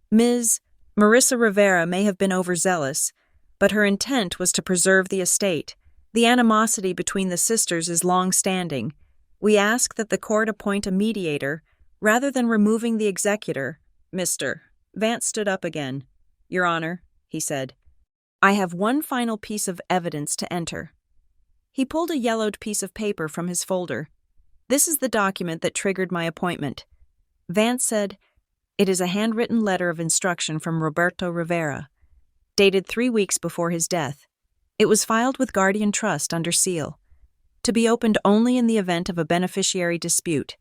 Ms. Marissa Rivera may have been overzealous, but her intent was to preserve the estate. The animosity between the sisters is long-standing. We ask that the court appoint a mediator rather than removing the executor." Mr. Vance stood up again. "Your Honor," he said, "I have one final piece of evidence to enter." He pulled a yellowed piece of paper from his folder. "This is the document that triggered my appointment." Vance said, "It is a handwritten letter of instruction from Roberto Rivera, dated 3 weeks before his death. It was filed with Guardian Trust under seal, to be opened only in the event of a beneficiary dispute."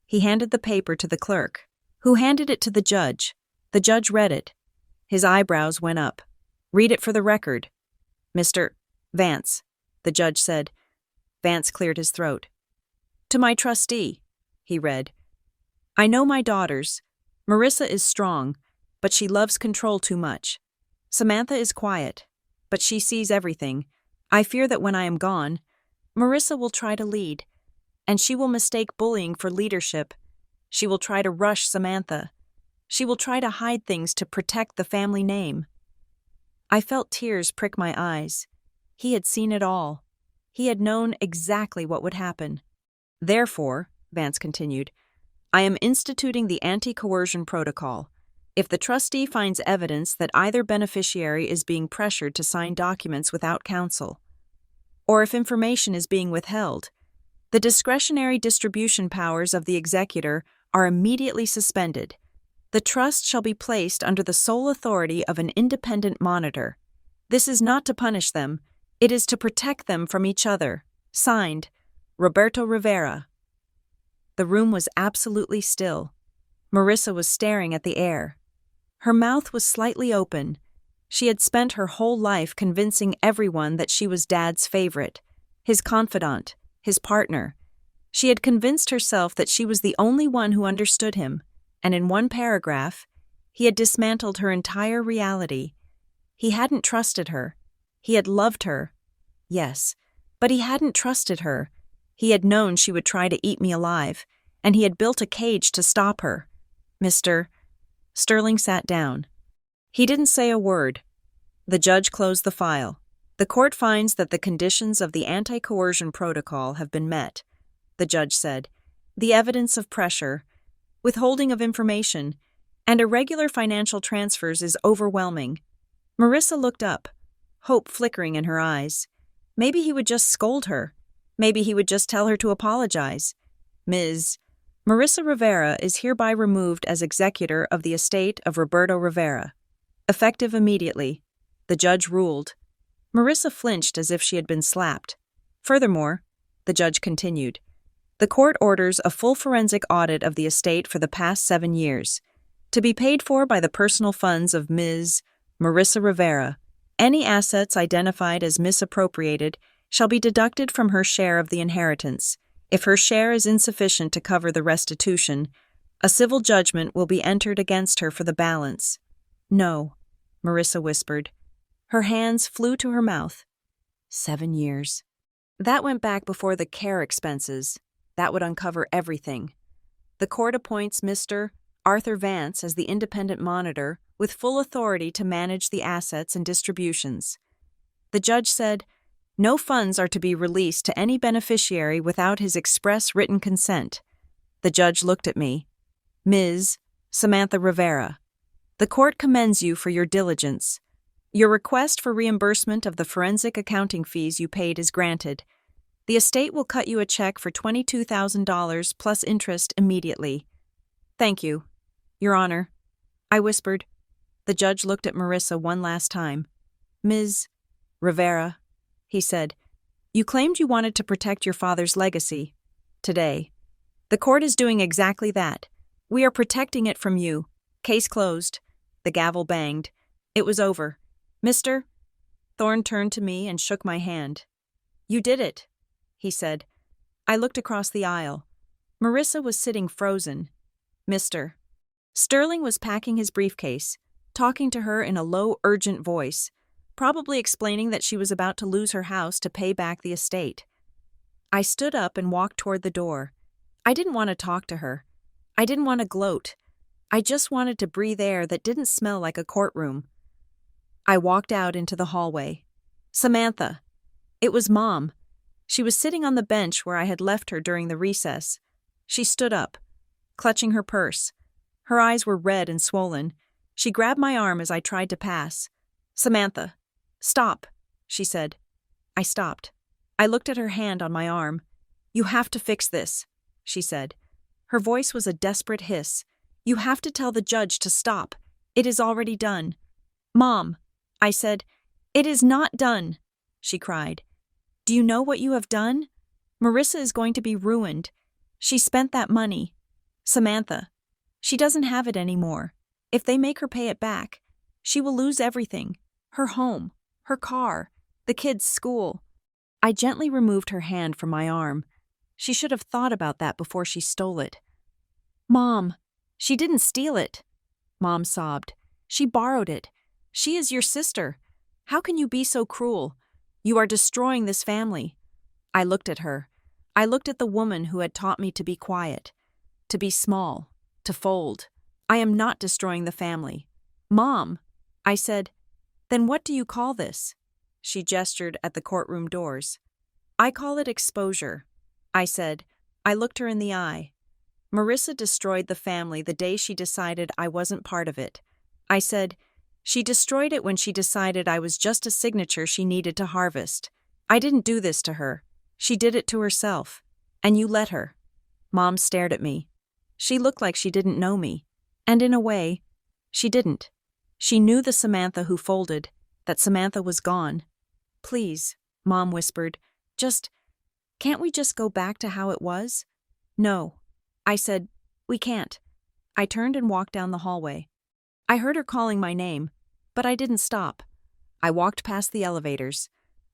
He handed the paper to the clerk, who handed it to the judge. The judge read it. His eyebrows went up. "Read it for the record." "Mr. Vance," the judge said. Vance cleared his throat. "To my trustee," he read. "I know my daughters. Marissa is strong, but she loves control too much. Samantha is quiet, but she sees everything. I fear that when I am gone, Marissa will try to lead, and she will mistake bullying for leadership. She will try to rush Samantha. She will try to hide things to protect the family name." I felt tears prick my eyes. He had seen it all. He had known exactly what would happen. "Therefore," Vance continued, "I am instituting the anti-coercion protocol. If the trustee finds evidence that either beneficiary is being pressured to sign documents without counsel, or if information is being withheld, the discretionary distribution powers of the executor are immediately suspended. The trust shall be placed under the sole authority of an independent monitor. This is not to punish them, it is to protect them from each other. Signed, Roberto Rivera. The room was absolutely still. Marissa was staring at the air. Her mouth was slightly open. She had spent her whole life convincing everyone that she was Dad's favorite, his confidant, his partner. She had convinced herself that she was the only one who understood him, and in one paragraph, he had dismantled her entire reality. He hadn't trusted her. He had loved her. Yes, but he hadn't trusted her. He had known she would try to eat me alive, and he had built a cage to stop her. Mr. Sterling sat down. He didn't say a word. The judge closed the file. The court finds that the conditions of the anti-coercion protocol have been met, the judge said. The evidence of pressure, withholding of information, and irregular financial transfers is overwhelming. Marissa looked up, hope flickering in her eyes. Maybe he would just scold her. Maybe he would just tell her to apologize. Ms. Marissa Rivera is hereby removed as executor of the estate of Roberto Rivera. Effective immediately, the judge ruled. Marissa flinched as if she had been slapped. Furthermore, the judge continued, the court orders a full forensic audit of the estate for the past 7 years, to be paid for by the personal funds of Ms. Marissa Rivera. Any assets identified as misappropriated shall be deducted from her share of the inheritance. If her share is insufficient to cover the restitution, a civil judgment will be entered against her for the balance. No, Marissa whispered. Her hands flew to her mouth. 7 years. That went back before the care expenses. That would uncover everything. The court appoints Mr. Arthur Vance as the independent monitor with full authority to manage the assets and distributions. The judge said, no funds are to be released to any beneficiary without his express written consent. The judge looked at me. Ms. Samantha Rivera, the court commends you for your diligence. Your request for reimbursement of the forensic accounting fees you paid is granted. The estate will cut you a check for $22,000 plus interest immediately. Thank you, Your Honor, I whispered. The judge looked at Marissa one last time. Ms. Rivera, he said, you claimed you wanted to protect your father's legacy. Today, the court is doing exactly that. We are protecting it from you. Case closed. The gavel banged. It was over. Mr. Thorne turned to me and shook my hand. You did it, he said. I looked across the aisle. Marissa was sitting frozen. Mr. Sterling was packing his briefcase, talking to her in a low, urgent voice, probably explaining that she was about to lose her house to pay back the estate. I stood up and walked toward the door. I didn't want to talk to her. I didn't want to gloat. I just wanted to breathe air that didn't smell like a courtroom. I walked out into the hallway. Samantha. It was Mom. She was sitting on the bench where I had left her during the recess. She stood up, clutching her purse. Her eyes were red and swollen. She grabbed my arm as I tried to pass. Samantha. Stop, she said. I stopped. I looked at her hand on my arm. You have to fix this, she said. Her voice was a desperate hiss. You have to tell the judge to stop. It is already done. Mom, I said. It is not done, she cried. Do you know what you have done? Marissa is going to be ruined. She spent that money. Samantha, she doesn't have it anymore. If they make her pay it back, she will lose everything. Her home, her car, the kids' school. I gently removed her hand from my arm. She should have thought about that before she stole it. Mom, she didn't steal it. Mom sobbed. She borrowed it. She is your sister. How can you be so cruel? You are destroying this family. I looked at her. I looked at the woman who had taught me to be quiet, to be small, to fold. I am not destroying the family. Mom, I said, then what do you call this? She gestured at the courtroom doors. I call it exposure, I said. I looked her in the eye. Marissa destroyed the family the day she decided I wasn't part of it. I said, she destroyed it when she decided I was just a signature she needed to harvest. I didn't do this to her. She did it to herself. And you let her. Mom stared at me. She looked like she didn't know me. And in a way, she didn't. She knew the Samantha who folded, that Samantha was gone. "Please," Mom whispered, can't we just go back to how it was?" "No." I said, "We can't." I turned and walked down the hallway. I heard her calling my name, but I didn't stop. I walked past the elevators.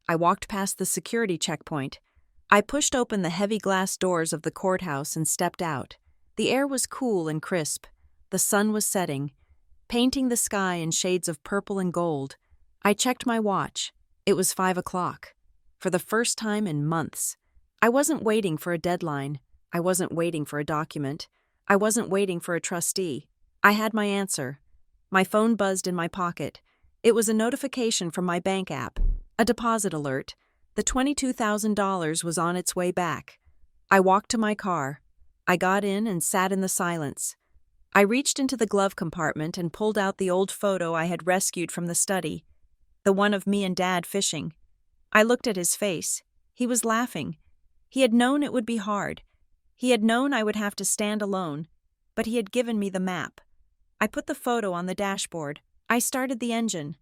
I walked past the security checkpoint. I pushed open the heavy glass doors of the courthouse and stepped out. The air was cool and crisp. The sun was setting, painting the sky in shades of purple and gold. I checked my watch. It was 5 o'clock. For the first time in months. I wasn't waiting for a deadline. I wasn't waiting for a document. I wasn't waiting for a trustee. I had my answer. My phone buzzed in my pocket. It was a notification from my bank app, a deposit alert. The $22,000 was on its way back. I walked to my car. I got in and sat in the silence. I reached into the glove compartment and pulled out the old photo I had rescued from the study, the one of me and Dad fishing. I looked at his face. He was laughing. He had known it would be hard. He had known I would have to stand alone, but he had given me the map. I put the photo on the dashboard. I started the engine.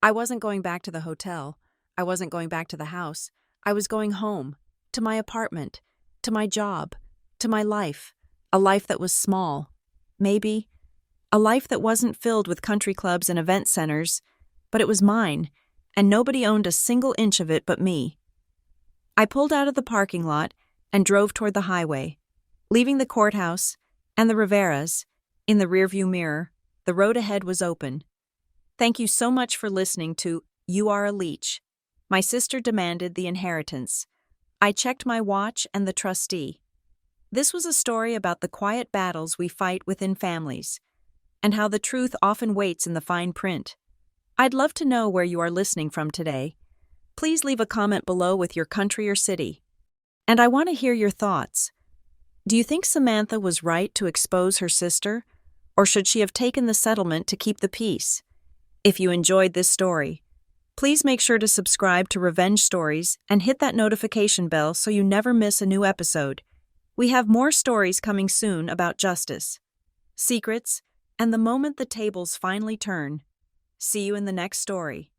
I wasn't going back to the hotel. I wasn't going back to the house. I was going home, to my apartment, to my job, to my life, a life that was small. Maybe a life that wasn't filled with country clubs and event centers, but it was mine, and nobody owned a single inch of it but me. I pulled out of the parking lot and drove toward the highway, leaving the courthouse and the Riveras in the rearview mirror. The road ahead was open. Thank you so much for listening to You Are a Leech. My sister demanded the inheritance. I checked my watch and the trustee. This was a story about the quiet battles we fight within families, and how the truth often waits in the fine print. I'd love to know where you are listening from today. Please leave a comment below with your country or city. And I want to hear your thoughts. Do you think Samantha was right to expose her sister, or should she have taken the settlement to keep the peace? If you enjoyed this story, please make sure to subscribe to Revenge Stories and hit that notification bell so you never miss a new episode. We have more stories coming soon about justice, secrets, and the moment the tables finally turn. See you in the next story.